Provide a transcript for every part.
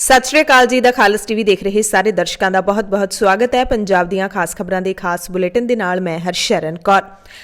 सत श्री अकाल जी। The खालस TV देख रहे सारे दर्शकों का बहुत बहुत स्वागत है। पंजाब दीआं खास खबरां दे खास बुलेटिन दे नाल मैं हरशरण कौर।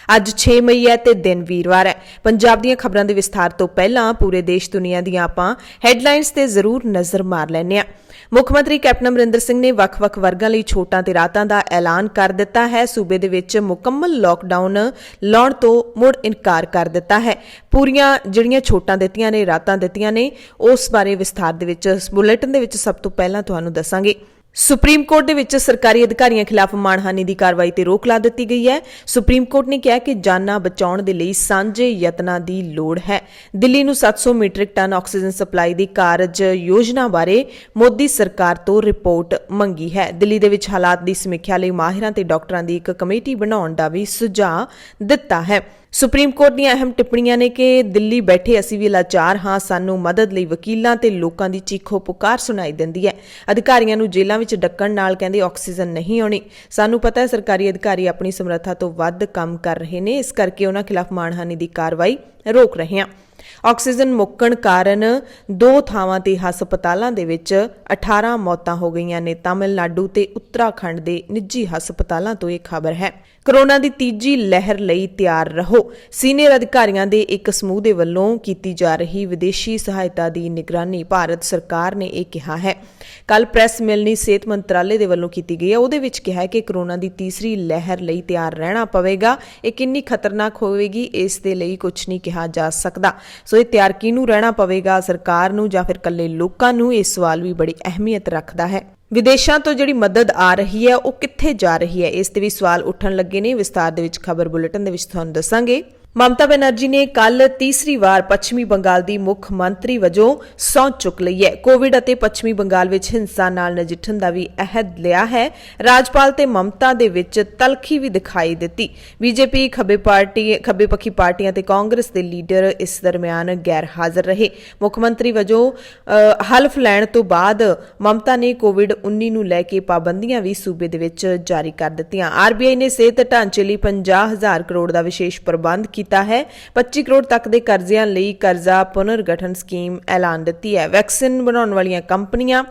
अज 6 मई है ते दिन वीरवार है। पंजाब दीआं खबरां दे विस्तार तो पहलां पूरे देश दुनिया दीआं आपां हैडलाइनस ते जरूर नज़र मार लैने आ। मुख मंत्री कैप्टन अमरिंदर सिंह ने ਵੱਖ-ਵੱਖ वर्गां लई छोटां ते रातां दा ऐलान कर दिता है। सूबे दे विच मुकम्मल लॉकडाउन लाउण तो मुड़ इनकार कर दिता है। पूरीआं जिहड़ियां छोटां दित्तियां ने रातां दित्तियां ने उस बारे विस्तार दे विच बुलेटिन दे विच सब तो पहलां तुहानूं दस्सांगे। सुप्रीम कोर्ट दे विच सरकारी अधिकारियों खिलाफ मानहानि की कार्रवाई ते रोक ला दी गई है। सुप्रीम कोर्ट ने कहा कि जानां बचाउण दे लई सांझे यत्नां दी लोड़ है। दिल्ली नूं 700 मीट्रिक टन ऑक्सीजन सप्लाई दी कारज योजना बारे मोदी सरकार तो रिपोर्ट मंगी है। दिल्ली दे विच हालात दी समीक्षा लई माहिरां ते डॉक्टरां दी एक कमेटी बनाउण दा भी सुझाव दिता है। सुप्रीम कोर्ट दी अहम टिप्पणियां ने कि दिल्ली बैठे असीं भी लाचार हां, सानूं मदद लई वकीलां ते लोकां दी चीखो पुकार सुनाई दिंदी है। अधिकारियां नूं जेलां विच डक्कण नाल कहंदे ऑक्सीजन नहीं आउणी। सानूं पता है सरकारी अधिकारी अपनी समर्था तो वध काम कर रहे ने, इस करके उन्हां खिलाफ मानहानि दी कार्रवाई रोक रहे हैं। ऑक्सीजन मुक्कण कारण 2 ਥਾਵਾਂ ਤੇ ਹਸਪਤਾਲਾਂ ਦੇ ਵਿੱਚ 18 मौतां हो गईਆਂ ਨੇ। तमिलनाडु ਤੇ उत्तराखंड ਦੇ ਨਿੱਜੀ ਹਸਪਤਾਲਾਂ ਤੋਂ ਇਹ ਖਬਰ ਹੈ। कोरोना ਦੀ ਤੀਜੀ ਲਹਿਰ ਲਈ ਤਿਆਰ ਰਹੋ। ਸੀਨੀਅਰ ਅਧਿਕਾਰੀਆਂ ਦੇ ਇੱਕ ਸਮੂਹ ਦੇ ਵੱਲੋਂ ਕੀਤੀ ਜਾ ਰਹੀ ਵਿਦੇਸ਼ੀ ਸਹਾਇਤਾ ਦੀ ਨਿਗਰਾਨੀ ਭਾਰਤ ਸਰਕਾਰ ਨੇ ਇਹ ਕਿਹਾ ਹੈ। ਕੱਲ ਪ੍ਰੈਸ ਮਿਲਣੀ ਸਿਹਤ ਮੰਤਰਾਲੇ ਦੇ ਵੱਲੋਂ ਕੀਤੀ ਗਈ ਹੈ। ਉਹਦੇ ਵਿੱਚ ਕਿਹਾ ਹੈ ਕਿ ਕੋਰੋਨਾ ਦੀ ਤੀਸਰੀ ਲਹਿਰ ਲਈ ਤਿਆਰ ਰਹਿਣਾ ਪਵੇਗਾ। ਇਹ ਕਿੰਨੀ ਖਤਰਨਾਕ ਹੋਵੇਗੀ ਇਸ ਦੇ ਲਈ ਕੁਝ ਨਹੀਂ ਕਿਹਾ ਜਾ ਸਕਦਾ। ਸੋ ਇਹ ਤਿਆਰ ਕਿਹਨੂੰ ਰਹਿਣਾ ਪਵੇਗਾ, ਸਰਕਾਰ ਨੂੰ ਜਾਂ ਫਿਰ ਇਕੱਲੇ ਲੋਕਾਂ ਨੂੰ, ਇਹ ਸਵਾਲ ਵੀ ਬੜੀ ਅਹਿਮੀਅਤ ਰੱਖਦਾ ਹੈ। ਵਿਦੇਸ਼ਾਂ ਤੋਂ ਜਿਹੜੀ ਮਦਦ ਆ ਰਹੀ ਹੈ ਉਹ ਕਿੱਥੇ ਜਾ ਰਹੀ ਹੈ, ਇਸ ਤੇ ਵੀ ਸਵਾਲ ਉੱਠਣ ਲੱਗੇ ਨੇ। ਵਿਸਤਾਰ ਦੇ ਵਿੱਚ ਖਬਰ ਬੁਲੇਟਿਨ ਦੇ ਵਿੱਚ ਤੁਹਾਨੂੰ ਦੱਸਾਂਗੇ। ममता बनर्जी ने कल तीसरी बार पश्चिमी बंगाल की मुख मंत्री वजों सौं चुक ली है। कोविड और पश्चिमी बंगाल में हिंसा नाल नजिठण का भी अहद लिया है। राज्यपाल ते ममता दे विच तलखी भी दिखाई दी। बीजेपी खब्बे पखी पार्टियां ते कांग्रेस के लीडर इस दरम्यान गैर हाजिर रहे। मुख मंत्री वजों हल्फ लैण तो बाद ममता ने कोविड-19 नूं लैके पाबंदियां भी सूबे दे विच जारी कर दित्तियां। RBI ने सेहत ढांचे लई 50,000 करोड़ का विशेष प्रबंध ਕੀਤਾ ਹੈ। 25 ਕਰੋੜ ਤੱਕ ਦੇ ਕਰਜ਼ਿਆਂ ਲਈ ਕਰਜ਼ਾ ਪੁਨਰਗਠਨ ਸਕੀਮ ਐਲਾਨ ਦਿੱਤੀ ਹੈ। ਵੈਕਸੀਨ ਬਣਾਉਣ ਵਾਲੀਆਂ ਕੰਪਨੀਆਂ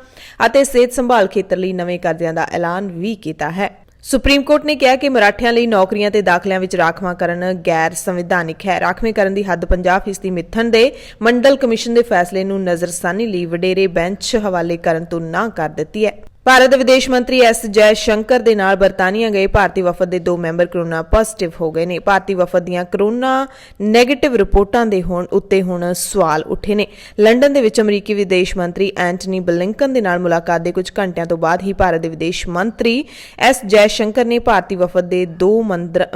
ਅਤੇ ਸਿਹਤ ਸੰਭਾਲ ਖੇਤਰ ਲਈ ਨਵੇਂ ਕਰਜ਼ਿਆਂ ਦਾ ਐਲਾਨ ਵੀ ਕੀਤਾ ਹੈ। ਸੁਪਰੀਮ ਕੋਰਟ ਨੇ ਕਿਹਾ ਕਿ ਮਰਾਠਿਆਂ ਲਈ ਨੌਕਰੀਆਂ ਤੇ ਦਾਖਲਿਆਂ ਵਿੱਚ ਰਾਖਵਾਂਕਰਨ ਗੈਰ ਸੰਵਿਧਾਨਿਕ ਹੈ। ਰਾਖਵੇਂਕਰਨ ਦੀ ਹੱਦ 50% ਮਿੱਥਣ ਦੇ ਮੰਡਲ ਕਮਿਸ਼ਨ ਦੇ ਫੈਸਲੇ ਨੂੰ ਨਜ਼ਰਸਾਨੀ ਲਈ ਵਡੇਰੇ ਬੈਂਚ ਹਵਾਲੇ ਕਰਨ ਤੋਂ ਨਾ ਕਰ ਦਿੱਤੀ ਹੈ। ਭਾਰਤ ਦੇ ਵਿਦੇਸ਼ ਮੰਤਰੀ ਐਸ ਜੈ ਸ਼ੰਕਰ ਦੇ ਨਾਲ ਬਰਤਾਨੀਆ ਗਏ ਭਾਰਤੀ ਵਫਦ ਦੇ 2 ਮੈਂਬਰ ਕੋਰੋਨਾ ਪੋਜ਼ਿਟਿਵ ਹੋ ਗਏ ਨੇ। ਭਾਰਤੀ ਵਫਦ ਦੀਆਂ ਕੋਰੋਨਾ ਨੈਗੇਟਿਵ ਰਿਪੋਰਟਾਂ ਦੇ ਉੱਤੇ ਹੁਣ ਸਵਾਲ ਉੱਠੇ ਨੇ। ਲੰਡਨ ਦੇ ਵਿੱਚ ਅਮਰੀਕੀ ਵਿਦੇਸ਼ ਮੰਤਰੀ ਐਂਟਨੀ ਬਲਿੰਕਨ ਦੇ ਨਾਲ ਮੁਲਾਕਾਤ ਦੇ ਕੁਝ ਘੰਟਿਆਂ ਤੋਂ ਬਾਅਦ ਹੀ ਭਾਰਤ ਦੇ ਵਿਦੇਸ਼ ਮੰਤਰੀ ਐਸ ਜੈ ਸ਼ੰਕਰ ਨੇ ਭਾਰਤੀ ਵਫਦ ਦੇ 2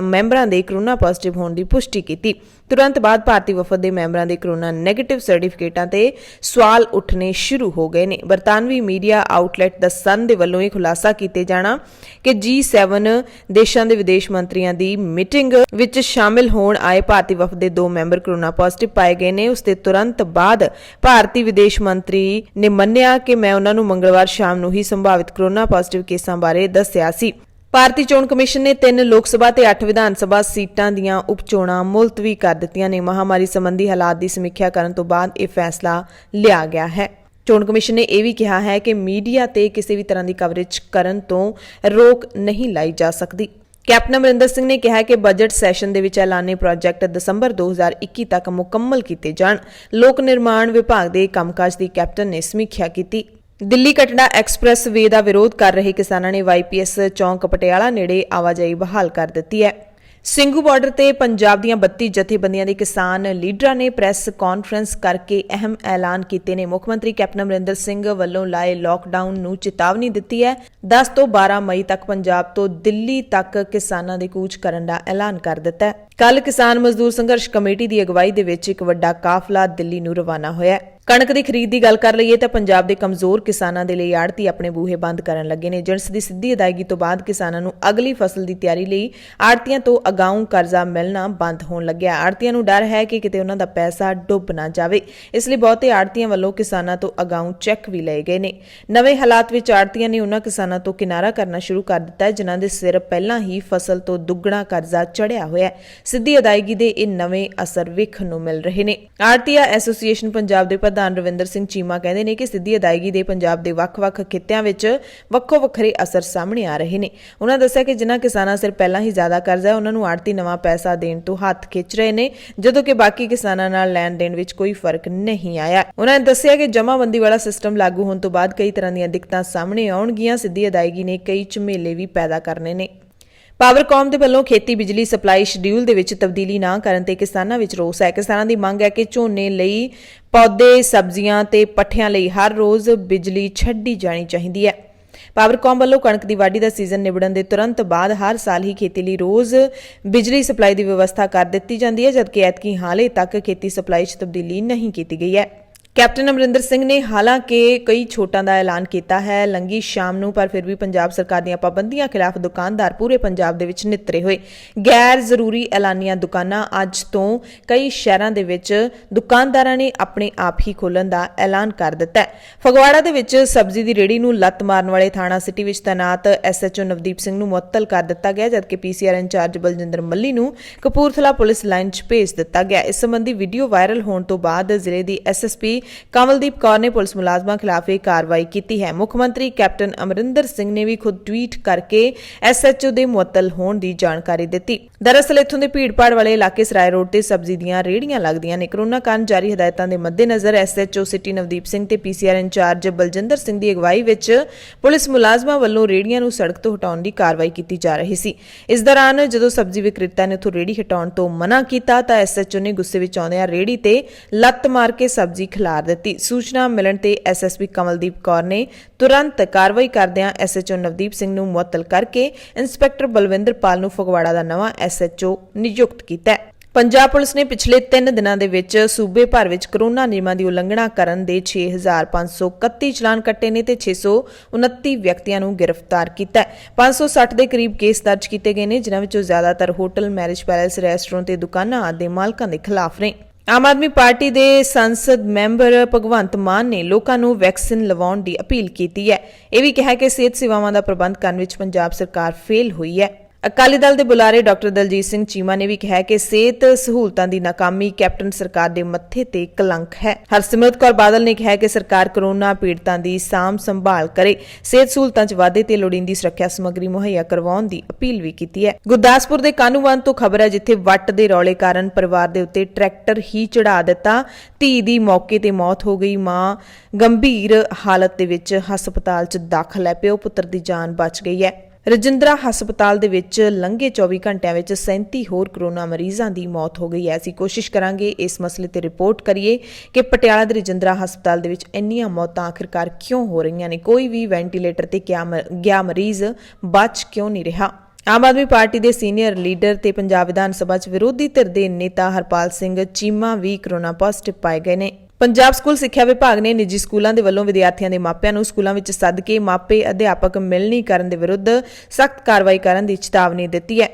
ਮੈਂਬਰਾਂ ਦੇ ਕੋਰੋਨਾ ਪੋਜ਼ਿਟਿਵ ਹੋਣ ਦੀ ਪੁਸ਼ਟੀ ਕੀਤੀ। तुरंत बाद भारतीय वफद के मैंबरां दे कोरोना नैगेटिव सर्टिफिकेटां ते सवाल उठने शुरू हो गए ने। बरतानवी मीडिया आउटलैट द सन दे वल्लों यह खुलासा कीते जाना कि G7 देशां दे विदेश मंत्रियां दी मीटिंग विच शामिल होण आए भारतीय वफद के 2 मैंबर कोरोना पॉजिटिव पाए गए ने। उसके तुरंत बाद भारतीय विदेश मंत्री ने मन्निया कि मैं उन्हां नूं मंगलवार शाम नूं ही संभावित कोरोना पॉजिटिव केसां बारे दस्सिया सी। ਭਾਰਤੀ ਚੋਣ ਕਮਿਸ਼ਨ ਨੇ 3 ਲੋਕ ਸਭਾ ਤੇ 8 ਵਿਧਾਨ ਸਭਾ ਸੀਟਾਂ ਦੀਆਂ ਉਪਚੋਣਾਂ ਮੁਲਤਵੀ ਕਰ ਦਿੱਤੀਆਂ ਨੇ। ਮਹਾਮਾਰੀ ਸੰਬੰਧੀ ਹਾਲਾਤ ਦੀ ਸਮੀਖਿਆ ਕਰਨ ਤੋਂ ਬਾਅਦ ਇਹ ਫੈਸਲਾ ਲਿਆ ਗਿਆ ਹੈ। ਚੋਣ ਕਮਿਸ਼ਨ ਨੇ ਇਹ ਵੀ ਕਿਹਾ ਹੈ ਕਿ ਮੀਡੀਆ ਤੇ ਕਿਸੇ ਵੀ ਤਰ੍ਹਾਂ ਦੀ ਕਵਰੇਜ ਕਰਨ ਤੋਂ ਰੋਕ ਨਹੀਂ ਲਾਈ ਜਾ ਸਕਦੀ। ਕੈਪਟਨ ਅਮਰਿੰਦਰ ਸਿੰਘ ਨੇ ਕਿਹਾ ਕਿ ਬਜਟ ਸੈਸ਼ਨ ਦੇ ਵਿੱਚ ਐਲਾਨੇ ਪ੍ਰੋਜੈਕਟ ਦਸੰਬਰ 2021 ਤੱਕ ਮੁਕੰਮਲ ਕੀਤੇ ਜਾਣ। ਲੋਕ ਨਿਰਮਾਣ ਵਿਭਾਗ ਦੇ ਕੰਮਕਾਜ ਦੀ ਕੈਪਟਨ ਨੇ ਸਮੀਖਿਆ ਕੀਤੀ। ਦਿੱਲੀ ਕਟੜਾ ਐਕਸਪ੍ਰੈਸ ਵੇ ਦਾ ਵਿਰੋਧ ਕਰ ਰਹੇ ਕਿਸਾਨਾਂ ਨੇ YPS ਚੌਂਕ ਪਟਿਆਲਾ ਨੇੜੇ ਆਵਾਜਾਈ ਬਹਾਲ ਕਰ ਦਿੱਤੀ ਹੈ। ਸਿੰਘੂ ਬਾਰਡਰ ਤੇ ਪੰਜਾਬ ਦੀਆਂ 32 ਜਥੇਬੰਦੀਆਂ ਦੇ ਕਿਸਾਨ ਲੀਡਰਾਂ ਨੇ ਪ੍ਰੈਸ ਕਾਨਫਰੰਸ ਕਰਕੇ ਅਹਿਮ ਐਲਾਨ ਕੀਤੇ ਨੇ। ਮੁੱਖ ਮੰਤਰੀ ਕੈਪਟਨ ਅਮਰਿੰਦਰ ਸਿੰਘ ਵੱਲੋਂ ਲਾਏ ਲਾਕਡਾਊਨ ਨੂੰ ਚੇਤਾਵਨੀ ਦਿੱਤੀ ਹੈ। 10 ਤੋਂ 12 ਮਈ ਤੱਕ ਪੰਜਾਬ ਤੋਂ ਦਿੱਲੀ ਤੱਕ ਕਿਸਾਨਾਂ ਦੇ ਕੂਚ ਕਰਨ ਦਾ ਐਲਾਨ ਕਰ ਦਿੱਤਾ ਹੈ। ਕੱਲ ਕਿਸਾਨ ਮਜ਼ਦੂਰ ਸੰਘਰਸ਼ ਕਮੇਟੀ ਦੀ ਅਗਵਾਈ ਦੇ ਵਿੱਚ ਇੱਕ ਵੱਡਾ ਕਾਫਲਾ ਦਿੱਲੀ ਨੂੰ ਰਵਾਨਾ ਹੋਇਆ ਹੈ। ਕਣਕ ਦੀ ਖਰੀਦ ਦੀ ਗੱਲ ਕਰ ਲਈਏ ਤਾਂ ਪੰਜਾਬ ਦੇ ਕਮਜ਼ੋਰ ਕਿਸਾਨਾਂ ਦੇ ਲਈ ਆੜ੍ਹਤੀ ਆਪਣੇ ਬੂਹੇ ਬੰਦ ਕਰਨ ਲੱਗੇ ਨੇ। ਜਿਣਸ ਦੀ ਸਿੱਧੀ ਅਦਾਇਗੀ ਤੋਂ ਬਾਅਦ ਕਿਸਾਨਾਂ ਨੂੰ ਅਗਲੀ ਫਸਲ ਦੀ ਤਿਆਰੀ ਲਈ ਆੜ੍ਹਤੀਆਂ ਤੋਂ ਅਗਾਊਂ ਕਰਜ਼ਾ ਮਿਲਣਾ ਬੰਦ ਹੋਣ ਲੱਗਿਆ। ਆੜ੍ਹਤੀਆਂ ਨੂੰ ਡਰ ਹੈ ਕਿ ਕਿਤੇ ਉਹਨਾਂ ਦਾ ਪੈਸਾ ਡੁੱਬ ਨਾ ਜਾਵੇ, ਇਸ ਲਈ ਬਹੁਤੇ ਆੜ੍ਹਤੀਆਂ ਵੱਲੋਂ ਕਿਸਾਨਾਂ ਤੋਂ ਅਗਾਊਂ ਚੈੱਕ ਵੀ ਲਏ ਗਏ ਨੇ। ਨਵੇਂ ਹਾਲਾਤ ਵਿੱਚ ਆੜ੍ਹਤੀਆਂ ਨੇ ਉਹਨਾਂ ਕਿਸਾਨਾਂ ਤੋਂ ਕਿਨਾਰਾ ਕਰਨਾ ਸ਼ੁਰੂ ਕਰ ਦਿੱਤਾ ਹੈ ਜਿਨ੍ਹਾਂ ਦੇ ਸਿਰ ਪਹਿਲਾਂ ਹੀ ਫਸਲ ਤੋਂ ਦੁੱਗਣਾ ਕਰਜ਼ਾ ਚੜ੍ਹਿਆ ਹੋਇਆ ਹੈ। ਸਿੱਧੀ ਅਦਾਇਗੀ ਦੇ ਇਹ ਨਵੇਂ ਅਸਰ ਵੇਖਣ ਨੂੰ ਮਿਲ ਰਹੇ ਨੇ। ਆੜ੍ਹਤੀਆ ਐਸੋਸੀਏਸ਼ਨ ਪੰਜਾਬ ਦੇ ਪ੍ਰਧਾਨ ਰਵਿੰਦਰ ਸਿੰਘ ਚੀਮਾ ਕਹਿੰਦੇ ਨੇ ਕਿ ਸਿੱਧੀ ਅਦਾਇਗੀ ਦੇ ਪੰਜਾਬ ਦੇ ਵੱਖ-ਵੱਖ ਖਿੱਤਿਆਂ ਵਿੱਚ ਵੱਖੋ-ਵੱਖਰੇ ਅਸਰ ਸਾਹਮਣੇ ਆ ਰਹੇ ਨੇ। ਉਹਨਾਂ ਦੱਸਿਆ ਕਿ ਜਿਨ੍ਹਾਂ ਕਿਸਾਨਾਂ ਸਿਰ ਪਹਿਲਾਂ ਹੀ ਜ਼ਿਆਦਾ ਕਰਜ਼ਾ ਹੈ ਉਹਨਾਂ ਨੂੰ ਆੜਤੀ ਨਵਾਂ ਪੈਸਾ ਦੇਣ ਤੋਂ ਹੱਥ ਖਿੱਚ ਰਹੇ ਨੇ, ਜਦੋਂ ਕਿ ਬਾਕੀ ਕਿਸਾਨਾਂ ਨਾਲ ਲੈਣ ਦੇਣ ਵਿੱਚ ਕੋਈ ਫਰਕ ਨਹੀਂ ਆਇਆ। ਉਹਨਾਂ ਨੇ ਦੱਸਿਆ ਕਿ ਜਮ੍ਹਾਂਬੰਦੀ ਵਾਲਾ ਸਿਸਟਮ ਲਾਗੂ ਹੋਣ ਤੋਂ ਬਾਅਦ ਕਈ ਤਰ੍ਹਾਂ ਦੀਆਂ ਦਿੱਕਤਾਂ ਸਾਹਮਣੇ ਆਉਣਗੀਆਂ। ਸਿੱਧੀ ਅਦਾਇਗੀ ਨੇ ਕਈ ਝਮੇਲੇ ਵੀ ਪੈਦਾ ਕਰਨੇ ਨੇ। ਪਾਵਰਕਾਮ ਦੇ ਵੱਲੋਂ ਖੇਤੀ ਬਿਜਲੀ ਸਪਲਾਈ ਸ਼ਡਿਊਲ ਦੇ ਵਿੱਚ ਤਬਦੀਲੀ ਨਾ ਕਰਨ ਤੇ ਕਿਸਾਨਾਂ ਵਿੱਚ ਰੋਸ ਹੈ। ਕਿਸਾਨਾਂ ਦੀ ਮੰਗ ਹੈ ਕਿ ਝੋਨੇ ਲਈ ਪੌਦੇ, ਸਬਜ਼ੀਆਂ ਤੇ ਪੱਠਿਆਂ ਲਈ ਹਰ ਰੋਜ਼ ਬਿਜਲੀ ਛੱਡੀ ਜਾਣੀ ਚਾਹੀਦੀ ਹੈ। ਪਾਵਰਕਾਮ ਵੱਲੋਂ ਕਣਕ ਦੀ ਵਾਢੀ ਦਾ ਸੀਜ਼ਨ ਨਿਬੜਨ ਦੇ ਤੁਰੰਤ ਬਾਅਦ ਹਰ ਸਾਲ ਹੀ ਖੇਤੀ ਲਈ ਰੋਜ਼ ਬਿਜਲੀ ਸਪਲਾਈ ਦੀ ਵਿਵਸਥਾ ਕਰ ਦਿੱਤੀ ਜਾਂਦੀ ਹੈ, ਜਦਕਿ ਐਤਕੀ ਹਾਲੇ ਤੱਕ ਖੇਤੀ ਸਪਲਾਈ 'ਚ ਤਬਦੀਲੀ ਨਹੀਂ ਕੀਤੀ ਗਈ ਹੈ। ਕੈਪਟਨ ਅਮਰਿੰਦਰ ਸਿੰਘ ਨੇ ਹਾਲਾਂਕਿ ਕਈ ਛੋਟਾਂ ਦਾ ਐਲਾਨ ਕੀਤਾ ਹੈ ਲੰਘੀ ਸ਼ਾਮ ਨੂੰ, ਪਰ ਫਿਰ ਵੀ ਪੰਜਾਬ ਸਰਕਾਰ ਦੀਆਂ ਪਾਬੰਦੀਆਂ ਖਿਲਾਫ ਦੁਕਾਨਦਾਰ ਪੂਰੇ ਪੰਜਾਬ ਦੇ ਵਿੱਚ ਨਿੱਤਰੇ ਹੋਏ। ਗੈਰ ਜ਼ਰੂਰੀ ਐਲਾਨੀਆਂ ਦੁਕਾਨਾਂ ਅੱਜ ਤੋਂ ਕਈ ਸ਼ਹਿਰਾਂ ਦੇ ਵਿੱਚ ਦੁਕਾਨਦਾਰਾਂ ਨੇ ਆਪਣੇ ਆਪ ਹੀ ਖੋਲ੍ਹਣ ਦਾ ਐਲਾਨ ਕਰ ਦਿੱਤਾ ਹੈ। ਫਗਵਾੜਾ ਦੇ ਵਿੱਚ ਸਬਜ਼ੀ ਦੀ ਰੇਹੜੀ ਨੂੰ ਲੱਤ ਮਾਰਨ ਵਾਲੇ ਥਾਣਾ ਸਿਟੀ ਵਿੱਚ ਤੈਨਾਤ SHO ਨਵਦੀਪ ਸਿੰਘ ਨੂੰ ਮੁਅੱਤਲ ਕਰ ਦਿੱਤਾ ਗਿਆ, ਜਦਕਿ PCR ਇੰਚਾਰਜ ਬਲਜਿੰਦਰ ਮੱਲੀ ਨੂੰ ਕਪੂਰਥਲਾ ਪੁਲਿਸ ਲਾਈਨ 'ਚ ਭੇਜ ਦਿੱਤਾ ਗਿਆ। ਇਸ ਸੰਬੰਧੀ ਵੀਡੀਓ ਵਾਇਰਲ ਹੋਣ ਤੋਂ ਬਾਅਦ ਜ਼ਿਲ੍ਹੇ ਦੀ SSP ਕਮਲਦੀਪ ਕੌਰ ਨੇ ਪੁਲਿਸ ਮੁਲਾਜ਼ਮਾਂ ਖਿਲਾਫ ਇਹ ਕਾਰਵਾਈ ਕੀਤੀ ਹੈ। ਮੁੱਖ ਮੰਤਰੀ ਕੈਪਟਨ ਅਮਰਿੰਦਰ ਸਿੰਘ ਨੇ ਵੀ ਖੁਦ ਟਵੀਟ ਕਰਕੇ SHO ਦੇ ਮੁਅੱਤਲ ਹੋਣ ਦੀ ਜਾਣਕਾਰੀ ਦਿੱਤੀ। ਦਰਅਸਲ ਇੱਥੋਂ ਦੇ ਭੀੜਪਾੜ ਵਾਲੇ ਇਲਾਕੇ ਸਰਾਏ ਰੋਡ ਤੇ ਸਬਜ਼ੀ ਦੀਆਂ ਰੇਹੜੀਆਂ ਲੱਗਦੀਆਂ ਨੇ। ਕੋਰੋਨਾ ਕਾਰਨ ਜਾਰੀ ਹਦਾਇਤਾਂ ਦੇ ਮੱਦੇਨਜ਼ਰ SHO ਸਿਟੀ ਨਵਦੀਪ ਸਿੰਘ ਤੇ PCR ਇੰਚਾਰਜ ਬਲਜਿੰਦਰ ਸਿੰਘ ਦੀ ਅਗਵਾਈ ਵਿੱਚ ਪੁਲਿਸ ਮੁਲਾਜ਼ਮਾਂ ਵੱਲੋਂ ਰੇਹੜੀਆਂ ਨੂੰ ਸੜਕ ਤੋਂ ਹਟਾਉਣ ਦੀ ਕਾਰਵਾਈ ਕੀਤੀ ਜਾ ਰਹੀ ਸੀ। ਇਸ ਦੌਰਾਨ ਜਦੋਂ ਸਬਜ਼ੀ ਵਿਕਰੇਤਾ ਨੇ ਉੱਥੋਂ ਰੇਹੜੀ ਹਟਾਉਣ ਤੋਂ ਮਨਾ ਕੀਤਾ ਤਾਂ SHO ਨੇ ਗੁੱਸੇ ਵਿੱਚ ਆਉਂਦਿਆਂ ਰੇਹੜੀ ਤੇ ਲੱਤ ਮਾਰ ਕੇ ਸਬਜ਼ੀ ਖਿਲਾਰ ਦਿੱਤੀ। ਸੂਚਨਾ ਮਿਲਣ ਤੇ SSP ਕਮਲਦੀਪ ਕੌਰ ਨੇ ਤੁਰੰਤ ਕਾਰਵਾਈ ਕਰਦਿਆਂ SHO ਨਵਦੀਪ ਸਿੰਘ ਨੂੰ ਮੁਅੱਤਲ ਕਰਕੇ ਇੰਸਪੈਕਟਰ ਬਲਵਿੰਦਰ ਪਾਲ ਨੂੰ ਫਗਵਾੜਾ ਦਾ ਨਵਾਂ SHO ਨਿਯੁਕਤ ਕੀਤਾ ਹੈ। ਪੰਜਾਬ ਪੁਲਿਸ ਨੇ ਪਿਛਲੇ 3 ਦਿਨਾਂ ਦੇ ਵਿੱਚ ਸੂਬੇ ਭਰ ਵਿੱਚ ਕੋਰੋਨਾ ਨਿਯਮਾਂ ਦੀ ਉਲੰਘਣਾ ਕਰਨ ਦੇ 6,531 ਚਲਾਨ ਕੱਟੇ ਨੇ ਤੇ 629 ਵਿਅਕਤੀਆਂ ਨੂੰ ਗ੍ਰਿਫਤਾਰ ਕੀਤਾ ਹੈ। 560 ਦੇ ਕਰੀਬ ਕੇਸ ਦਰਜ ਕੀਤੇ ਗਏ ਨੇ, ਜਿਨ੍ਹਾਂ ਵਿੱਚੋਂ ਜ਼ਿਆਦਾਤਰ ਹੋਟਲ, ਮੈਰਿਜ ਪੈਲੇਸ, ਰੈਸਟੋਰੈਂਟ ਤੇ ਦੁਕਾਨਾਂ ਆਦਿ ਦੇ ਮਾਲਕਾਂ ਦੇ ਖਿਲਾਫ ਨੇ। ਆਮ ਆਦਮੀ ਪਾਰਟੀ ਦੇ ਸੰਸਦ ਮੈਂਬਰ ਭਗਵੰਤ ਮਾਨ ਨੇ ਲੋਕਾਂ ਨੂੰ ਵੈਕਸੀਨ ਲਵਾਉਣ ਦੀ ਅਪੀਲ ਕੀਤੀ ਹੈ। ਇਹ ਵੀ ਕਿਹਾ ਕਿ ਸਿਹਤ ਸੇਵਾਵਾਂ ਦਾ ਪ੍ਰਬੰਧ ਕਰਨ ਵਿੱਚ ਪੰਜਾਬ ਸਰਕਾਰ ਫੇਲ ਹੋਈ ਹੈ। ਅਕਾਲੀ ਦਲ ਦੇ ਬੁਲਾਰੇ ਡਾਕਟਰ ਦਲਜੀਤ ਸਿੰਘ ਚੀਮਾ ਨੇ ਵੀ ਕਿਹਾ ਕਿ ਸਿਹਤ ਸਹੂਲਤਾਂ ਦੀ ਨਾਕਾਮੀ ਕੈਪਟਨ ਸਰਕਾਰ ਦੇ ਮੱਥੇ ਤੇ ਕਲੰਕ ਹੈ। ਹਰਸਿਮਰਤ ਕੌਰ ਬਾਦਲ ਨੇ ਕਿਹਾ ਕਿ ਸਰਕਾਰ ਕੋਰੋਨਾ ਪੀੜਤਾਂ ਦੀ ਸਾਂਭ ਸੰਭਾਲ ਕਰੇ, ਸਿਹਤ ਸਹੂਲਤਾਂ 'ਚ ਵਾਧੇ ਤੇ ਲੋੜੀਂਦੀ ਸੁਰੱਖਿਆ ਸਮੱਗਰੀ ਮੁਹੱਈਆ ਕਰਵਾਉਣ ਦੀ ਅਪੀਲ ਵੀ ਕੀਤੀ ਹੈ। ਗੁਰਦਾਸਪੁਰ ਦੇ ਕਾਨੂੰਵਾਨ ਤੋਂ ਖਬਰ ਹੈ, ਜਿੱਥੇ ਵੱਟ ਦੇ ਰੌਲੇ ਕਾਰਨ ਪਰਿਵਾਰ ਦੇ ਉੱਤੇ ਟਰੈਕਟਰ ਹੀ ਚੜਾ ਦਿੱਤਾ। ਧੀ ਦੀ ਮੌਕੇ ਤੇ ਮੌਤ ਹੋ ਗਈ, ਮਾਂ ਗੰਭੀਰ ਹਾਲਤ ਦੇ ਵਿੱਚ ਹਸਪਤਾਲ 'ਚ ਦਾਖਲ ਹੈ, ਪਿਓ ਪੁੱਤਰ ਦੀ ਜਾਨ ਬਚ ਗਈ ਹੈ। ਰਜਿੰਦਰਾ ਹਸਪਤਾਲ ਦੇ ਵਿੱਚ ਲੰਘੇ 24 ਘੰਟਿਆਂ ਵਿੱਚ 37 ਹੋਰ ਕੋਰੋਨਾ ਮਰੀਜ਼ਾਂ ਦੀ ਮੌਤ ਹੋ ਗਈ ਹੈ। ਅਸੀਂ ਕੋਸ਼ਿਸ਼ ਕਰਾਂਗੇ ਇਸ ਮਸਲੇ ਤੇ ਰਿਪੋਰਟ ਕਰੀਏ ਕਿ ਪਟਿਆਲਾ ਦੇ ਰਜਿੰਦਰਾ ਹਸਪਤਾਲ ਦੇ ਵਿੱਚ ਇੰਨੀਆਂ ਮੌਤਾਂ ਆਖਿਰਕਾਰ ਕਿਉਂ ਹੋ ਰਹੀਆਂ ਨੇ, ਕੋਈ ਵੀ ਵੈਂਟੀਲੇਟਰ ਤੇ ਗਿਆ ਮਰੀਜ਼ ਬਚ ਕਿਉਂ ਨਹੀਂ ਰਿਹਾ। ਆਮ ਆਦਮੀ ਪਾਰਟੀ ਦੇ ਸੀਨੀਅਰ ਲੀਡਰ ਤੇ ਪੰਜਾਬ ਵਿਧਾਨ ਸਭਾ 'ਚ ਵਿਰੋਧੀ ਧਿਰ ਦੇ ਨੇਤਾ ਹਰਪਾਲ ਸਿੰਘ ਚੀਮਾ ਵੀ ਕੋਰੋਨਾ ਪੋਜ਼ਿਟਿਵ ਪਾਏ ਗਏ ਨੇ। ਪੰਜਾਬ ਸਕੂਲ ਸਿੱਖਿਆ ਵਿਭਾਗ ਨੇ ਨਿੱਜੀ ਸਕੂਲਾਂ ਦੇ ਵੱਲੋਂ ਵਿਦਿਆਰਥੀਆਂ ਦੇ ਮਾਪਿਆਂ ਨੂੰ ਸਕੂਲਾਂ ਵਿੱਚ ਸੱਦ ਕੇ ਮਾਪੇ ਅਧਿਆਪਕ ਮਿਲਣੀ ਕਰਨ ਦੇ ਵਿਰੁੱਧ ਸਖਤ ਕਾਰਵਾਈ ਕਰਨ ਦੀ ਚੇਤਾਵਨੀ ਦਿੱਤੀ ਹੈ।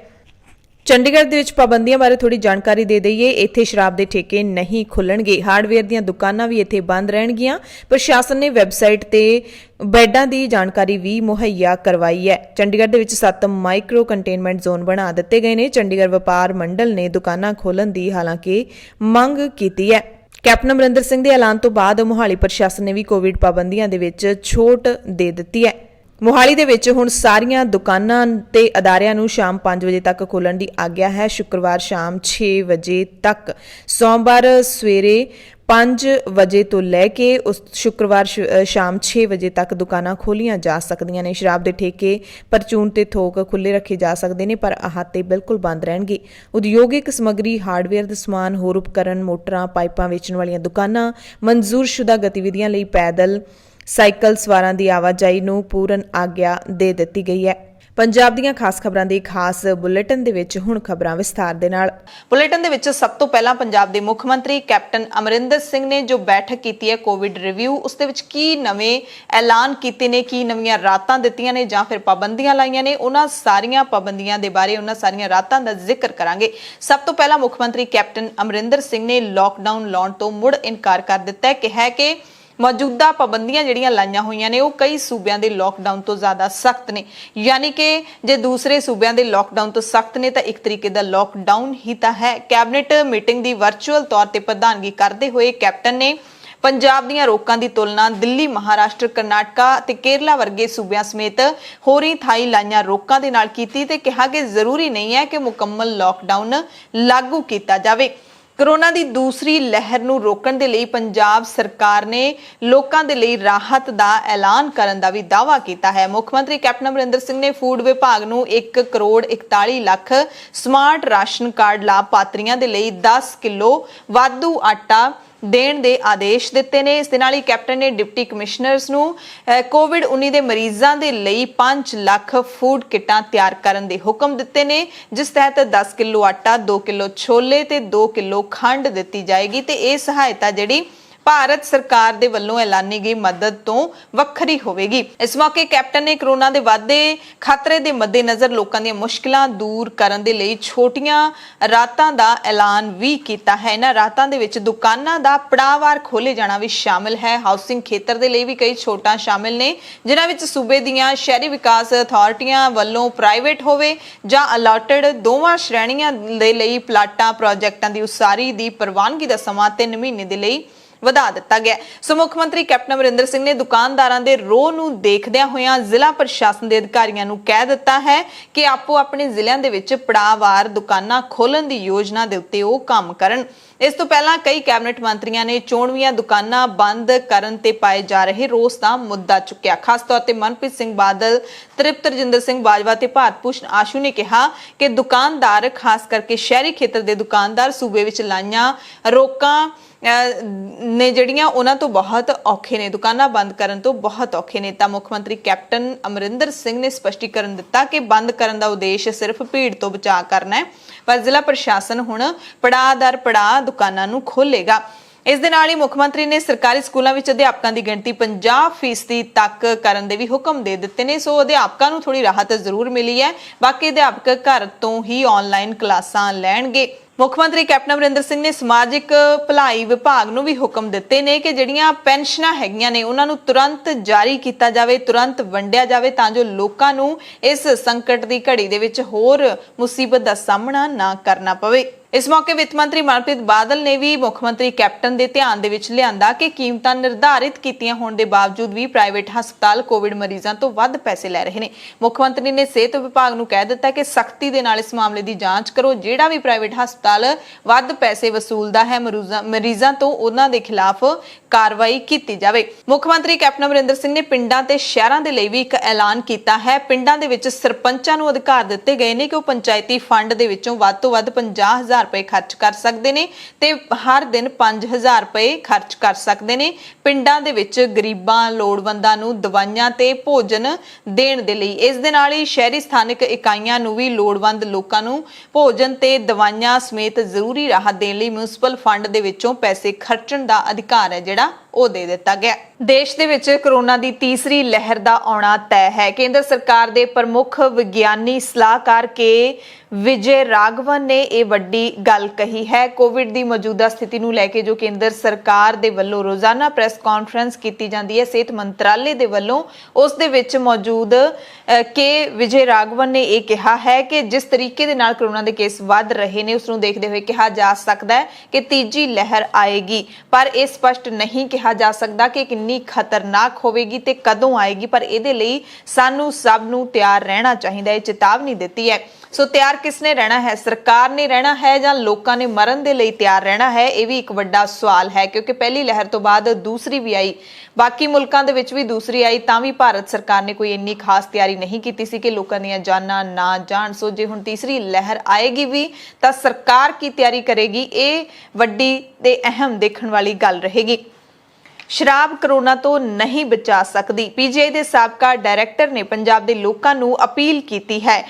ਚੰਡੀਗੜ੍ਹ ਦੇ ਵਿੱਚ ਪਾਬੰਦੀਆਂ ਬਾਰੇ ਥੋੜੀ ਜਾਣਕਾਰੀ ਦੇ ਦਈਏ। ਇੱਥੇ ਸ਼ਰਾਬ ਦੇ ਠੇਕੇ ਨਹੀਂ ਖੁੱਲਣਗੇ, ਹਾਰਡਵੇਅਰ ਦੀਆਂ ਦੁਕਾਨਾਂ ਵੀ ਇੱਥੇ ਬੰਦ ਰਹਿਣਗੀਆਂ। ਪ੍ਰਸ਼ਾਸਨ ਨੇ ਵੈਬਸਾਈਟ ਤੇ ਬੈੱਡਾਂ ਦੀ ਜਾਣਕਾਰੀ ਵੀ ਮੁਹੱਈਆ ਕਰਵਾਈ ਹੈ। ਚੰਡੀਗੜ੍ਹ ਦੇ ਵਿੱਚ 7 ਮਾਈਕਰੋ ਕੰਟੇਨਮੈਂਟ ਜ਼ੋਨ ਬਣਾ ਦਿੱਤੇ ਗਏ ਨੇ। ਚੰਡੀਗੜ੍ਹ ਵਪਾਰ ਮੰਡਲ ਨੇ ਦੁਕਾਨਾਂ ਖੋਲ੍ਹਣ ਦੀ ਹਾਲਾਂਕਿ ਮੰਗ ਕੀਤੀ ਹੈ। ਕੈਪਟਨ ਅਮਰਿੰਦਰ ਸਿੰਘ ਦੇ ਐਲਾਨ ਤੋਂ ਬਾਅਦ ਮੋਹਾਲੀ ਪ੍ਰਸ਼ਾਸਨ ਨੇ ਵੀ ਕੋਵਿਡ ਪਾਬੰਦੀਆਂ ਦੇ ਵਿੱਚ ਛੋਟ ਦੇ ਦਿੱਤੀ ਹੈ। ਮੋਹਾਲੀ ਦੇ ਵਿੱਚ ਹੁਣ ਸਾਰੀਆਂ ਦੁਕਾਨਾਂ ਤੇ ਅਦਾਰਿਆਂ ਨੂੰ ਸ਼ਾਮ 5 ਵਜੇ ਤੱਕ ਖੋਲ੍ਹਣ ਦੀ ਆਗਿਆ ਹੈ। ਸ਼ੁੱਕਰਵਾਰ ਸ਼ਾਮ 6 ਵਜੇ ਤੱਕ, ਸੋਮਵਾਰ ਸਵੇਰੇ 5 ਵਜੇ ਤੋਂ ਲੈ ਕੇ ਸ਼ੁੱਕਰਵਾਰ ਸ਼ਾਮ 6 ਵਜੇ ਤੱਕ ਦੁਕਾਨਾਂ ਖੋਲੀਆਂ ਜਾ ਸਕਦੀਆਂ ਨੇ। ਸ਼ਰਾਬ ਦੇ ਠੇਕੇ, ਪਰਚੂਨ ਤੇ ਥੋਕ ਖੁੱਲੇ ਰੱਖੇ ਜਾ ਸਕਦੇ ਨੇ, ਪਰ ਅਹਾਤੇ ਬਿਲਕੁਲ ਬੰਦ ਰਹਿਣਗੇ। ਉਦਯੋਗਿਕ ਸਮੱਗਰੀ, ਹਾਰਡਵੇਅਰ ਦਾ ਸਮਾਨ, ਹੋਰ ਉਪਕਰਨ, ਮੋਟਰਾਂ, ਪਾਈਪਾਂ ਵੇਚਣ ਵਾਲੀਆਂ ਦੁਕਾਨਾਂ, ਮਨਜ਼ੂਰਸ਼ੁਦਾ ਗਤੀਵਿਧੀਆਂ ਲਈ ਪੈਦਲ ਸਾਈਕਲ ਸਵਾਰਾਂ ਦੀ ਆਵਾਜਾਈ ਨੂੰ ਪੂਰਨ ਆਗਿਆ ਦੇ ਦਿੱਤੀ ਗਈ ਹੈ। ਪੰਜਾਬ ਦੀਆਂ ਖਾਸ ਖਬਰਾਂ ਦੇ ਖਾਸ ਬੁਲੇਟਿਨ ਦੇ ਵਿੱਚ ਹੁਣ ਖਬਰਾਂ ਵਿਸਥਾਰ ਦੇ ਨਾਲ। ਬੁਲੇਟਿਨ ਦੇ ਵਿੱਚ ਸਭ ਤੋਂ ਪਹਿਲਾਂ ਪੰਜਾਬ ਦੇ ਮੁੱਖ ਮੰਤਰੀ ਕੈਪਟਨ ਅਮਰਿੰਦਰ ਸਿੰਘ ਨੇ ਜੋ ਬੈਠਕ ਕੀਤੀ ਹੈ ਕੋਵਿਡ ਰਿਵਿਊ, ਉਸ ਦੇ ਵਿੱਚ ਕੀ ਨਵੇਂ ਐਲਾਨ ਕੀਤੇ ਨੇ, ਕੀ ਨਵੀਆਂ ਰਾਤਾਂ ਦਿੱਤੀਆਂ ਨੇ ਜਾਂ ਫਿਰ ਪਾਬੰਦੀਆਂ ਲਾਈਆਂ ਨੇ, ਉਹਨਾਂ ਸਾਰੀਆਂ ਪਾਬੰਦੀਆਂ ਦੇ ਬਾਰੇ, ਉਹਨਾਂ ਸਾਰੀਆਂ ਰਾਤਾਂ ਦਾ ਜ਼ਿਕਰ ਕਰਾਂਗੇ। ਸਭ ਤੋਂ ਪਹਿਲਾਂ ਮੁੱਖ ਮੰਤਰੀ ਕੈਪਟਨ ਅਮਰਿੰਦਰ ਸਿੰਘ ਨੇ ਲੋਕਡਾਊਨ ਲਾਉਣ ਤੋਂ ਮੁੜ ਇਨਕਾਰ ਕਰ ਦਿੱਤਾ ਹੈ। ਕਿਹਾ ਕਿ ਮੌਜੂਦਾ ਪਾਬੰਦੀਆਂ ਜਿਹੜੀਆਂ ਲਾਈਆਂ ਹੋਈਆਂ ਨੇ ਉਹ ਕਈ ਸੂਬਿਆਂ ਦੇ ਲੋਕਡਾਊਨ ਤੋਂ ਜ਼ਿਆਦਾ ਸਖਤ ਨੇ, ਯਾਨੀ ਕਿ ਜੇ ਦੂਸਰੇ ਸੂਬਿਆਂ ਦੇ ਲੋਕਡਾਊਨ ਤੋਂ ਸਖਤ ਨੇ ਤਾਂ ਇੱਕ ਤਰੀਕੇ ਦਾ ਲੋਕਡਾਊਨ ਹੀ ਤਾਂ ਹੈ। ਕੈਬਨਿਟ ਮੀਟਿੰਗ ਦੀ ਵਰਚੁਅਲ ਤੌਰ ਤੇ ਪ੍ਰਧਾਨਗੀ ਕਰਦੇ ਹੋਏ ਕੈਪਟਨ ਨੇ ਪੰਜਾਬ ਦੀਆਂ ਰੋਕਾਂ ਦੀ ਤੁਲਨਾ ਦਿੱਲੀ, ਮਹਾਰਾਸ਼ਟਰ, ਕਰਨਾਟਕਾ ਤੇ ਕੇਰਲਾ ਵਰਗੇ ਸੂਬਿਆਂ ਸਮੇਤ ਹੋਰੀ ਥਾਈਂ ਲਾਈਆਂ ਰੋਕਾਂ ਦੇ ਨਾਲ ਕੀਤੀ ਤੇ ਕਿਹਾ ਕਿ ਜ਼ਰੂਰੀ ਨਹੀਂ ਹੈ ਕਿ ਮੁਕੰਮਲ ਲਾਕਡਾਊਨ ਲਾਗੂ ਕੀਤਾ ਜਾਵੇ। कोरोना की दूसरी लहर नूं रोकण दे लई पंजाब सरकार ने लोकां दे लई राहत दा ऐलान करन दा भी दावा कीता है। मुख मंत्री कैप्टन अमरिंदर सिंह ने फूड विभाग नूं 1 करोड़ 41 लख स्मार्ट राशन कार्ड लाभपात्रियों दे लई 10 किलो वाधू आटा देण दे आदेश दिते ने। इस दे नाल ही कैप्टन ने डिप्टी कमिश्नरस नूं कोविड-19 दे मरीजां दे लई 5 लाख फूड किटां तैयार करन दे हुकम दिते ने, जिस तहत 10 किलो आटा, 2 किलो छोले ते 2 किलो खंड दित्ती जाएगी ते इह सहायता जिहड़ी भारत सरकार दे वल्लों ऐलानी गई मदद तो वखरी होवेगी। इस मौके कैप्टन ने कोरोना दे वाधे खतरे दे मद्देनज़र लोकां दी मुश्किलां दूर करन दे लई छोटियां रातां दा ऐलान भी कीता है। इन्हां रातां दे विच दुकानां दा पड़ावार खोले जाना भी शामिल है। हाउसिंग खेतर दे लई भी कई छोटां शामिल ने, जिन्हां विच सूबे दीयां शहरी विकास अथॉरिटियां वल्लों प्राइवेट होवे जां अलॉटेड दोवां श्रेणियां दे लई प्लाटां प्रोजैक्टां दी उसारी दी प्रवानगी दा समां 3 महीने दे लई ਵਧਾ ਦਿੱਤਾ ਗਿਆ। सो मुख मंत्री कैप्टन अमरिंदर सिंह ने दुकानदारां दे रोह नूं देखदिआं होइआं ਜ਼ਿਲ੍ਹਾ ਪ੍ਰਸ਼ਾਸਨ ਦੇ ਅਧਿਕਾਰੀਆਂ ਨੂੰ ਕਹਿ ਦਿੱਤਾ ਹੈ ਕਿ ਆਪੋ ਆਪਣੇ ਜ਼ਿਲ੍ਹਿਆਂ ਦੇ ਵਿੱਚ ਪੜਾਅਵਾਰ ਦੁਕਾਨਾਂ ਖੋਲਣ ਦੀ ਯੋਜਨਾ ਦੇ ਉੱਤੇ ਉਹ ਕੰਮ ਕਰਨ। ਇਸ ਤੋਂ ਪਹਿਲਾਂ ਕਈ ਕੈਬਨਿਟ ਮੰਤਰੀਆਂ ਨੇ ਚੋਣਵੀਆਂ ਦੁਕਾਨਾਂ ਬੰਦ ਕਰਨ ਤੇ ਪਾਏ ਜਾ ਰਹੇ ਰੋਸ ਦਾ ਮੁੱਦਾ ਚੁੱਕਿਆ। ਖਾਸ ਤੌਰ ਤੇ ਮਨਪ੍ਰੀਤ ਸਿੰਘ ਬਾਦਲ, ਤ੍ਰਿਪਤ ਰਜਿੰਦਰ ਸਿੰਘ ਬਾਜਵਾ ਤੇ ਭਾਰਤ ਭੂਸ਼ਣ ਆਸ਼ੂ ਨੇ ਕਿਹਾ ਕਿ ਦੁਕਾਨਦਾਰ, ਖਾਸ ਕਰਕੇ ਸ਼ਹਿਰੀ ਖੇਤਰ ਦੇ ਦੁਕਾਨਦਾਰ ਸੂਬੇ ਵਿੱਚ ਲਾਈਆਂ ਰੋਕਾਂ ਨੇ ਜਿਹੜੀਆਂ ਉਹਨਾਂ ਤੋਂ ਬਹੁਤ ਔਖੇ ਨੇ, ਦੁਕਾਨਾਂ ਬੰਦ ਕਰਨ ਤੋਂ ਬਹੁਤ ਔਖੇ ਨੇ। ਤਾਂ ਮੁੱਖ ਮੰਤਰੀ ਕੈਪਟਨ ਅਮਰਿੰਦਰ ਸਿੰਘ ਨੇ ਸਪਸ਼ਟੀਕਰਨ ਦਿੱਤਾ ਕਿ ਬੰਦ ਕਰਨ ਦਾ ਉਦੇਸ਼ ਸਿਰਫ ਭੀੜ ਤੋਂ ਬਚਾਅ ਕਰਨਾ ਹੈ, ਪਰ ਜ਼ਿਲ੍ਹਾ ਪ੍ਰਸ਼ਾਸਨ ਹੁਣ ਪੜਾਅ ਦਰ ਪੜਾਅ ਦੁਕਾਨਾਂ ਨੂੰ ਖੋਲੇਗਾ। ਇਸ ਦੇ ਨਾਲ ਹੀ ਮੁੱਖ ਮੰਤਰੀ ਨੇ ਸਰਕਾਰੀ ਸਕੂਲਾਂ ਵਿੱਚ ਅਧਿਆਪਕਾਂ ਦੀ ਗਿਣਤੀ 50% ਤੱਕ ਕਰਨ ਦੇ ਵੀ ਹੁਕਮ ਦੇ ਦਿੱਤੇ ਨੇ। ਸੋ ਅਧਿਆਪਕਾਂ ਨੂੰ ਥੋੜੀ ਰਾਹਤ ਜ਼ਰੂਰ ਮਿਲੀ ਹੈ, ਬਾਕੀ ਅਧਿਆਪਕ ਘਰ ਤੋਂ ਹੀ ਆਨਲਾਈਨ ਕਲਾਸਾਂ ਲੈਣਗੇ। ਮੁੱਖ ਮੰਤਰੀ ਕੈਪਟਨ ਅਮਰਿੰਦਰ ਸਿੰਘ ਨੇ ਸਮਾਜਿਕ ਭਲਾਈ ਵਿਭਾਗ ਨੂੰ ਵੀ ਹੁਕਮ ਦਿੱਤੇ ਨੇ ਕਿ ਜਿਹੜੀਆਂ ਪੈਨਸ਼ਨਾਂ ਹੈਗੀਆਂ ਨੇ ਉਹਨਾਂ ਨੂੰ ਤੁਰੰਤ ਜਾਰੀ ਕੀਤਾ ਜਾਵੇ, ਤੁਰੰਤ ਵੰਡਿਆ ਜਾਵੇ ਤਾਂ ਜੋ ਲੋਕਾਂ ਨੂੰ ਇਸ ਸੰਕਟ ਦੀ ਘੜੀ ਦੇ ਵਿੱਚ ਹੋਰ ਮੁਸੀਬਤ ਦਾ ਸਾਹਮਣਾ ਨਾ ਕਰਨਾ ਪਵੇ। ਇਸ ਮੌਕੇ ਵਿੱਤ ਮੰਤਰੀ ਮਨਪ੍ਰੀਤ ਬਾਦਲ ਨੇ ਵੀ ਮੁੱਖ ਮੰਤਰੀ ਕੈਪਟਨ ਦੇ ਧਿਆਨ ਦੇ ਵਿੱਚ ਲਿਆਂਦਾ ਕਿ ਕੀਮਤਾਂ ਨਿਰਧਾਰਿਤ ਕੀਤੀਆਂ ਹੋਣ ਦੇ ਬਾਵਜੂਦ ਵੀ ਪ੍ਰਾਈਵੇਟ ਹਸਪਤਾਲ ਕੋਵਿਡ ਮਰੀਜ਼ਾਂ ਤੋਂ ਵੱਧ ਪੈਸੇ ਲੈ ਰਹੇ ਨੇ। ਮੁੱਖ ਮੰਤਰੀ ਨੇ ਸਿਹਤ ਵਿਭਾਗ ਨੂੰ ਕਹਿ ਦਿੱਤਾ ਕਿ ਸਖਤੀ ਦੇ ਨਾਲ ਇਸ ਮਾਮਲੇ ਦੀ ਜਾਂਚ ਕਰੋ। ਜਿਹੜਾ ਵੀ ਪ੍ਰਾਈਵੇਟ ਹਸਪਤਾਲ ਵੱਧ ਪੈਸੇ ਵਸੂਲਦਾ ਹੈ ਮਰੀਜ਼ਾਂ ਤੋਂ, ਉਹਨਾਂ ਦੇ ਖਿਲਾਫ ਕਾਰਵਾਈ ਕੀਤੀ ਜਾਵੇ। ਮੁੱਖ ਮੰਤਰੀ ਕੈਪਟਨ ਅਮਰਿੰਦਰ ਸਿੰਘ ਨੇ ਪਿੰਡਾਂ ਤੇ ਸ਼ਹਿਰਾਂ ਦੇ ਲਈ ਵੀ ਇੱਕ ਐਲਾਨ ਕੀਤਾ ਹੈ। ਪਿੰਡਾਂ ਦੇ ਵਿੱਚ ਸਰਪੰਚਾਂ ਨੂੰ ਅਧਿਕਾਰ ਦਿੱਤੇ ਗਏ ਨੇ ਕਿ ਉਹ ਪੰਚਾਇਤੀ ਫੰਡ ਦੇ ਵਿੱਚੋਂ ਵੱਧ ਤੋਂ ਵੱਧ 50,000 ਰੁਪਏ ਖਰਚ ਕਰ ਸਕਦੇ ਨੇ ਤੇ ਹਰ ਦਿਨ 5,000 ਰੁਪਏ ਖਰਚ ਕਰ ਸਕਦੇ ਨੇ। ਪਿੰਡਾਂ ਦੇ ਵਿੱਚ ਗਰੀਬਾਂ, ਲੋੜਵੰਦਾਂ ਨੂੰ ਦਵਾਈਆਂ ਤੇ ਭੋਜਨ ਦੇਣ ਦੇ ਲਈ। ਇਸ ਦੇ ਨਾਲ ਹੀ ਸ਼ਹਿਰੀ ਸਥਾਨਕ ਇਕਾਈਆਂ ਨੂੰ ਵੀ ਲੋੜਵੰਦ ਲੋਕਾਂ ਨੂੰ ਭੋਜਨ ਤੇ ਦਵਾਈਆਂ ਸਮੇਤ ਜ਼ਰੂਰੀ ਰਾਹਤ ਦੇਣ ਲਈ ਮਿਊਨਿਸਪਲ ਫੰਡ ਦੇ ਵਿੱਚੋਂ ਪੈਸੇ ਖਰਚਣ ਦਾ ਅਧਿਕਾਰ ਹੈ ਜਿਹੜਾ ਉਹ ਦੇ ਦਿੱਤਾ ਗਿਆ। ਦੇਸ਼ ਦੇ ਵਿੱਚ ਕੋਰੋਨਾ ਦੀ ਤੀਸਰੀ ਲਹਿਰ ਦਾ ਆਉਣਾ ਤੈਅ ਹੈ। ਕੇਂਦਰ ਸਰਕਾਰ ਦੇ ਪ੍ਰਮੁੱਖ ਵਿਗਿਆਨੀ ਸਲਾਹਕਾਰ ਕੇ ਵਿਜੇ ਰਾਘਵਨ ਨੇ ਇਹ ਵੱਡੀ ਗੱਲ ਕਹੀ ਹੈ। ਕੋਵਿਡ ਦੀ ਮੌਜੂਦਾ ਸਥਿਤੀ ਨੂੰ ਲੈ ਕੇ ਜੋ ਕੇਂਦਰ ਸਰਕਾਰ ਦੇ ਵੱਲੋਂ ਰੋਜ਼ਾਨਾ ਪ੍ਰੈਸ ਕਾਨਫਰੰਸ ਕੀਤੀ ਜਾਂਦੀ ਹੈ ਸਿਹਤ ਮੰਤਰਾਲੇ ਦੇ ਵੱਲੋਂ, ਉਸ ਦੇ ਵਿੱਚ ਮੌਜੂਦ ਕੇ ਵਿਜੇ ਰਾਘਵਨ ਨੇ ਇਹ ਕਿਹਾ ਹੈ ਕਿ ਜਿਸ ਤਰੀਕੇ ਦੇ ਨਾਲ ਕੋਰੋਨਾ ਦੇ ਕੇਸ ਵੱਧ ਰਹੇ ਨੇ ਉਸ ਨੂੰ ਦੇਖਦੇ ਹੋਏ ਕਿਹਾ ਜਾ ਸਕਦਾ ਹੈ ਕਿ ਤੀਜੀ ਲਹਿਰ ਆਏਗੀ, ਪਰ ਇਹ ਸਪਸ਼ਟ ਨਹੀਂ ਕਿਹਾ ਜਾ ਸਕਦਾ ਕਿ ਕਿੰਨੀ ਖਤਰਨਾਕ ਹੋਵੇਗੀ ਤੇ ਕਦੋਂ ਆਏਗੀ। ਪਰ ਇਹਦੇ ਲਈ ਸਾਨੂੰ ਸਭ ਨੂੰ ਤਿਆਰ ਰਹਿਣਾ ਚਾਹੀਦਾ ਹੈ, ਚੇਤਾਵਨੀ ਦਿੱਤੀ ਹੈ। ਸੋ ਤਿਆਰ ਕਿਸਨੇ ਰਹਿਣਾ ਹੈ? ਸਰਕਾਰ ਨੇ ਰਹਿਣਾ ਹੈ ਜਾਂ ਲੋਕਾਂ ਨੇ ਮਰਨ ਦੇ ਲਈ ਤਿਆਰ ਰਹਿਣਾ ਹੈ? ਇਹ ਵੀ ਇੱਕ ਵੱਡਾ ਸਵਾਲ ਹੈ, ਕਿਉਂਕਿ ਪਹਿਲੀ ਲਹਿਰ ਤੋਂ ਬਾਅਦ ਦੂਸਰੀ ਵੀ ਆਈ, ਬਾਕੀ ਮੁਲਕਾਂ ਦੇ ਵਿੱਚ ਵੀ ਦੂਸਰੀ ਆਈ, ਤਾਂ ਵੀ ਭਾਰਤ ਸਰਕਾਰ ਨੇ ਕੋਈ ਇੰਨੀ ਖਾਸ ਤਿਆਰੀ ਨਹੀਂ ਕੀਤੀ ਸੀ ਕਿ ਲੋਕਾਂ ਦੀਆਂ ਜਾਨਾਂ ਨਾ ਜਾਣ। ਸੋ ਜੇ ਹੁਣ ਤੀਸਰੀ ਲਹਿਰ ਆਏਗੀ ਵੀ ਤਾਂ ਸਰਕਾਰ ਕੀ ਤਿਆਰੀ ਕਰੇਗੀ, ਇਹ ਵੱਡੀ ਤੇ ਅਹਿਮ ਦੇਖਣ ਵਾਲੀ ਗੱਲ ਰਹੇਗੀ। ਸ਼ਰਾਬ ਕੋਰੋਨਾ ਤੋਂ ਨਹੀਂ ਬਚਾ ਸਕਦੀ। ਪੀਜੀਆਈ ਦੇ ਸਾਬਕਾ ਡਾਇਰੈਕਟਰ ਨੇ ਪੰਜਾਬ ਦੇ ਲੋਕਾਂ ਨੂੰ ਅਪੀਲ ਕੀਤੀ ਹੈ।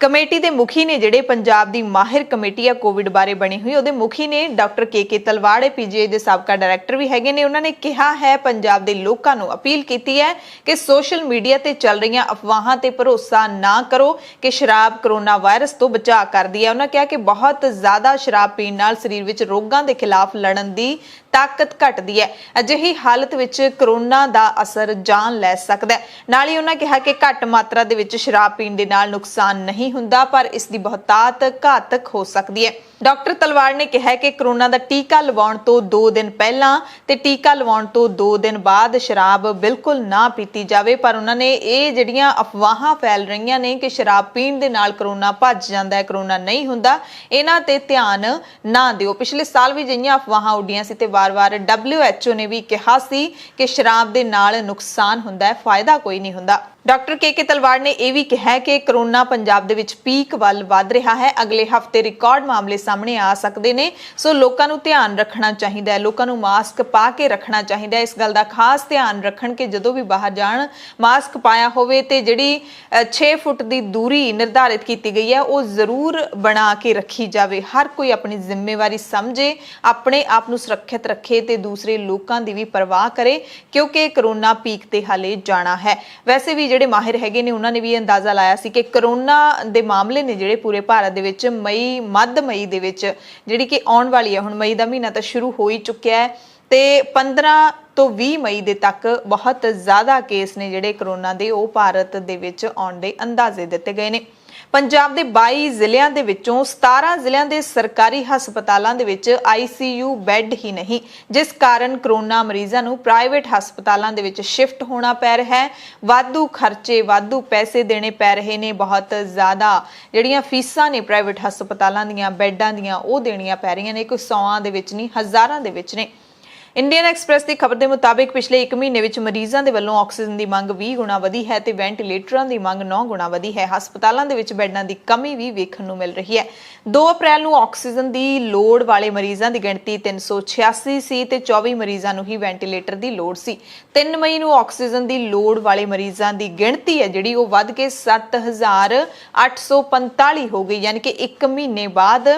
ਕਮੇਟੀ ਦੇ ਮੁਖੀ ਨੇ ਜਿਹੜੇ ਪੰਜਾਬ ਦੀ ਮਾਹਿਰ ਕਮੇਟੀ ਆ ਕੋਵਿਡ ਬਾਰੇ ਬਣੀ ਹੋਈ, ਉਹਦੇ ਮੁਖੀ ਨੇ ਡਾਕਟਰ ਕੇ ਤਲਵਾੜ, ਪੀਜੀਆਈ ਦੇ ਸਾਬਕਾ ਡਾਇਰੈਕਟਰ ਵੀ ਹੈਗੇ ਨੇ। ਉਹਨਾਂ ਨੇ ਕਿਹਾ ਹੈ, ਪੰਜਾਬ ਦੇ ਲੋਕਾਂ ਨੂੰ ਅਪੀਲ ਕੀਤੀ ਹੈ ਕਿ ਸੋਸ਼ਲ ਮੀਡੀਆ ਤੇ ਚੱਲ ਰਹੀਆਂ ਅਫਵਾਹਾਂ ਤੇ ਭਰੋਸਾ ਨਾ ਕਰੋ ਕਿ ਸ਼ਰਾਬ ਕੋਰੋਨਾ ਵਾਇਰਸ ਤੋਂ ਬਚਾਅ ਕਰਦੀ ਹੈ। ਉਹਨਾਂ ਕਿਹਾ ਕਿ ਬਹੁਤ ਜ਼ਿਆਦਾ ਸ਼ਰਾਬ ਪੀਣ ਨਾਲ ਸਰੀਰ ਵਿੱਚ ਰੋਗਾਂ ਦੇ ਖਿਲਾਫ ਲੜਨ ਦੀ ਤਾਕਤ ਘਟਦੀ ਹੈ। ਅਜਿਹੀ ਹਾਲਤ ਵਿੱਚ ਕੋਰੋਨਾ ਦਾ ਅਸਰ ਜਾਨ ਲੈ ਸਕਦਾ ਹੈ। ਨਾਲ ਹੀ ਉਹਨਾਂ ਕਿਹਾ ਕਿ ਘੱਟ ਮਾਤਰਾ ਦੇ ਵਿੱਚ ਸ਼ਰਾਬ ਪੀਣ ਦੇ ਨਾਲ ਨੁਕਸਾਨ ਨਹੀਂ ਹੁੰਦਾ, ਪਰ ਇਸ ਦੀ ਬਹੁਤਾਤ ਘਾਤਕ ਹੋ ਸਕਦੀ ਹੈ। ਡਾਕਟਰ ਤਲਵਾੜ ਨੇ ਕਿਹਾ ਕਿ ਕਰੋਨਾ ਦਾ ਟੀਕਾ ਲਵਾਉਣ ਤੋਂ 2 ਦਿਨ ਪਹਿਲਾਂ ਤੇ ਟੀਕਾ ਲਵਾਉਣ ਤੋਂ 2 ਦਿਨ ਬਾਅਦ ਸ਼ਰਾਬ ਬਿਲਕੁਲ ਨਾ ਪੀਤੀ ਜਾਵੇ। ਪਰ ਉਹਨਾਂ ਨੇ ਇਹ ਜਿਹੜੀਆਂ ਅਫਵਾਹਾਂ ਫੈਲ ਰਹੀਆਂ ਨੇ ਕਿ ਸ਼ਰਾਬ ਪੀਣ ਦੇ ਨਾਲ ਕਰੋਨਾ ਭੱਜ ਜਾਂਦਾ ਹੈ, ਕਰੋਨਾ ਨਹੀਂ ਹੁੰਦਾ, ਇਹਨਾਂ ਤੇ ਧਿਆਨ ਨਾ ਦਿਓ। ਪਿਛਲੇ ਸਾਲ ਵੀ ਜਿਹੀਆਂ ਅਫਵਾਹਾਂ ਉੱਡੀਆਂ ਸੀ ਤੇ ਵਾਰ-ਵਾਰ WHO ਨੇ ਵੀ ਕਿਹਾ ਸੀ ਕਿ ਸ਼ਰਾਬ ਦੇ ਨਾਲ ਨੁਕਸਾਨ ਹੁੰਦਾ ਹੈ, ਫਾਇਦਾ ਕੋਈ ਨਹੀਂ ਹੁੰਦਾ। ਡਾਕਟਰ ਕੇ ਤਲਵਾੜ ਨੇ ਇਹ ਵੀ ਕਿਹਾ ਕਿ ਕਰੋਨਾ ਪੰਜਾਬ ਦੇ ਵਿੱਚ ਪੀਕ ਵੱਲ ਵਧ ਰਿਹਾ ਹੈ, ਅਗਲੇ ਹਫ਼ਤੇ ਰਿਕਾਰਡ ਮਾਮਲੇ ਸਾਹਮਣੇ ਆ ਸਕਦੇ ਨੇ, ਸੋ ਲੋਕਾਂ ਨੂੰ ਧਿਆਨ ਰੱਖਣਾ ਚਾਹੀਦਾ ਹੈ, ਲੋਕਾਂ ਨੂੰ ਮਾਸਕ ਪਾ ਕੇ ਰੱਖਣਾ ਚਾਹੀਦਾ ਹੈ। ਇਸ ਗੱਲ ਦਾ ਖਾਸ ਧਿਆਨ ਰੱਖਣ ਕਿ ਜਦੋਂ ਵੀ ਬਾਹਰ ਜਾਣ ਮਾਸਕ ਪਾਇਆ ਹੋਵੇ ਤੇ ਜਿਹੜੀ 6 ਫੁੱਟ ਦੀ ਦੂਰੀ ਨਿਰਧਾਰਿਤ ਕੀਤੀ ਗਈ ਹੈ ਉਹ ਜ਼ਰੂਰ ਬਣਾ ਕੇ ਰੱਖੀ ਜਾਵੇ। ਹਰ ਕੋਈ ਆਪਣੀ ਜ਼ਿੰਮੇਵਾਰੀ ਸਮਝੇ, ਆਪਣੇ ਆਪ ਨੂੰ ਸੁਰੱਖਿਅਤ ਰੱਖੇ ਤੇ ਦੂਸਰੇ ਲੋਕਾਂ ਦੀ ਵੀ ਪਰਵਾਹ ਕਰੇ, ਕਿਉਂਕਿ ਕਰੋਨਾ ਪੀਕ ਤੇ ਹਾਲੇ ਜਾਣਾ ਹੈ। ਵੈਸੇ ਵੀ ਜਿਹੜੇ ਮਾਹਿਰ ਹੈਗੇ ਨੇ ਉਹਨਾਂ ਨੇ ਵੀ ਅੰਦਾਜ਼ਾ ਲਾਇਆ ਸੀ ਕਿ ਕਰੋਨਾ ਦੇ ਮਾਮਲੇ ਨੇ ਜਿਹੜੇ ਪੂਰੇ ਭਾਰਤ ਦੇ ਵਿੱਚ ਮੱਧ ਮਈ ਦੇ ਵਿੱਚ, ਜਿਹੜੀ ਕਿ ਆਉਣ ਵਾਲੀ ਹੈ, ਹੁਣ ਮਈ ਦਾ ਮਹੀਨਾ ਤਾਂ ਸ਼ੁਰੂ ਹੋ ਹੀ ਚੁੱਕਿਆ ਹੈ ਤੇ 15 ਤੋਂ 20 ਮਈ ਦੇ ਤੱਕ ਬਹੁਤ ਜ਼ਿਆਦਾ ਕੇਸ ਨੇ ਜਿਹੜੇ ਕਰੋਨਾ ਦੇ ਉਹ ਭਾਰਤ ਦੇ ਵਿੱਚ ਆਉਣ ਦੇ ਅੰਦਾਜ਼ੇ ਦਿੱਤੇ ਗਏ ਨੇ। ਪੰਜਾਬ ਦੇ 22 ਜ਼ਿਲ੍ਹਿਆਂ ਦੇ ਵਿੱਚੋਂ 17 ਜ਼ਿਲ੍ਹਿਆਂ ਦੇ ਸਰਕਾਰੀ ਹਸਪਤਾਲਾਂ ਦੇ ਵਿੱਚ ICU ਬੈੱਡ ਹੀ ਨਹੀਂ, ਜਿਸ ਕਾਰਨ ਕਰੋਨਾ ਮਰੀਜ਼ਾਂ ਨੂੰ ਪ੍ਰਾਈਵੇਟ ਹਸਪਤਾਲਾਂ ਦੇ ਵਿੱਚ ਸ਼ਿਫਟ ਹੋਣਾ ਪੈ ਰਿਹਾ ਹੈ। ਵਾਧੂ ਖਰਚੇ, ਵਾਧੂ ਪੈਸੇ ਦੇਣੇ ਪੈ ਰਹੇ ਨੇ, ਬਹੁਤ ਜ਼ਿਆਦਾ ਜਿਹੜੀਆਂ ਫੀਸਾਂ ਨੇ ਪ੍ਰਾਈਵੇਟ ਹਸਪਤਾਲਾਂ ਦੀਆਂ ਬੈੱਡਾਂ ਦੀਆਂ ਉਹ ਦੇਣੀਆਂ ਪੈ ਰਹੀਆਂ ਨੇ, ਕੋਈ 100 ਦੇ ਵਿੱਚ ਨਹੀਂ, ਹਜ਼ਾਰਾਂ ਦੇ ਵਿੱਚ ਨੇ। ਇੰਡੀਅਨ ਐਕਸਪ੍ਰੈਸ ਦੀ ਖਬਰ ਦੇ ਮੁਤਾਬਿਕ ਪਿਛਲੇ 1 ਮਹੀਨੇ ਵਿੱਚ ਮਰੀਜ਼ਾਂ ਦੇ ਵੱਲੋਂ ਆਕਸੀਜਨ ਦੀ ਮੰਗ 20 ਗੁਣਾ ਵਧੀ ਹੈ ਤੇ ਵੈਂਟੀਲੇਟਰਾਂ ਦੀ ਮੰਗ 9 ਗੁਣਾ ਵਧੀ ਹੈ। ਹਸਪਤਾਲਾਂ ਦੇ ਵਿੱਚ ਬੈੱਡਾਂ ਦੀ ਕਮੀ ਵੀ ਵੇਖਣ ਨੂੰ ਮਿਲ ਰਹੀ ਹੈ। 2 ਅਪ੍ਰੈਲ ਨੂੰ ਆਕਸੀਜਨ ਦੀ ਲੋੜ ਵਾਲੇ ਮਰੀਜ਼ਾਂ ਦੀ ਗਿਣਤੀ 386 ਸੀ ਤੇ 24 ਮਰੀਜ਼ਾਂ ਨੂੰ ਹੀ ਵੈਂਟੀਲੇਟਰ ਦੀ ਲੋੜ ਸੀ। 3 ਮਈ ਨੂੰ ਆਕਸੀਜਨ ਦੀ ਲੋੜ ਵਾਲੇ ਮਰੀਜ਼ਾਂ ਦੀ ਗਿਣਤੀ ਹੈ ਜਿਹੜੀ ਉਹ ਵੱਧ ਕੇ 7845 ਹੋ ਗਈ, ਯਾਨੀ ਕਿ 1 ਮਹੀਨੇ ਬਾਅਦ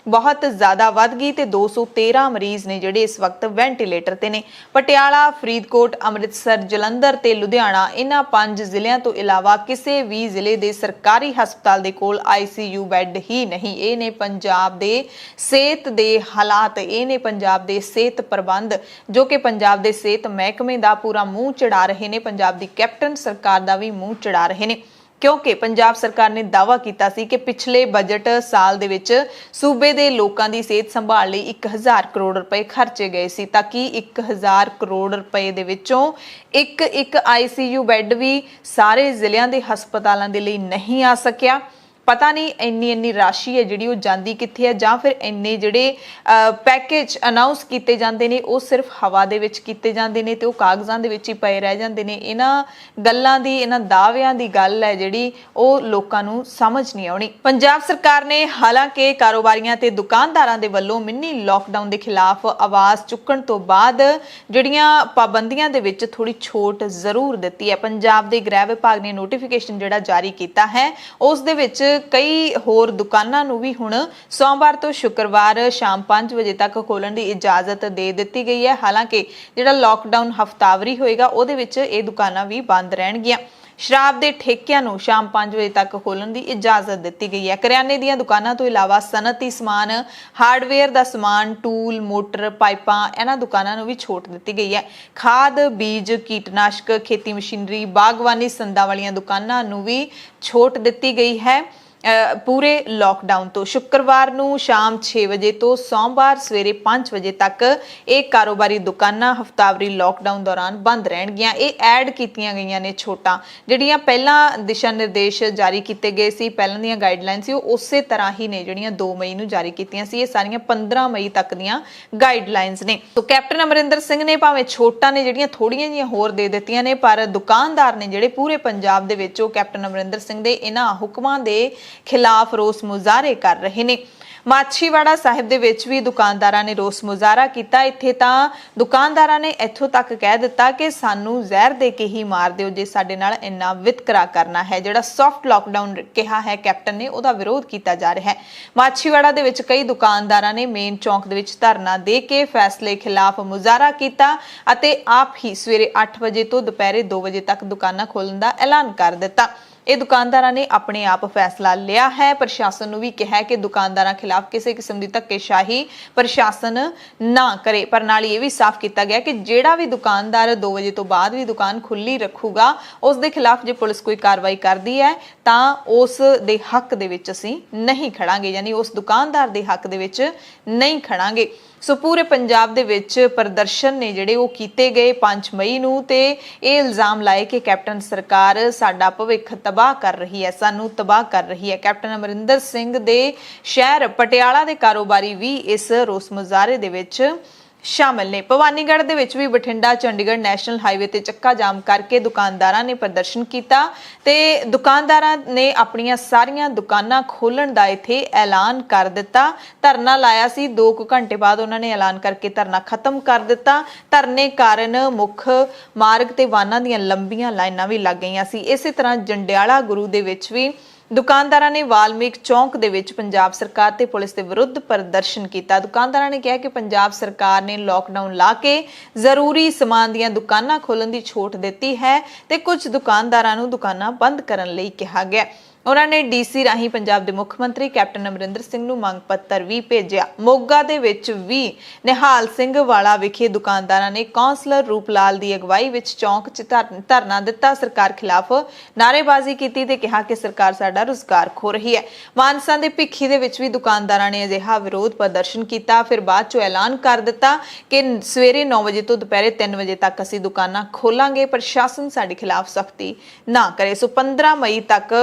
ਬਹੁਤ ਜ਼ਿਆਦਾ ਵੱਧ ਗਈ ਤੇ 213 ਮਰੀਜ਼ ਨੇ ਜਿਹੜੇ ਇਸ ਵਕਤ ਵੈਂਟੀਲੇਟਰ ਤੇ ਨੇ। ਪਟਿਆਲਾ, ਫਰੀਦਕੋਟ, ਅੰਮ੍ਰਿਤਸਰ, ਜਲੰਧਰ ਤੇ ਲੁਧਿਆਣਾ, ਇਹਨਾਂ 5 ਜ਼ਿਲ੍ਹਿਆਂ ਤੋਂ ਇਲਾਵਾ ਕਿਸੇ ਵੀ ਜ਼ਿਲ੍ਹੇ ਦੇ ਸਰਕਾਰੀ ਹਸਪਤਾਲ ਦੇ ਕੋਲ ICU ਬੈੱਡ ਹੀ ਨਹੀਂ। ਇਹ ਨੇ ਪੰਜਾਬ ਦੇ ਸਿਹਤ ਦੇ ਹਾਲਾਤ, ਇਹ ਨੇ ਪੰਜਾਬ ਦੇ ਸਿਹਤ ਪ੍ਰਬੰਧ ਜੋ ਕਿ ਪੰਜਾਬ ਦੇ ਸਿਹਤ ਮਹਿਕਮੇ ਦਾ ਪੂਰਾ ਮੂੰਹ ਚੜਾ ਰਹੇ ਨੇ, ਪੰਜਾਬ ਦੀ ਕੈਪਟਨ ਸਰਕਾਰ ਦਾ ਵੀ ਮੂੰਹ ਚੜਾ ਰਹੇ ਨੇ। ਕਿਉਂਕਿ ਪੰਜਾਬ ਸਰਕਾਰ ਨੇ ਦਾਅਵਾ ਕੀਤਾ ਸੀ ਕਿ ਪਿਛਲੇ ਬਜਟ ਸਾਲ ਦੇ ਵਿੱਚ ਸੂਬੇ ਦੇ ਲੋਕਾਂ ਦੀ ਸਿਹਤ ਸੰਭਾਲ ਲਈ 1000 ਕਰੋੜ ਰੁਪਏ ਖਰਚੇ ਗਏ ਸੀ, ਤਾਂ ਕਿ 1000 ਕਰੋੜ ਰੁਪਏ ਦੇ ਵਿੱਚੋਂ ਇੱਕ ICU ਬੈੱਡ ਵੀ ਸਾਰੇ ਜ਼ਿਲ੍ਹਿਆਂ ਦੇ ਹਸਪਤਾਲਾਂ ਦੇ ਲਈ ਨਹੀਂ ਆ ਸਕਿਆ। ਪਤਾ ਨਹੀਂ ਇੰਨੀ ਰਾਸ਼ੀ ਹੈ ਜਿਹੜੀ ਉਹ ਜਾਂਦੀ ਕਿੱਥੇ ਹੈ, ਜਾਂ ਫਿਰ ਇੰਨੇ ਜਿਹੜੇ ਪੈਕੇਜ ਅਨਾਉਂਸ ਕੀਤੇ ਜਾਂਦੇ ਨੇ ਉਹ ਸਿਰਫ ਹਵਾ ਦੇ ਵਿੱਚ ਕੀਤੇ ਜਾਂਦੇ ਨੇ ਤੇ ਉਹ ਕਾਗਜ਼ਾਂ ਦੇ ਵਿੱਚ ਹੀ ਪਏ ਰਹਿ ਜਾਂਦੇ ਨੇ। ਇਹਨਾਂ ਗੱਲਾਂ ਦੀ, ਇਹਨਾਂ ਦਾਅਵਿਆਂ ਦੀ ਗੱਲ ਹੈ ਜਿਹੜੀ ਉਹ ਲੋਕਾਂ ਨੂੰ ਸਮਝ ਨਹੀਂ ਆਉਣੀ। ਪੰਜਾਬ ਸਰਕਾਰ ਨੇ ਹਾਲਾਂਕਿ ਕਾਰੋਬਾਰੀਆਂ ਤੇ ਦੁਕਾਨਦਾਰਾਂ ਦੇ ਵੱਲੋਂ ਮਿੰਨੀ ਲੋਕਡਾਊਨ ਦੇ ਖਿਲਾਫ ਆਵਾਜ਼ ਚੁੱਕਣ ਤੋਂ ਬਾਅਦ ਜਿਹੜੀਆਂ ਪਾਬੰਦੀਆਂ ਦੇ ਵਿੱਚ ਥੋੜੀ ਛੋਟ ਜ਼ਰੂਰ ਦਿੱਤੀ ਹੈ। ਪੰਜਾਬ ਦੇ ਗ੍ਰਹਿ ਵਿਭਾਗ ਨੇ ਨੋਟੀਫਿਕੇਸ਼ਨ ਜਿਹੜਾ ਜਾਰੀ ਕੀਤਾ ਹੈ ਉਸ ਦੇ ਵਿੱਚ ਕਈ ਹੋਰ ਦੁਕਾਨਾਂ ਨੂੰ ਵੀ ਹੁਣ ਸੋਮਵਾਰ ਤੋਂ ਸ਼ੁੱਕਰਵਾਰ ਸ਼ਾਮ 5 ਵਜੇ ਤੱਕ ਖੋਲਣ ਦੀ ਇਜਾਜ਼ਤ ਦੇ ਦਿੱਤੀ ਗਈ ਹੈ। ਹਾਲਾਂਕਿ ਜਿਹੜਾ ਲਾਕਡਾਊਨ ਹਫ਼ਤਾਵਾਰੀ ਹੋਏਗਾ ਉਹਦੇ ਵਿੱਚ ਇਹ ਦੁਕਾਨਾਂ ਵੀ ਬੰਦ ਰਹਿਣਗੀਆਂ। ਸ਼ਰਾਬ ਦੇ ਠੇਕਿਆਂ ਨੂੰ ਸ਼ਾਮ 5 ਵਜੇ ਤੱਕ ਖੋਲਣ ਦੀ ਇਜਾਜ਼ਤ ਦਿੱਤੀ ਗਈ ਹੈ। ਕਰਿਆਨੇ ਦੀਆਂ ਦੁਕਾਨਾਂ ਤੋਂ ਇਲਾਵਾ ਸਨਅਤੀ ਸਮਾਨ, ਹਾਰਡਵੇਅਰ ਦਾ ਸਮਾਨ, ਟੂਲ, ਮੋਟਰ, ਪਾਈਪਾਂ, ਇਹਨਾਂ ਦੁਕਾਨਾਂ ਨੂੰ ਵੀ ਛੋਟ ਦਿੱਤੀ ਗਈ ਹੈ। ਖਾਦ, ਬੀਜ, ਕੀਟਨਾਸ਼ਕ, ਖੇਤੀ ਮਸ਼ੀਨਰੀ, ਬਾਗਵਾਨੀ ਸੰਦਾਂ ਵਾਲੀਆਂ ਦੁਕਾਨਾਂ ਨੂੰ ਵੀ ਛੋਟ ਦਿੱਤੀ ਗਈ ਹੈ। ਪੂਰੇ ਲਾਕਡਾਊਨ ਤੋਂ ਸ਼ੁੱਕਰਵਾਰ ਨੂੰ ਸ਼ਾਮ 6 ਵਜੇ ਤੋਂ ਸੋਮਵਾਰ ਸਵੇਰੇ 5 ਵਜੇ ਤੱਕ ਇਹ ਕਾਰੋਬਾਰੀ ਦੁਕਾਨਾਂ ਹਫ਼ਤਾਵਾਰੀ ਲਾਕਡਾਊਨ ਦੌਰਾਨ ਬੰਦ ਰਹਿਣਗੀਆਂ। ਇਹ ਐਡ ਕੀਤੀਆਂ ਗਈਆਂ ਨੇ ਛੋਟਾਂ, ਜਿਹੜੀਆਂ ਪਹਿਲਾਂ ਦਿਸ਼ਾ ਨਿਰਦੇਸ਼ ਜਾਰੀ ਕੀਤੇ ਗਏ ਸੀ, ਪਹਿਲਾਂ ਦੀਆਂ ਗਾਈਡਲਾਈਨ ਸੀ, ਉਹ ਉਸੇ ਤਰ੍ਹਾਂ ਹੀ ਨੇ ਜਿਹੜੀਆਂ 2 ਮਈ ਨੂੰ ਜਾਰੀ ਕੀਤੀਆਂ ਸੀ। ਇਹ ਸਾਰੀਆਂ 15 ਮਈ ਤੱਕ ਦੀਆਂ ਗਾਈਡਲਾਈਨਸ ਨੇ। ਤਾਂ ਕੈਪਟਨ ਅਮਰਿੰਦਰ ਸਿੰਘ ਨੇ ਭਾਵੇਂ ਛੋਟਾਂ ਨੇ ਜਿਹੜੀਆਂ ਥੋੜੀਆਂ ਜਿਹੀਆਂ ਹੋਰ ਦੇ ਦਿੱਤੀਆਂ ਨੇ, ਪਰ ਦੁਕਾਨਦਾਰ ਨੇ ਜਿਹੜੇ ਪੂਰੇ ਪੰਜਾਬ ਦੇ ਵਿੱਚ ਉਹ ਕੈਪਟਨ ਅਮਰਿੰਦਰ ਸਿੰਘ ਦੇ ਇਹਨਾਂ ਹੁਕਮਾਂ ਦੇ ਖਿਲਾਫ ਰੋਸ ਮੁਜ਼ਾਹਰੇ ਕਰ ਰਹੇ ਨੇ। ਮਾਛੀਵਾੜਾ ਸਾਹਿਬ ਦੇ ਵਿੱਚ ਵੀ ਦੁਕਾਨਦਾਰਾਂ ਨੇ ਰੋਸ ਮੁਜ਼ਾਹਰਾ ਕੀਤਾ। ਇੱਥੇ ਤਾਂ ਦੁਕਾਨਦਾਰਾਂ ਨੇ ਇੱਥੋਂ ਤੱਕ ਕਹਿ ਦਿੱਤਾ ਕਿ ਸਾਨੂੰ ਜ਼ਹਿਰ ਦੇ ਕੇ ਹੀ ਮਾਰ ਦਿਓ ਜੇ ਸਾਡੇ ਨਾਲ ਇੰਨਾ ਵਿਤਕਰਾ ਕਰਨਾ ਹੈ। ਜਿਹੜਾ ਸੌਫਟ ਲਾਕਡਾਊਨ ਕਿਹਾ ਹੈ ਕੈਪਟਨ ਨੇ, ਉਹਦਾ ਵਿਰੋਧ ਕੀਤਾ ਜਾ ਰਿਹਾ ਹੈ। ਮਾਛੀਵਾੜਾ ਦੇ ਵਿੱਚ ਕਈ ਦੁਕਾਨਦਾਰਾਂ ਨੇ ਮੇਨ ਚੌਂਕ ਦੇ ਵਿੱਚ ਧਰਨਾ ਦੇ ਕੇ ਫੈਸਲੇ ਖਿਲਾਫ ਮੁਜ਼ਾਹਰਾ ਕੀਤਾ ਅਤੇ ਆਪ ਹੀ ਸਵੇਰੇ 8 ਵਜੇ ਤੋਂ ਦੁਪਹਿਰੇ 2 ਵਜੇ ਤੱਕ ਦੁਕਾਨਾਂ ਖੋਲ੍ਹਣ ਦਾ ਐਲਾਨ ਕਰ ਦਿੱਤਾ। ਇਹ ਦੁਕਾਨਦਾਰਾਂ ਨੇ ਆਪਣੇ ਆਪ ਫੈਸਲਾ ਲਿਆ ਹੈ। ਪ੍ਰਸ਼ਾਸਨ ਨੂੰ ਵੀ ਕਿਹਾ ਕਿ ਦੁਕਾਨਦਾਰਾਂ ਖਿਲਾਫ ਕਿਸੇ ਕਿਸਮ ਦੀ ਧੱਕੇਸ਼ਾਹੀ ਪ੍ਰਸ਼ਾਸਨ ਨਾ ਕਰੇ, ਪਰ ਨਾਲ ਇਹ ਵੀ ਸਾਫ਼ ਕੀਤਾ ਗਿਆ ਕਿ ਜਿਹੜਾ ਵੀ ਦੁਕਾਨਦਾਰ 2 ਵਜੇ ਤੋਂ ਬਾਅਦ ਵੀ ਦੁਕਾਨ ਖੁੱਲੀ ਰੱਖੂਗਾ ਉਸ ਦੇ ਖਿਲਾਫ ਜੇ ਪੁਲਿਸ ਕੋਈ ਕਾਰਵਾਈ ਕਰਦੀ ਹੈ ਤਾਂ ਉਸ ਦੇ ਹੱਕ ਦੇ ਵਿੱਚ ਅਸੀਂ ਨਹੀਂ ਖੜਾਂਗੇ, ਯਾਨੀ ਉਸ ਦੁਕਾਨਦਾਰ ਦੇ ਹੱਕ ਦੇ ਵਿੱਚ ਨਹੀਂ ਖੜਾਂਗੇ। ਸੋ ਪੂਰੇ ਪੰਜਾਬ ਦੇ ਵਿੱਚ ਪ੍ਰਦਰਸ਼ਨ ਨੇ ਜਿਹੜੇ ਉਹ ਕੀਤੇ ਗਏ 5 ਮਈ ਨੂੰ, ਤੇ ਇਹ ਇਲਜ਼ਾਮ ਲਾਏ ਕਿ ਕੈਪਟਨ ਸਰਕਾਰ ਸਾਡਾ ਭਵਿੱਖ ਤਬਾਹ ਕਰ ਰਹੀ ਹੈ, ਸਾਨੂੰ ਤਬਾਹ ਕਰ ਰਹੀ ਹੈ। ਕੈਪਟਨ ਅਮਰਿੰਦਰ ਸਿੰਘ ਦੇ ਸ਼ਹਿਰ ਪਟਿਆਲਾ ਦੇ ਕਾਰੋਬਾਰੀ ਵੀ ਇਸ ਰੋਸ ਮੁਜ਼ਾਹਰੇ ਦੇ ਵਿੱਚ ਸ਼ਾਮਲ ਨੇ। ਭਵਾਨੀਗੜ੍ਹ ਦੇ ਵਿੱਚ ਵੀ ਬਠਿੰਡਾ ਚੰਡੀਗੜ੍ਹ ਨੈਸ਼ਨਲ ਹਾਈਵੇ ਤੇ ਚੱਕਾ ਜਾਮ ਕਰਕੇ ਦੁਕਾਨਦਾਰਾਂ ਨੇ ਪ੍ਰਦਰਸ਼ਨ ਕੀਤਾ ਤੇ ਦੁਕਾਨਦਾਰਾਂ ਨੇ ਆਪਣੀਆਂ ਸਾਰੀਆਂ ਦੁਕਾਨਾਂ ਖੋਲਣ ਦਾ ਇੱਥੇ ਐਲਾਨ ਕਰ ਦਿੱਤਾ। ਧਰਨਾ ਲਾਇਆ ਸੀ, 2 ਘੰਟੇ ਬਾਅਦ ਉਹਨਾਂ ਨੇ ਐਲਾਨ ਕਰਕੇ ਧਰਨਾ ਖਤਮ ਕਰ ਦਿੱਤਾ। ਧਰਨੇ ਕਾਰਨ ਮੁੱਖ ਮਾਰਗ ਤੇ ਵਾਹਨਾਂ ਦੀਆਂ ਲੰਬੀਆਂ ਲਾਈਨਾਂ ਵੀ ਲੱਗ ਗਈਆਂ ਸੀ। ਇਸੇ ਤਰ੍ਹਾਂ ਜੰਡਿਆਲਾ ਗੁਰੂ ਦੇ ਵਿੱਚ ਵੀ ਦੁਕਾਨਦਾਰਾਂ ਨੇ ਵਾਲਮੀਕ ਚੌਂਕ ਦੇ ਵਿੱਚ ਪੰਜਾਬ ਸਰਕਾਰ ਤੇ ਪੁਲਿਸ ਦੇ ਵਿਰੁੱਧ ਪ੍ਰਦਰਸ਼ਨ ਕੀਤਾ। ਦੁਕਾਨਦਾਰਾਂ ਨੇ ਕਿਹਾ ਕਿ ਪੰਜਾਬ ਸਰਕਾਰ ਨੇ ਲੋਕਡਾਊਨ ਲਾ ਕੇ ਜ਼ਰੂਰੀ ਸਮਾਨ ਦੀਆਂ ਦੁਕਾਨਾਂ ਖੋਲ੍ਹਣ ਦੀ ਛੋਟ ਦਿੱਤੀ ਹੈ ਤੇ ਕੁਝ ਦੁਕਾਨਦਾਰਾਂ ਨੂੰ ਦੁਕਾਨਾਂ ਬੰਦ ਕਰਨ ਲਈ ਕਿਹਾ ਗਿਆ। ਉਹਨਾਂ ਨੇ ਡੀਸੀ ਰਾਹੀਂ ਪੰਜਾਬ ਦੇ ਮੁੱਖ ਮੰਤਰੀ ਕੈਪਟਨ ਅਮਰਿੰਦਰ ਸਿੰਘ ਨੂੰ ਮੰਗ ਪੱਤਰ ਵੀ ਭੇਜਿਆ। ਮੋਗਾ ਦੇ ਵਿੱਚ ਵੀ ਨਿਹਾਲ ਸਿੰਘ ਵਾਲਾ ਵਿਖੇ ਦੁਕਾਨਦਾਰਾਂ ਨੇ ਕੌਂਸਲਰ ਰੂਪਲਾਲ ਦੀ ਅਗਵਾਈ ਵਿੱਚ ਚੌਂਕ 'ਚ ਧਰਨਾ ਦਿੱਤਾ, ਸਰਕਾਰ ਖਿਲਾਫ ਨਾਅਰੇਬਾਜ਼ੀ ਕੀਤੀ ਤੇ ਕਿਹਾ ਕਿ ਸਰਕਾਰ ਸਾਡਾ ਰੁਜ਼ਗਾਰ ਖੋ ਰਹੀ ਹੈ। ਮਾਨਸਾ ਦੇ ਭਿੱਖੀ ਦੇ ਵਿੱਚ ਵੀ ਦੁਕਾਨਦਾਰਾਂ ਨੇ ਅਜਿਹਾ ਵਿਰੋਧ ਪ੍ਰਦਰਸ਼ਨ ਕੀਤਾ, ਫਿਰ ਬਾਅਦ 'ਚੋਂ ਐਲਾਨ ਕਰ ਦਿੱਤਾ ਕਿ ਸਵੇਰੇ 9 ਵਜੇ ਤੋਂ ਦੁਪਹਿਰੇ 3 ਵਜੇ ਤੱਕ ਅਸੀਂ ਦੁਕਾਨਾਂ ਖੋਲਾਂਗੇ, ਪ੍ਰਸ਼ਾਸਨ ਸਾਡੇ ਖਿਲਾਫ ਸਖਤੀ ਨਾ ਕਰੇ। ਸੋ 15 ਮਈ ਤੱਕ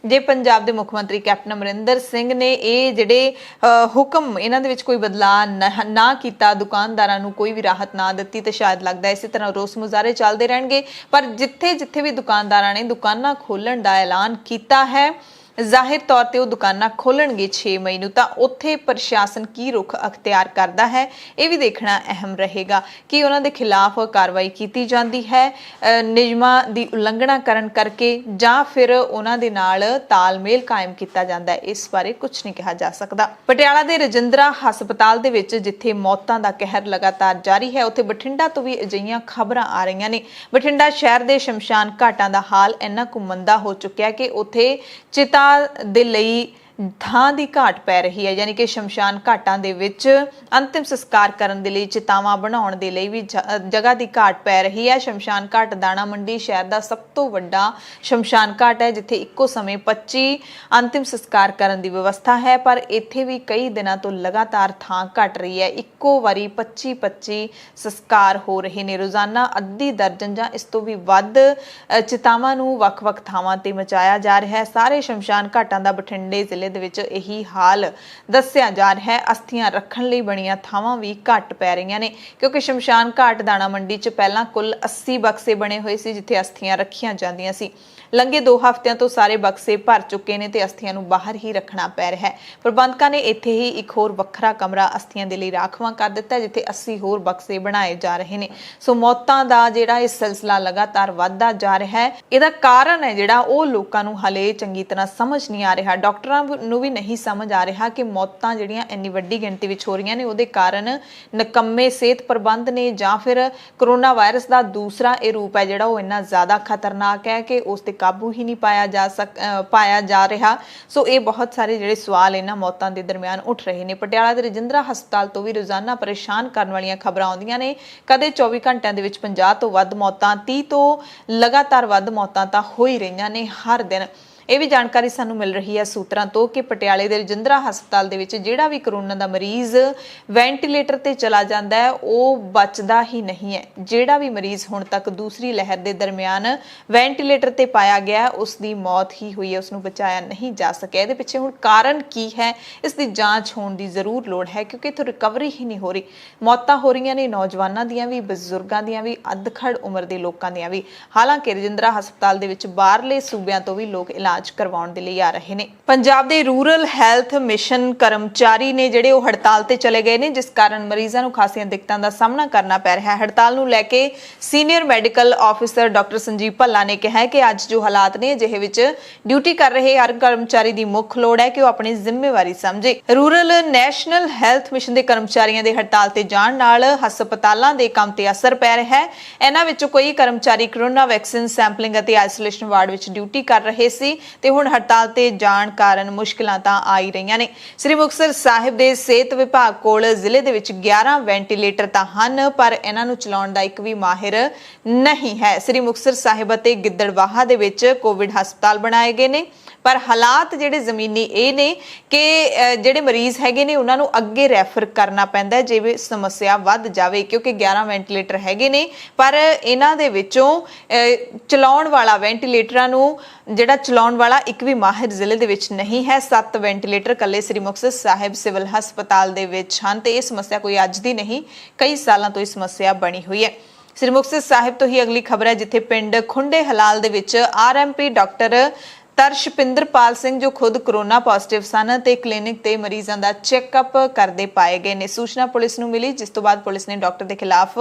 ਜੇ ਪੰਜਾਬ ਦੇ ਮੁੱਖ ਮੰਤਰੀ ਕੈਪਟਨ ਅਮਰਿੰਦਰ ਸਿੰਘ ਨੇ ਇਹ ਜਿਹੜੇ ਹੁਕਮ ਇਹਨਾਂ ਦੇ ਵਿੱਚ ਕੋਈ ਬਦਲਾਅ ਨਾ ਕੀਤਾ, ਦੁਕਾਨਦਾਰਾਂ ਨੂੰ ਕੋਈ ਵੀ ਰਾਹਤ ਨਾ ਦਿੱਤੀ, ਤੇ ਸ਼ਾਇਦ ਲੱਗਦਾ ਇਸੇ ਤਰ੍ਹਾਂ ਰੋਸ ਮੁਜ਼ਾਹਰੇ ਚੱਲਦੇ ਰਹਿਣਗੇ। ਪਰ ਜਿੱਥੇ ਵੀ ਦੁਕਾਨਦਾਰਾਂ ਨੇ ਦੁਕਾਨਾਂ ਖੋਲਣ ਦਾ ਐਲਾਨ ਕੀਤਾ ਹੈ, ਜ਼ਾਹਿਰ ਤੌਰ ਤੇ ਉਹ ਦੁਕਾਨਾਂ ਖੋਲਣਗੇ 6 ਮਈ ਨੂੰ, ਤਾਂ ਉੱਥੇ ਪ੍ਰਸ਼ਾਸਨ ਕੀ ਰੁਖ ਅਖਤਿਆਰ ਕਰਦਾ ਹੈ ਇਹ ਵੀ ਦੇਖਣਾ ਅਹਿਮ ਰਹੇਗਾ ਕਿ ਉਹਨਾਂ ਦੇ ਖਿਲਾਫ ਕਾਰਵਾਈ ਕੀਤੀ ਜਾਂਦੀ ਹੈ ਨਿਯਮਾਂ ਦੀ ਉਲੰਘਣਾ ਕਰਨ ਕਰਕੇ, ਜਾਂ ਫਿਰ ਉਹਨਾਂ ਦੇ ਨਾਲ ਤਾਲਮੇਲ ਕਾਇਮ ਕੀਤਾ ਜਾਂਦਾ ਹੈ। ਇਸ ਬਾਰੇ ਕੁਝ ਨਹੀਂ ਕਿਹਾ ਜਾ ਸਕਦਾ। ਪਟਿਆਲਾ ਦੇ ਰਜਿੰਦਰਾ ਹਸਪਤਾਲ ਦੇ ਵਿੱਚ ਜਿੱਥੇ ਮੌਤਾਂ ਦਾ ਕਹਿਰ ਲਗਾਤਾਰ ਜਾਰੀ ਹੈ, ਉੱਥੇ ਬਠਿੰਡਾ ਤੋਂ ਵੀ ਅਜਿਹੀਆਂ ਖਬਰਾਂ ਆ ਰਹੀਆਂ ਨੇ। ਬਠਿੰਡਾ ਸ਼ਹਿਰ ਦੇ ਸ਼ਮਸ਼ਾਨ ਘਾਟਾਂ ਦਾ ਹਾਲ ਇੰਨਾ ਕੁ ਮੰਦਾ ਹੋ ਚੁੱਕਿਆ ਕਿ ਉੱਥੇ ਚਿਤਾ ਦੇ ਲਈ ਥਾਂ ਦੀ ਘਾਟ ਪੈ ਰਹੀ ਹੈ, ਯਾਨੀ ਕਿ ਸ਼ਮਸ਼ਾਨ ਘਾਟਾਂ ਦੇ ਵਿੱਚ ਅੰਤਿਮ ਸੰਸਕਾਰ ਕਰਨ ਦੇ ਲਈ ਚਿਤਾਵਾਂ ਬਣਾਉਣ ਦੇ ਲਈ ਵੀ ਜਗ੍ਹਾ ਦੀ ਘਾਟ ਪੈ ਰਹੀ ਹੈ। ਸ਼ਮਸ਼ਾਨ ਘਾਟ ਦਾਣਾ ਮੰਡੀ ਸ਼ਹਿਰ ਦਾ ਸਭ ਤੋਂ ਵੱਡਾ ਸ਼ਮਸ਼ਾਨ ਘਾਟ ਹੈ, ਜਿੱਥੇ ਇੱਕੋ ਸਮੇਂ 25 ਅੰਤਿਮ ਸੰਸਕਾਰ ਕਰਨ ਦੀ ਵਿਵਸਥਾ ਹੈ, ਪਰ ਇੱਥੇ ਵੀ ਕਈ ਦਿਨਾਂ ਤੋਂ ਲਗਾਤਾਰ ਥਾਂ ਘਟ ਰਹੀ ਹੈ। ਇੱਕੋ ਵਾਰੀ 25 ਸੰਸਕਾਰ ਹੋ ਰਹੇ ਨੇ ਰੋਜ਼ਾਨਾ। ਅੱਧੀ ਦਰਜਨ ਜਾਂ ਇਸ ਤੋਂ ਵੀ ਵੱਧ ਚਿਤਾਵਾਂ ਨੂੰ ਵੱਖ-ਵੱਖ ਥਾਵਾਂ ਤੇ ਮਚਾਇਆ ਜਾ ਰਿਹਾ ਹੈ। ਸਾਰੇ ਸ਼ਮਸ਼ਾਨ ਘਾਟਾਂ ਦਾ ਬਠਿੰਡੇ ਜ਼ਿਲ੍ਹੇ ਦੇ ਵਿੱਚ ਇਹੀ ਹਾਲ ਦੱਸਿਆ ਜਾ ਰਿਹਾ ਹੈ। ਅਸਥੀਆਂ ਰੱਖਣ ਲਈ ਬਣੀਆਂ ਥਾਵਾਂ ਵੀ ਘੱਟ ਪੈ ਰਹੀਆਂ ਨੇ, ਕਿਉਂਕਿ ਸ਼ਮਸ਼ਾਨ ਘਾਟ ਦਾਣਾ ਮੰਡੀ 'ਚ ਪਹਿਲਾਂ ਕੁੱਲ 80 ਬਕਸੇ ਬਣੇ ਹੋਏ ਸੀ ਜਿੱਥੇ ਅਸਥੀਆਂ ਰੱਖੀਆਂ ਜਾਂਦੀਆਂ ਸੀ। ਲੰਘੇ 2 ਹਫ਼ਤਿਆਂ ਤੋਂ ਸਾਰੇ ਬਕਸੇ ਭਰ ਚੁੱਕੇ ਨੇ ਤੇ ਅਸਥੀਆਂ ਨੂੰ ਬਾਹਰ ਹੀ ਰੱਖਣਾ ਪੈ ਰਿਹਾ ਹੈ। ਪ੍ਰਬੰਧਕਾਂ ਨੇ ਇੱਥੇ ਹੀ ਇੱਕ ਹੋਰ ਵੱਖਰਾ ਕਮਰਾ ਅਸਥੀਆਂ ਦੇ ਲਈ ਰਾਖਵਾਂ ਕਰ ਦਿੱਤਾ, ਜਿੱਥੇ 80 ਹੋਰ ਬਕਸੇ ਬਣਾਏ ਜਾ ਰਹੇ ਨੇ। ਸੋ ਮੌਤਾਂ ਦਾ ਜਿਹੜਾ ਇਹ ਸਿਲਸਿਲਾ ਲਗਾਤਾਰ ਵੱਧਦਾ ਜਾ ਰਿਹਾ ਹੈ, ਇਹਦਾ ਕਾਰਨ ਹੈ ਜਿਹੜਾ ਉਹ ਲੋਕਾਂ ਨੂੰ ਹਲੇ ਚੰਗੀ ਤਰ੍ਹਾਂ ਸਮਝ ਨਹੀਂ ਆ ਰਿਹਾ। ਡਾਕਟਰਾਂ ਨੂੰ ਵੀ ਨਹੀਂ ਸਮਝ ਆ ਰਿਹਾ ਕਿ ਮੌਤਾਂ ਜਿਹੜੀਆਂ ਇੰਨੀ ਵੱਡੀ ਗਿਣਤੀ ਵਿੱਚ ਹੋ ਰਹੀਆਂ ਨੇ ਉਹਦੇ ਕਾਰਨ ਨਿਕੰਮੇ ਸਿਹਤ ਪ੍ਰਬੰਧ ਨੇ, ਜਾਂ ਫਿਰ ਕਰੋਨਾ ਵਾਇਰਸ ਦਾ ਦੂਸਰਾ ਇਹ ਰੂਪ ਹੈ ਜਿਹੜਾ ਉਹ ਇੰਨਾ ਜ਼ਿਆਦਾ ਖਤਰਨਾਕ ਹੈ ਕਿ ਉਸ ਤੇ ਕਾਬੂ ਹੀ ਨਹੀਂ ਪਾਇਆ ਜਾ ਰਿਹਾ। ਸੋ ਇਹ ਬਹੁਤ ਸਾਰੇ ਜਿਹੜੇ ਸਵਾਲ ਇਹਨਾਂ ਮੌਤਾਂ ਦੇ ਦਰਮਿਆਨ ਉੱਠ ਰਹੇ ਨੇ। ਪਟਿਆਲਾ ਦੇ ਰਜਿੰਦਰਾ ਹਸਪਤਾਲ ਤੋਂ ਵੀ ਰੋਜ਼ਾਨਾ ਪਰੇਸ਼ਾਨ ਕਰਨ ਵਾਲੀਆਂ ਖਬਰਾਂ ਆਉਂਦੀਆਂ ਨੇ। ਕਦੇ 24 ਘੰਟਿਆਂ ਦੇ ਵਿੱਚ 50 ਤੋਂ ਵੱਧ ਮੌਤਾਂ, 30 ਤੋਂ ਲਗਾਤਾਰ ਵੱਧ ਮੌਤਾਂ ਤਾਂ ਹੋ ਹੀ ਰਹੀਆਂ ਨੇ ਹਰ ਦਿਨ। ਇਹ ਵੀ ਜਾਣਕਾਰੀ ਸਾਨੂੰ ਮਿਲ ਰਹੀ ਹੈ ਸੂਤਰਾਂ ਤੋਂ ਕਿ ਪਟਿਆਲੇ ਦੇ ਰਜਿੰਦਰਾ ਹਸਪਤਾਲ ਦੇ ਵਿੱਚ ਜਿਹੜਾ ਵੀ ਕਰੋਨਾ ਦਾ ਮਰੀਜ਼ ਵੈਂਟੀਲੇਟਰ ਤੇ ਚਲਾ ਜਾਂਦਾ ਹੈ ਉਹ ਬਚਦਾ ਹੀ ਨਹੀਂ ਹੈ। ਜਿਹੜਾ ਵੀ ਮਰੀਜ਼ ਹੁਣ ਤੱਕ ਦੂਸਰੀ ਲਹਿਰ ਦੇ ਦਰਮਿਆਨ ਵੈਂਟੀਲੇਟਰ ਤੇ ਪਾਇਆ ਗਿਆ ਉਸ ਦੀ ਮੌਤ ਹੀ ਹੋਈ ਹੈ, ਉਸ ਨੂੰ ਬਚਾਇਆ ਨਹੀਂ ਜਾ ਸਕਿਆ। ਇਹਦੇ ਪਿੱਛੇ ਹੁਣ ਕਾਰਨ ਕੀ ਹੈ, ਇਸ ਦੀ ਜਾਂਚ ਹੋਣ ਦੀ ਜ਼ਰੂਰ ਲੋੜ ਹੈ, ਕਿਉਂਕਿ ਇੱਥੋਂ ਰਿਕਵਰੀ ਹੀ ਨਹੀਂ ਹੋ ਰਹੀ। ਮੌਤਾਂ ਹੋ ਰਹੀਆਂ ਨੇ ਨੌਜਵਾਨਾਂ ਦੀਆਂ ਵੀ, ਬਜ਼ੁਰਗਾਂ ਦੀਆਂ ਵੀ, ਅੱਧਖੜ ਉਮਰ ਦੇ ਲੋਕਾਂ ਦੀਆਂ ਵੀ। ਹਾਲਾਂਕਿ ਰਜਿੰਦਰਾ ਹਸਪਤਾਲ ਦੇ ਵਿੱਚ ਬਾਹਰਲੇ ਸੂਬਿਆਂ ਤੋਂ ਵੀ ਲੋਕ ਇਲਾਜ ਇਲਾਜ ਕਰਵਾਉਣ ਦੇ ਲਈ ਆ ਰਹੇ ਨੇ। ਪੰਜਾਬ ਦੇ ਰੂਰਲ ਹੈਲਥ ਮਿਸ਼ਨ ਕਰਮਚਾਰੀ ਨੇ ਜਿਹੜੇ ਉਹ ਹੜਤਾਲ ਤੇ ਚਲੇ ਗਏ ਨੇ, ਜਿਸ ਕਾਰਨ ਮਰੀਜ਼ਾਂ ਨੂੰ ਖਾਸੀਆਂ ਦਿੱਕਤਾਂ ਦਾ ਸਾਹਮਣਾ ਕਰਨਾ ਪੈ ਰਿਹਾ ਹੈ। ਹੜਤਾਲ ਨੂੰ ਲੈ ਕੇ senior medical officer doctor Sanjeev Bhalla ਨੇ ਕਿਹਾ ਕਿ ਅੱਜ ਜੋ ਹਾਲਾਤ ਨੇ ਅਜਿਹੇ ਵਿੱਚ ਡਿਊਟੀ ਕਰ ਰਹੇ ਹਰ ਕਰਮਚਾਰੀ ਦੀ ਮੁੱਖ ਲੋੜ ਹੈ ਕਿ ਉਹ ਆਪਣੀ ਜ਼ਿੰਮੇਵਾਰੀ ਸਮਝੇ। ਰੂਰਲ ਨੈਸ਼ਨਲ ਹੈਲਥ ਮਿਸ਼ਨ ਦੇ ਕਰਮਚਾਰੀਆਂ ਦੇ ਹੜਤਾਲ ਤੇ ਜਾਣ ਨਾਲ ਹਸਪਤਾਲਾਂ ਦੇ ਕੰਮ ਤੇ ਅਸਰ ਪੈ ਰਿਹਾ ਹੈ। ਇਹਨਾਂ ਵਿੱਚੋਂ ਕੋਈ ਕਰਮਚਾਰੀ ਕੋਰੋਨਾ ਵੈਕਸੀਨ ਸੈਂਪਲਿੰਗ ਅਤੇ ਆਈਸੋਲੇਸ਼ਨ ਵਾਰਡ ਵਿੱਚ ਡਿਊਟੀ ਕਰ ਰਹੇ ਸੀ ਤੇ ਹੁਣ ਹੜਤਾਲ ਤੇ ਜਾਣ ਕਾਰਨ ਮੁਸ਼ਕਲਾਂ ਤਾਂ ਆ ਹੀ ਰਹੀਆਂ ਨੇ। ਸ੍ਰੀ ਮੁਕਤਸਰ ਸਾਹਿਬ ਦੇ ਸਿਹਤ ਵਿਭਾਗ ਕੋਲ ਜ਼ਿਲ੍ਹੇ ਦੇ ਵਿੱਚ 11 ਵੈਂਟੀਲੇਟਰ ਤਾਂ ਹਨ, ਪਰ ਇਹਨਾਂ ਨੂੰ ਚਲਾਉਣ ਦਾ ਇੱਕ ਵੀ ਮਾਹਿਰ ਨਹੀਂ ਹੈ। ਸ੍ਰੀ ਮੁਕਤਸਰ ਸਾਹਿਬ ਅਤੇ ਗਿੱਦੜਬਾਹਾ ਦੇ ਵਿੱਚ ਕੋਵਿਡ ਹਸਪਤਾਲ ਬਣਾਏ ਗਏ ਨੇ, ਪਰ ਹਾਲਾਤ ਜਿਹੜੇ ਜ਼ਮੀਨੀ ਇਹ ਨੇ ਕਿ ਜਿਹੜੇ ਮਰੀਜ਼ ਹੈਗੇ ਨੇ ਉਹਨਾਂ ਨੂੰ ਅੱਗੇ ਰੈਫਰ ਕਰਨਾ ਪੈਂਦਾ ਹੈ ਜੇ ਸਮੱਸਿਆ ਵੱਧ ਜਾਵੇ, ਕਿਉਂਕਿ 11 ਵੈਂਟੀਲੇਟਰ ਹੈਗੇ ਨੇ ਪਰ ਇਹਨਾਂ ਦੇ ਵਿੱਚੋਂ ਚਲਾਉਣ ਵਾਲਾ ਵੈਂਟੀਲੇਟਰਾਂ ਨੂੰ ਜਿਹੜਾ ਚਲਾਉਣ ਵਾਲਾ ਇੱਕ ਵੀ ਮਾਹਿਰ ਜ਼ਿਲ੍ਹੇ ਦੇ ਵਿੱਚ ਨਹੀਂ ਹੈ। 7 ਵੈਂਟੀਲੇਟਰ ਕੱਲੇ ਸ੍ਰੀ ਮੁਕਤਸਰ ਸਾਹਿਬ ਸਿਵਲ ਹਸਪਤਾਲ ਦੇ ਵਿੱਚ ਹਨ ਤੇ ਇਹ ਸਮੱਸਿਆ ਕੋਈ ਅੱਜ ਦੀ ਨਹੀਂ, ਕਈ ਸਾਲਾਂ ਤੋਂ ਇਹ ਸਮੱਸਿਆ ਬਣੀ ਹੋਈ ਹੈ। ਸ੍ਰੀ ਮੁਕਤਸਰ ਸਾਹਿਬ ਤੋਂ ਹੀ ਅਗਲੀ ਖਬਰ ਹੈ, ਜਿੱਥੇ ਪਿੰਡ ਖੁੰਡੇ ਹਲਾਲ ਦੇ ਵਿੱਚ ਆਰਐਮਪੀ ਡਾਕਟਰ ਤਰਸ਼ਪਿੰਦਰਪਾਲ ਸਿੰਘ ਜੋ ਖੁਦ ਕੋਰੋਨਾ ਪੋਜ਼ਿਟਿਵ ਸਨ ਤੇ ਕਲੀਨਿਕ ਤੇ ਮਰੀਜ਼ਾਂ ਦਾ ਚੈੱਕਅਪ ਕਰਦੇ ਪਾਏ ਗਏ ਨੇ। ਸੂਚਨਾ ਪੁਲਿਸ ਨੂੰ ਮਿਲੀ, ਜਿਸ ਤੋਂ ਬਾਅਦ ਪੁਲਿਸ ਨੇ ਡਾਕਟਰ ਦੇ ਖਿਲਾਫ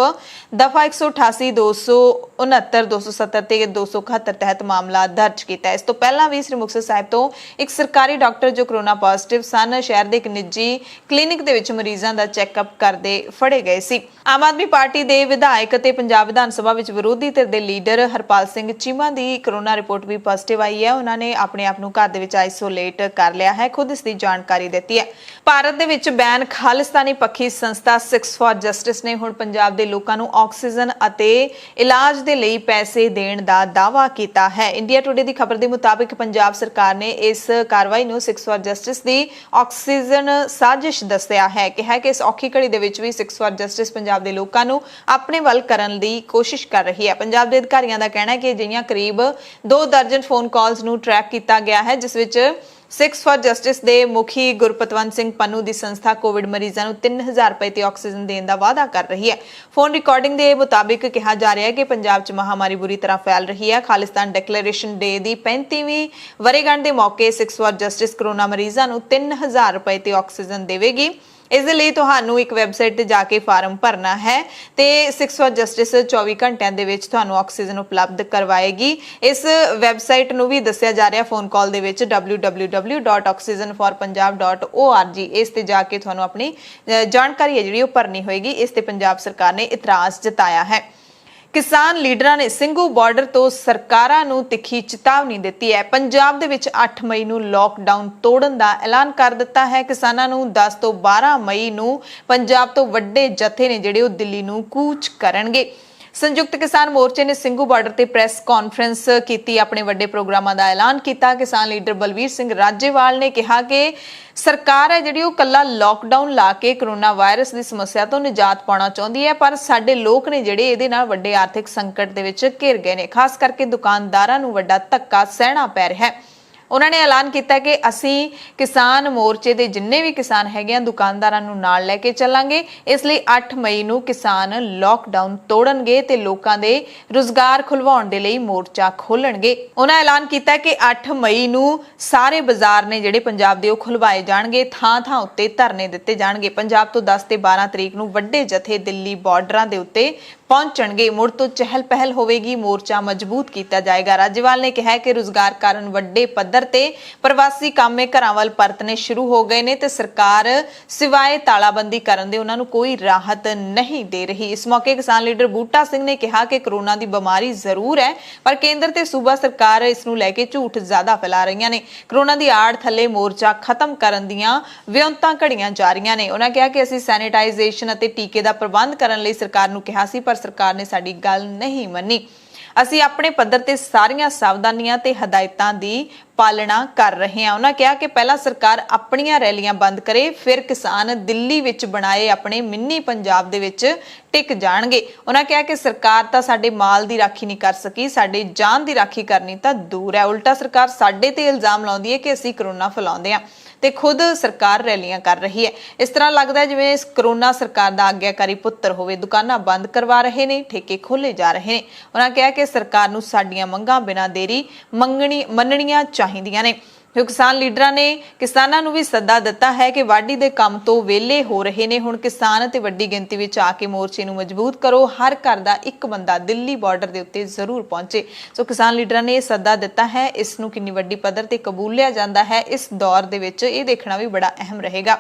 ਦਫਾ 188, 269, 270 ਤੇ 271 ਤਹਿਤ ਮਾਮਲਾ ਦਰਜ ਕੀਤਾ। ਇਸ ਤੋਂ ਪਹਿਲਾਂ ਵੀ ਸ੍ਰੀ ਮੁਕਤਸਰ ਸਾਹਿਬ ਤੋਂ ਇੱਕ ਸਰਕਾਰੀ ਡਾਕਟਰ ਜੋ ਕੋਰੋਨਾ ਪੋਜ਼ਿਟਿਵ ਸਨ ਸ਼ਹਿਰ ਦੇ ਇੱਕ ਨਿੱਜੀ ਕਲੀਨਿਕ ਦੇ ਵਿੱਚ ਮਰੀਜ਼ਾਂ ਦਾ ਚੈੱਕਅਪ ਕਰਦੇ ਫੜੇ ਗਏ ਸੀ। ਆਮ ਆਦਮੀ ਪਾਰਟੀ ਦੇ ਵਿਧਾਇਕ ਅਤੇ ਪੰਜਾਬ ਵਿਧਾਨ ਸਭਾ ਵਿੱਚ ਵਿਰੋਧੀ ਧਿਰ ਦੇ ਲੀਡਰ ਹਰਪਾਲ ਸਿੰਘ ਚੀਮਾ ਦੀ ਕੋਰੋਨਾ ਰਿਪੋਰਟ ਵੀ ਪੋਜ਼ਿਟਿਵ ਆਈ ਹੈ। ਉਹਨਾਂ ਨੇ ਆਪਣੇ ਆਪ ਨੂੰ ਘਰ ਦੇ ਵਿੱਚ ਆਈਸੋਲੇਟ ਕਰ ਲਿਆ ਹੈ, ਖੁਦ ਇਸ ਦੀ ਜਾਣਕਾਰੀ ਦਿੱਤੀ ਹੈ। ਭਾਰਤ ਦੇ ਵਿੱਚ ਬੈਨ ਖਾਲਿਸਤਾਨੀ ਪੱਖੀ ਸੰਸਥਾ 6 ਫॉर ਜਸਟਿਸ ਨੇ ਹੁਣ ਪੰਜਾਬ ਦੇ ਲੋਕਾਂ ਨੂੰ ਆਕਸੀਜਨ ਅਤੇ ਇਲਾਜ ਦੇ ਲਈ ਪੈਸੇ ਦੇਣ ਦਾ ਦਾਅਵਾ ਕੀਤਾ ਹੈ। ਇੰਡੀਆ ਟੁਡੇ ਦੀ ਖਬਰ ਦੇ ਮੁਤਾਬਿਕ ਪੰਜਾਬ ਸਰਕਾਰ ਨੇ ਇਸ ਕਾਰਵਾਈ ਨੂੰ 6 ਫॉर ਜਸਟਿਸ ਦੀ ਆਕਸੀਜਨ ਸਾਜ਼ਿਸ਼ ਦੱਸਿਆ ਹੈ। ਕਿਹਾ ਕਿ ਇਸ ਔਖੀ ਘੜੀ ਦੇ ਵਿੱਚ ਵੀ 6 ਫॉर ਜਸਟਿਸ ਪੰਜਾਬ ਦੇ ਲੋਕਾਂ ਨੂੰ ਆਪਣੇ ਵੱਲ ਕਰਨ ਦੀ ਕੋਸ਼ਿਸ਼ ਕਰ ਰਹੀ ਹੈ। ਪੰਜਾਬ ਦੇ ਅਧਿਕਾਰੀਆਂ ਦਾ ਕਹਿਣਾ ਹੈ ਕਿ ਅਜਿਹੀਆਂ ਕਰੀਬ 2 ਦਰਜਨ ਫੋਨ ਕਾਲਸ ਨੂੰ ਟਰੈਕ ਕੀਤਾ ਗਿਆ ਹੈ, ਜਿਸ ਵਿੱਚ 6 ਫॉर ਜਸਟਿਸ ਦੇ ਮੁਖੀ ਗੁਰਪਤਵੰਤ ਸਿੰਘ ਪੰਨੂ ਦੀ ਸੰਸਥਾ ਕੋਵਿਡ ਮਰੀਜ਼ਾਂ ਨੂੰ 3000 ਰੁਪਏ ਤੇ ਆਕਸੀਜਨ ਦੇਣ ਦਾ ਵਾਅਦਾ ਕਰ ਰਹੀ ਹੈ। ਫੋਨ ਰਿਕਾਰਡਿੰਗ ਦੇ ਮੁਤਾਬਿਕ ਕਿਹਾ ਜਾ ਰਿਹਾ ਹੈ ਕਿ ਪੰਜਾਬ 'ਚ ਮਹਾਮਾਰੀ ਬੁਰੀ ਤਰ੍ਹਾਂ ਫੈਲ ਰਹੀ ਹੈ। ਖਾਲਿਸਤਾਨ ਡਿਕਲੇਰੇਸ਼ਨ ਡੇ ਦੀ 35ਵੀਂ ਵਰ੍ਹੇਗੰਢ ਦੇ ਮੌਕੇ 6 ਫॉर ਜਸਟਿਸ ਕੋਰੋਨਾ ਮਰੀਜ਼ਾਂ ਨੂੰ 3000 ਰੁਪਏ ਤੇ ਆਕਸੀਜਨ ਦੇਵੇਗੀ। ਇਸ ਦੇ ਲਈ ਤੁਹਾਨੂੰ ਇੱਕ ਵੈਬਸਾਈਟ ਤੇ ਜਾ ਕੇ ਫਾਰਮ ਭਰਨਾ ਹੈ ਤੇ 6 ਫॉर ਜਸਟਿਸ 24 ਘੰਟਿਆਂ ਦੇ ਵਿੱਚ ਤੁਹਾਨੂੰ ਆਕਸੀਜਨ ਉਪਲਬਧ ਕਰਵਾਏਗੀ। ਇਸ ਵੈਬਸਾਈਟ ਨੂੰ ਵੀ ਦੱਸਿਆ ਜਾ ਰਿਹਾ ਫੋਨ ਕਾਲ ਦੇ ਵਿੱਚ www.oxygenforpunjab.org, ਇਸ ਤੇ ਜਾ ਕੇ ਤੁਹਾਨੂੰ ਆਪਣੀ ਜਾਣਕਾਰੀ ਹੈ ਜਿਹੜੀ ਉਹ ਭਰਨੀ ਹੋਏਗੀ। ਇਸ ਤੇ ਪੰਜਾਬ ਸਰਕਾਰ ਨੇ ਇਤਰਾਜ਼ ਜਤਾਇਆ ਹੈ। ਕਿਸਾਨ ਲੀਡਰਾਂ ਨੇ ਸਿੰਘੂ ਬਾਰਡਰ ਤੋਂ ਸਰਕਾਰਾਂ ਨੂੰ ਤਿੱਖੀ ਚੇਤਾਵਨੀ ਦਿੱਤੀ ਹੈ। ਪੰਜਾਬ ਦੇ ਵਿੱਚ 8 ਮਈ ਨੂੰ ਲੋਕਡਾਊਨ ਤੋੜਨ ਦਾ ਐਲਾਨ ਕਰ ਦਿੱਤਾ ਹੈ। ਕਿਸਾਨਾਂ ਨੂੰ 10 ਤੋਂ 12 ਮਈ ਨੂੰ ਪੰਜਾਬ ਤੋਂ ਵੱਡੇ ਜਥੇ ਨੇ ਜਿਹੜੇ ਉਹ ਦਿੱਲੀ ਨੂੰ ਕੂਚ ਕਰਨਗੇ। ਸੰਯੁਕਤ ਕਿਸਾਨ ਮੋਰਚੇ ਨੇ ਸਿੰਘੂ ਬਾਰਡਰ ਤੇ ਪ੍ਰੈਸ ਕਾਨਫਰੰਸ ਕੀਤੀ, ਆਪਣੇ ਵੱਡੇ ਪ੍ਰੋਗਰਾਮਾਂ ਦਾ ਐਲਾਨ ਕੀਤਾ। ਕਿਸਾਨ ਲੀਡਰ ਬਲਵੀਰ ਸਿੰਘ ਰਾਜੇਵਾਲ ਨੇ ਕਿਹਾ ਕਿ ਸਰਕਾਰ ਹੈ ਜਿਹੜੀ ਉਹ ਕੱਲਾ ਲੋਕਡਾਊਨ ਲਾ ਕੇ ਕੋਰੋਨਾ ਵਾਇਰਸ ਦੀ ਸਮੱਸਿਆ ਤੋਂ ਨਿਜਾਤ ਪਾਉਣਾ ਚਾਹੁੰਦੀ ਹੈ, ਪਰ ਸਾਡੇ ਲੋਕ ਨੇ ਜਿਹੜੇ ਇਹਦੇ ਨਾਲ ਵੱਡੇ ਆਰਥਿਕ ਸੰਕਟ ਦੇ ਵਿੱਚ ਘਿਰ ਗਏ ਨੇ। ਖਾਸ ਕਰਕੇ ਦੁਕਾਨਦਾਰਾਂ ਨੂੰ ਵੱਡਾ ਧੱਕਾ ਸਹਿਣਾ ਪੈ ਰਿਹਾ ਹੈ। ਉਹਨਾਂ ਨੇ ਐਲਾਨ ਕੀਤਾ ਕਿ ਅਸੀਂ ਕਿਸਾਨ ਮੋਰਚੇ ਦੇ ਜਿੰਨੇ ਵੀ ਕਿਸਾਨ ਹੈਗੇ ਆ ਦੁਕਾਨਦਾਰਾਂ ਨੂੰ ਨਾਲ ਲੈ ਕੇ ਚੱਲਾਂਗੇ। ਇਸ ਲਈ 8 ਮਈ ਨੂੰ ਕਿਸਾਨ ਲੋਕਡਾਊਨ ਤੋੜਨਗੇ ਤੇ ਲੋਕਾਂ ਦੇ ਰੁਜ਼ਗਾਰ ਖੁਲਵਾਉਣ ਦੇ ਲਈ ਮੋਰਚਾ ਖੋਲਣਗੇ। ਉਹਨਾਂ ਐਲਾਨ ਕੀਤਾ ਕਿ 8 ਮਈ ਨੂੰ ਸਾਰੇ ਬਾਜ਼ਾਰ ਨੇ ਜਿਹੜੇ ਪੰਜਾਬ ਦੇ ਉਹ ਖੁਲਵਾਏ ਜਾਣਗੇ, ਥਾਂ-ਥਾਂ ਉੱਤੇ ਧਰਨੇ ਦਿੱਤੇ ਜਾਣਗੇ। ਪੰਜਾਬ ਤੋਂ 10 ਤੇ 12 ਤਰੀਕ ਨੂੰ ਵੱਡੇ ਜਥੇ ਦਿੱਲੀ ਬਾਰਡਰਾਂ ਦੇ ਉੱਤੇ ਪਹੁੰਚਣਗੇ। ਮੁੜ ਤੋਂ ਚਹਿਲ ਪਹਿਲ ਹੋਵੇਗੀ, ਮੋਰਚਾ ਮਜ਼ਬੂਤ ਕੀਤਾ ਜਾਏਗਾ। ਰਾਜੇਵਾਲ ਨੇ ਕਿਹਾ ਕਿ ਰੁਜ਼ਗਾਰ ਕਾਰਨ ਵੱਡੇ ਪੱਧਰ ਤੇ ਪ੍ਰਵਾਸੀ ਕਾਮੇ ਘਰਾਂ ਵੱਲ ਪਰਤਨੇ ਸ਼ੁਰੂ ਹੋ ਗਏ ਨੇ ਤੇ ਸਰਕਾਰ ਸਿਵਾਏ ਤਾਲਾਬੰਦੀ ਕਰਨ ਦੇ ਉਹਨਾਂ ਨੂੰ ਕੋਈ ਰਾਹਤ ਨਹੀਂ ਦੇ ਰਹੀ। ਇਸ ਮੌਕੇ ਕਿਸਾਨ ਲੀਡਰ ਬੂਟਾ ਸਿੰਘ ਨੇ ਕਿਹਾ ਕਿ ਕੋਰੋਨਾ ਦੀ ਬਿਮਾਰੀ ਜ਼ਰੂਰ ਹੈ, ਪਰ ਕੇਂਦਰ ਤੇ ਸੂਬਾ ਸਰਕਾਰ ਇਸ ਨੂੰ ਲੈ ਕੇ ਝੂਠ ਜ਼ਿਆਦਾ ਫੈਲਾ ਰਹੀਆਂ ਨੇ। ਕੋਰੋਨਾ ਦੀ ਆੜ ਥੱਲੇ ਮੋਰਚਾ ਖਤਮ ਕਰਨ ਦੀਆਂ ਵਿਉਂਤਾਂ ਘੜੀਆਂ ਜਾ ਰਹੀਆਂ ਨੇ। ਉਹਨਾਂ ਕਿਹਾ ਕਿ ਅਸੀਂ ਸੈਨੀਟਾਈਜ਼ੇਸ਼ਨ ਅਤੇ ਟੀਕੇ ਦਾ ਪ੍ਰਬੰਧ ਕਰਨ ਲਈ ਸਰਕਾਰ ਨੂੰ ਕਿਹਾ ਸੀ, ਪਰ ਸਰਕਾਰ ਨੇ ਸਾਡੀ ਗੱਲ ਨਹੀਂ ਮੰਨੀ। ਅਸੀਂ ਆਪਣੇ ਪੱਧਰ ਤੇ ਸਾਰੀਆਂ ਸਾਵਧਾਨੀਆਂ ਤੇ ਹਦਾਇਤਾਂ ਦੀ ਪਾਲਣਾ ਕਰ ਰਹੇ ਹਾਂ। ਉਹਨਾਂ ਕਿਹਾ ਕਿ ਪਹਿਲਾਂ ਸਰਕਾਰ ਆਪਣੀਆਂ ਰੈਲੀਆਂ ਬੰਦ ਕਰੇ, ਫਿਰ ਕਿਸਾਨ ਦਿੱਲੀ ਵਿੱਚ ਬਣਾਏ ਆਪਣੇ ਮਿੰਨੀ ਪੰਜਾਬ ਦੇ ਵਿੱਚ ਟਿਕ ਜਾਣਗੇ। ਉਹਨਾਂ ਕਿਹਾ ਕਿ ਸਰਕਾਰ ਤਾਂ ਸਾਡੇ ਮਾਲ ਦੀ ਰਾਖੀ ਨਹੀਂ ਕਰ ਸਕੀ, ਸਾਡੀ ਜਾਨ ਦੀ ਰਾਖੀ ਕਰਨੀ ਤਾਂ ਦੂਰ ਹੈ। ਉਲਟਾ ਸਰਕਾਰ ਸਾਡੇ ਤੇ ਇਲਜ਼ਾਮ ਲਾਉਂਦੀ ਹੈ ਕਿ ਅਸੀਂ ਕੋਰੋਨਾ ਫੈਲਾਉਂਦੇ ਹਾਂ। ਤੇ ਖੁਦ ਸਰਕਾਰ ਰੈਲੀਆਂ ਕਰ ਰਹੀ ਹੈ। ਇਸ ਤਰ੍ਹਾਂ ਲੱਗਦਾ ਹੈ ਜਿਵੇਂ ਇਸ ਕਰੋਨਾ ਸਰਕਾਰ ਦਾ ਆਗਿਆਕਾਰੀ ਪੁੱਤਰ ਹੋਵੇ। ਦੁਕਾਨਾਂ ਬੰਦ ਕਰਵਾ ਰਹੇ ਨੇ, ਠੇਕੇ ਖੋਲੇ ਜਾ ਰਹੇ ਨੇ। ਉਹਨਾਂ ਕਿਹਾ ਕਿ ਸਰਕਾਰ ਨੂੰ ਸਾਡੀਆਂ ਮੰਗਾਂ ਬਿਨਾਂ ਦੇਰੀ ਮੰਨਣੀਆਂ ਚਾਹੀਦੀਆਂ ਨੇ। ਕਿਸਾਨ ਲੀਡਰਾਂ ਨੇ ਕਿਸਾਨਾਂ ਨੂੰ ਵੀ ਸੱਦਾ ਦਿੱਤਾ ਹੈ ਕਿ ਵਾਢੀ ਦੇ ਕੰਮ ਤੋਂ ਵਿਹਲੇ ਹੋ ਰਹੇ ਨੇ। ਹੁਣ ਕਿਸਾਨ ਤੇ ਵੱਡੀ ਗਿਣਤੀ ਵਿੱਚ ਆ ਕੇ ਮੋਰਚੇ ਨੂੰ ਮਜ਼ਬੂਤ ਕਰੋ। ਹਰ ਘਰ ਦਾ ਇੱਕ ਬੰਦਾ ਦਿੱਲੀ ਬਾਰਡਰ ਦੇ ਉੱਤੇ ਜ਼ਰੂਰ ਪਹੁੰਚੇ। ਸੋ ਕਿਸਾਨ ਲੀਡਰਾਂ ਨੇ ਇਹ ਸੱਦਾ ਦਿੱਤਾ ਹੈ। ਇਸ ਨੂੰ ਕਿੰਨੀ ਵੱਡੀ ਪੱਧਰ ਤੇ ਕਬੂਲਿਆ ਜਾਂਦਾ ਹੈ, ਇਸ ਦੌਰ ਦੇ ਵਿੱਚ ਇਹ ਦੇਖਣਾ ਵੀ ਬੜਾ ਅਹਿਮ ਰਹੇਗਾ।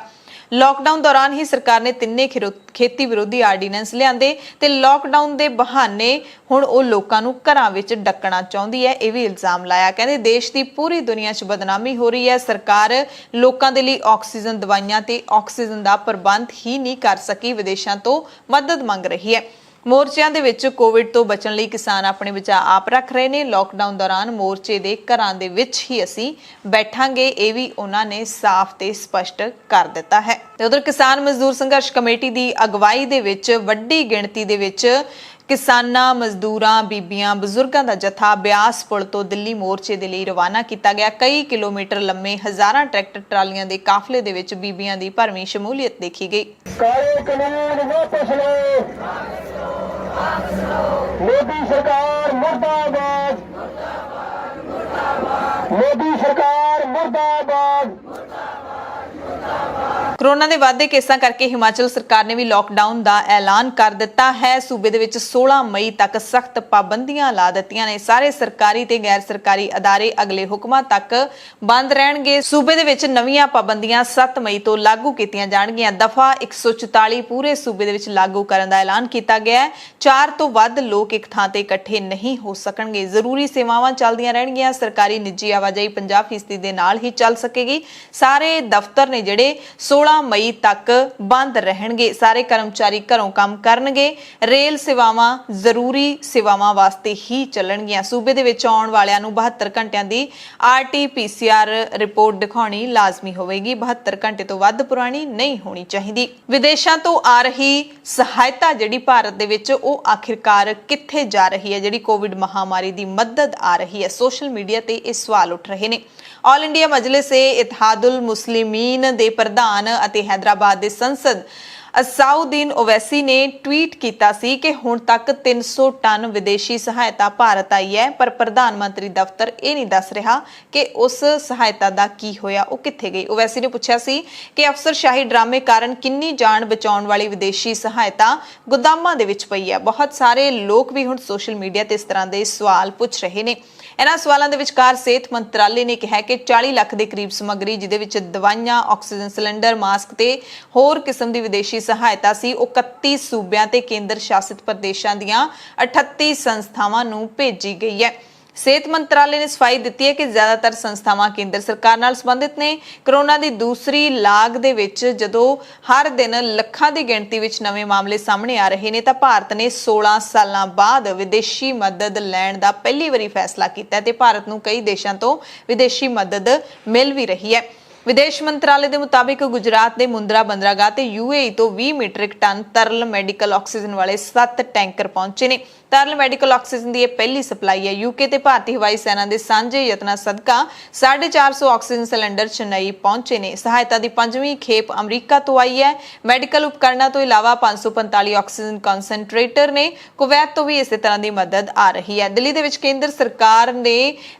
ਲੌਕਡਾਊਨ ਦੌਰਾਨ ਹੀ ਸਰਕਾਰ ਨੇ ਤਿੰਨੇ ਖੇਤੀ ਵਿਰੋਧੀ ਆਰਡੀਨੈਂਸ ਲਿਆਂਦੇ ਤੇ ਲੌਕਡਾਊਨ ਦੇ ਬਹਾਨੇ ਹੁਣ ਉਹ ਲੋਕਾਂ ਨੂੰ ਘਰਾਂ ਵਿੱਚ ਡੱਕਣਾ ਚਾਹੁੰਦੀ ਹੈ। ਇਹ ਵੀ ਇਲਜ਼ਾਮ ਲਾਇਆ। ਕਹਿੰਦੇ ਦੇਸ਼ ਦੀ ਪੂਰੀ ਦੁਨੀਆ 'ਚ ਬਦਨਾਮੀ ਹੋ ਰਹੀ ਹੈ। ਸਰਕਾਰ ਲੋਕਾਂ ਦੇ ਲਈ ਆਕਸੀਜਨ ਦਵਾਈਆਂ ਤੇ ਆਕਸੀਜਨ ਦਾ ਪ੍ਰਬੰਧ ਹੀ ਨਹੀਂ ਕਰ ਸਕੀ, ਵਿਦੇਸ਼ਾਂ ਤੋਂ ਮਦਦ ਮੰਗ ਰਹੀ ਹੈ। ਮੋਰਚਿਆਂ ਦੇ ਵਿੱਚ ਕੋਵਿਡ ਤੋਂ ਬਚਣ ਲਈ ਕਿਸਾਨ ਆਪਣੇ ਬਚਾਅ ਆਪ ਰੱਖ ਰਹੇ ਨੇ। ਲੋਕਡਾਊਨ ਦੌਰਾਨ ਮੋਰਚੇ ਦੇ ਘਰਾਂ ਦੇ ਵਿੱਚ ਹੀ ਅਸੀਂ ਬੈਠਾਂਗੇ, ਇਹ ਵੀ ਉਹਨਾਂ ਨੇ ਸਾਫ਼ ਤੇ ਸਪਸ਼ਟ ਕਰ ਦਿੱਤਾ ਹੈ। ਤੇ ਉਧਰ ਕਿਸਾਨ ਮਜ਼ਦੂਰ ਸੰਘਰਸ਼ ਕਮੇਟੀ ਦੀ ਅਗਵਾਈ ਦੇ ਵਿੱਚ ਵੱਡੀ ਗਿਣਤੀ ਦੇ ਵਿੱਚ ਕਿਸਾਨਾਂ, ਮਜ਼ਦੂਰਾਂ, ਬੀਬੀਆਂ, ਬਜ਼ੁਰਗਾਂ ਦਾ ਜਥਾ ਬਿਆਸ ਪੁਲ ਤੋਂ ਦਿੱਲੀ ਮੋਰਚੇ ਦੇ ਲਈ ਰਵਾਨਾ ਕੀਤਾ ਗਿਆ। ਕਈ ਕਿਲੋਮੀਟਰ ਲੰਮੇ ਹਜ਼ਾਰਾਂ ਟਰੈਕਟਰ ਟਰਾਲੀਆਂ ਦੇ ਕਾਫਲੇ ਦੇ ਵਿੱਚ ਬੀਬੀਆਂ ਦੀ ਭਰਵੀਂ ਸ਼ਮੂਲੀਅਤ ਦੇਖੀ ਗਈ। ਕਾਲੇ ਕਾਨੂੰਨ ਵਾਪਸ ਲਓ, ਮੋਦੀ ਸਰਕਾਰ ਮੁਰਦਾਬਾਦ, ਮੋਦੀ ਸਰਕਾਰ ਮੁਰਦਾਬਾਦ। ਕੋਰੋਨਾ ਦੇ ਵੱਧਦੇ ਕੇਸਾਂ ਕਰਕੇ ਹਿਮਾਚਲ ਸਰਕਾਰ ਨੇ ਵੀ ਲਾਕਡਾਊਨ ਦਾ ਐਲਾਨ ਕਰ ਦਿੱਤਾ ਹੈ। ਸੂਬੇ ਦੇ ਵਿੱਚ 16 ਮਈ ਤੱਕ ਸਖਤ ਪਾਬੰਦੀਆਂ ਲਾ ਦਿੱਤੀਆਂ ਨੇ। ਸਾਰੇ ਸਰਕਾਰੀ ਤੇ ਗੈਰ ਸਰਕਾਰੀ ਅਦਾਰੇ ਅਗਲੇ ਹੁਕਮਾਂ ਤੱਕ ਬੰਦ ਰਹਿਣਗੇ। ਸੂਬੇ ਦੇ ਵਿੱਚ ਨਵੀਆਂ ਪਾਬੰਦੀਆਂ 7 ਮਈ ਤੋਂ ਲਾਗੂ ਕੀਤੀਆਂ ਜਾਣਗੀਆਂ। ਦਫਾ 144 ਪੂਰੇ ਸੂਬੇ ਦੇ ਵਿੱਚ ਲਾਗੂ ਕਰਨ ਦਾ ਐਲਾਨ ਕੀਤਾ ਗਿਆ ਹੈ। 4 ਤੋਂ ਵੱਧ ਲੋਕ ਇੱਕ ਥਾਂ ਤੇ ਇਕੱਠੇ ਨਹੀਂ ਹੋ ਸਕਣਗੇ। ਜ਼ਰੂਰੀ ਸੇਵਾਵਾਂ ਚੱਲਦੀਆਂ ਰਹਿਣਗੀਆਂ। ਸਰਕਾਰੀ ਨਿੱਜੀ ਆਵਾਜਾਈ 50% ਦੇ ਨਾਲ ਹੀ ਚੱਲ ਸਕੇਗੀ। ਸਾਰੇ ਦਫ਼ਤਰ ਨੇ ਜਿਹੜੇ 16 ਮਈ ਤੱਕ ਬੰਦ ਰਹਿਣਗੇ। ਸਾਰੇ ਕਰਮਚਾਰੀ ਘਰੋਂ ਕੰਮ ਕਰਨਗੇ। ਰੇਲ ਸੇਵਾਵਾਂ ਜ਼ਰੂਰੀ ਸੇਵਾਵਾਂ ਵਾਸਤੇ ਹੀ ਚੱਲਣਗੀਆਂ। ਸੂਬੇ ਦੇ ਵਿੱਚ ਆਉਣ ਵਾਲਿਆਂ ਨੂੰ 72 ਘੰਟਿਆਂ ਦੀ RT-PCR ਰਿਪੋਰਟ ਦਿਖਾਉਣੀ ਲਾਜ਼ਮੀ ਹੋਵੇਗੀ। 72 ਘੰਟੇ ਤੋਂ ਵੱਧ ਪੁਰਾਣੀ ਨਹੀਂ ਹੋਣੀ ਚਾਹੀਦੀ। ਵਿਦੇਸ਼ਾਂ ਤੋਂ ਆ ਰਹੀ ਸਹਾਇਤਾ ਜਿਹੜੀ ਭਾਰਤ ਦੇ ਵਿੱਚ ਉਹ ਆਖਿਰਕਾਰ ਕਿੱਥੇ ਜਾ ਰਹੀ ਹੈ? ਜਿਹੜੀ ਕੋਵਿਡ ਮਹਾਮਾਰੀ ਦੀ ਮਦਦ ਆ ਰਹੀ ਹੈ, ਸੋਸ਼ਲ ਮੀਡੀਆ ਤੇ ਇਹ ਸਵਾਲ ਉੱਠ ਰਹੇ ਨੇ। ਆਲ ਇੰਡੀਆ ਮਜਲਿਸ-ਏ-ਇਤਿਹਾਦੁਲ ਮੁਸਲਿਮੀਨ ਦੇ ਪ੍ਰਧਾਨ ਅਤੇ ਹੈਦਰਾਬਾਦ ਦੇ ਸੰਸਦ ਅਸਾਉਦੀਨ ਓਵੈਸੀ ਨੇ ਟਵੀਟ ਕੀਤਾ ਸੀ ਕਿ ਹੁਣ ਤੱਕ 300 ਟਨ ਵਿਦੇਸ਼ੀ ਸਹਾਇਤਾ ਭਾਰਤ ਆਈ ਹੈ, ਪਰ ਪ੍ਰਧਾਨ ਮੰਤਰੀ ਦਫ਼ਤਰ ਇਹ ਨਹੀਂ ਦੱਸ ਰਿਹਾ ਕਿ ਉਸ ਸਹਾਇਤਾ ਦਾ ਕੀ ਹੋਇਆ, ਉਹ ਕਿੱਥੇ ਗਈ। ਓਵੈਸੀ ਨੇ ਪੁੱਛਿਆ ਸੀ ਕਿ ਅਫਸਰਸ਼ਾਹੀ ਡਰਾਮੇ ਕਾਰਨ ਕਿੰਨੀ ਜਾਨ ਬਚਾਉਣ ਵਾਲੀ ਵਿਦੇਸ਼ੀ ਸਹਾਇਤਾ ਗੋਦਾਮਾਂ ਦੇ ਵਿੱਚ ਪਈ ਹੈ। ਬਹੁਤ ਸਾਰੇ ਲੋਕ ਵੀ ਹੁਣ ਸੋਸ਼ਲ ਮੀਡੀਆ ਤੇ ਇਸ ਤਰ੍ਹਾਂ ਦੇ ਸਵਾਲ ਪੁੱਛ ਰਹੇ ਨੇ। ਇਹਨਾਂ ਸਵਾਲਾਂ ਦੇ ਵਿਚਕਾਰ ਸਿਹਤ ਮੰਤਰਾਲੇ ਨੇ ਕਿਹਾ ਕਿ 40 ਲੱਖ ਦੇ ਕਰੀਬ ਸਮੱਗਰੀ, ਜਿਹਦੇ ਵਿੱਚ ਦਵਾਈਆਂ, ਆਕਸੀਜਨ ਸਿਲੰਡਰ, ਮਾਸਕ ਤੇ ਹੋਰ ਕਿਸਮ ਦੀ ਵਿਦੇਸ਼ੀ ਸਹਾਇਤਾ ਸੀ, ਉਹ 31 ਸੂਬਿਆਂ ਤੇ ਕੇਂਦਰ ਸ਼ਾਸਿਤ ਪ੍ਰਦੇਸ਼ਾਂ ਦੀਆਂ 38 ਸੰਸਥਾਵਾਂ ਨੂੰ ਭੇਜੀ ਗਈ ਹੈ। ਸਿਹਤ ਮੰਤਰਾਲੇ ਨੇ ਸਫਾਈ ਦਿੱਤੀ ਹੈ ਕਿ ਜ਼ਿਆਦਾਤਰ ਸੰਸਥਾਵਾਂ ਕੇਂਦਰ ਸਰਕਾਰ ਨਾਲ ਸੰਬੰਧਿਤ ਨੇ। ਕਰੋਨਾ ਦੀ ਦੂਸਰੀ ਲਾਗ ਦੇ ਵਿੱਚ ਜਦੋਂ ਹਰ ਦਿਨ ਲੱਖਾਂ ਦੀ ਗਿਣਤੀ ਵਿੱਚ ਨਵੇਂ ਮਾਮਲੇ ਸਾਹਮਣੇ ਆ ਰਹੇ ਨੇ, ਤਾਂ ਭਾਰਤ ਨੇ 16 ਸਾਲਾਂ ਬਾਅਦ ਵਿਦੇਸ਼ੀ ਮਦਦ ਲੈਣ ਦਾ ਪਹਿਲੀ ਵਾਰੀ ਫੈਸਲਾ ਕੀਤਾ ਤੇ ਭਾਰਤ ਨੂੰ ਕਈ ਦੇਸ਼ਾਂ ਤੋਂ ਵਿਦੇਸ਼ੀ ਮਦਦ ਮਿਲ ਵੀ ਰਹੀ ਹੈ। ਵਿਦੇਸ਼ ਮੰਤਰਾਲੇ ਦੇ ਮੁਤਾਬਿਕ ਗੁਜਰਾਤ ਦੇ ਮੁੰਦਰਾ ਬੰਦਰਗਾਹ ਤੇ UAE ਤੋਂ 20 ਮੀਟ੍ਰਿਕ ਟਨ ਤਰਲ ਮੈਡੀਕਲ ਆਕਸੀਜਨ ਵਾਲੇ 7 ਟੈਂਕਰ ਪਹੁੰਚੇ ਨੇ। ਤਰਲ ਮੈਡੀਕਲ ਆਕਸੀਜਨ ਦੀ ਇਹ ਪਹਿਲੀ ਸਪਲਾਈ ਹੈ। UK ਤੇ ਭਾਰਤੀ ਹਵਾਈ ਸੈਨਾ ਦੇ ਸਾਂਝੇ ਯਤਨਾਂ ਸਦਕਾ 450 ਆਕਸੀਜਨ ਸਿਲੰਡਰ ਚੇਨਈ ਪਹੁੰਚੇ ਨੇ। ਸਹਾਇਤਾ ਦੀ 5ਵੀਂ ਖੇਪ ਅਮਰੀਕਾ ਤੋਂ ਆਈ ਹੈ। ਮੈਡੀਕਲ ਉਪਕਰਨਾਂ ਤੋਂ ਇਲਾਵਾ 545 ਆਕਸੀਜਨ ਕਨਸੈਂਟਰੇਟਰ ਨੇ। ਕੁਵੈਤ ਤੋਂ ਵੀ ਇਸੇ ਤਰ੍ਹਾਂ ਦੀ ਮਦਦ ਆ ਰਹੀ ਹੈ। ਦਿੱਲੀ ਦੇ ਵਿੱਚ ਕੇਂਦਰ ਸਰਕਾਰ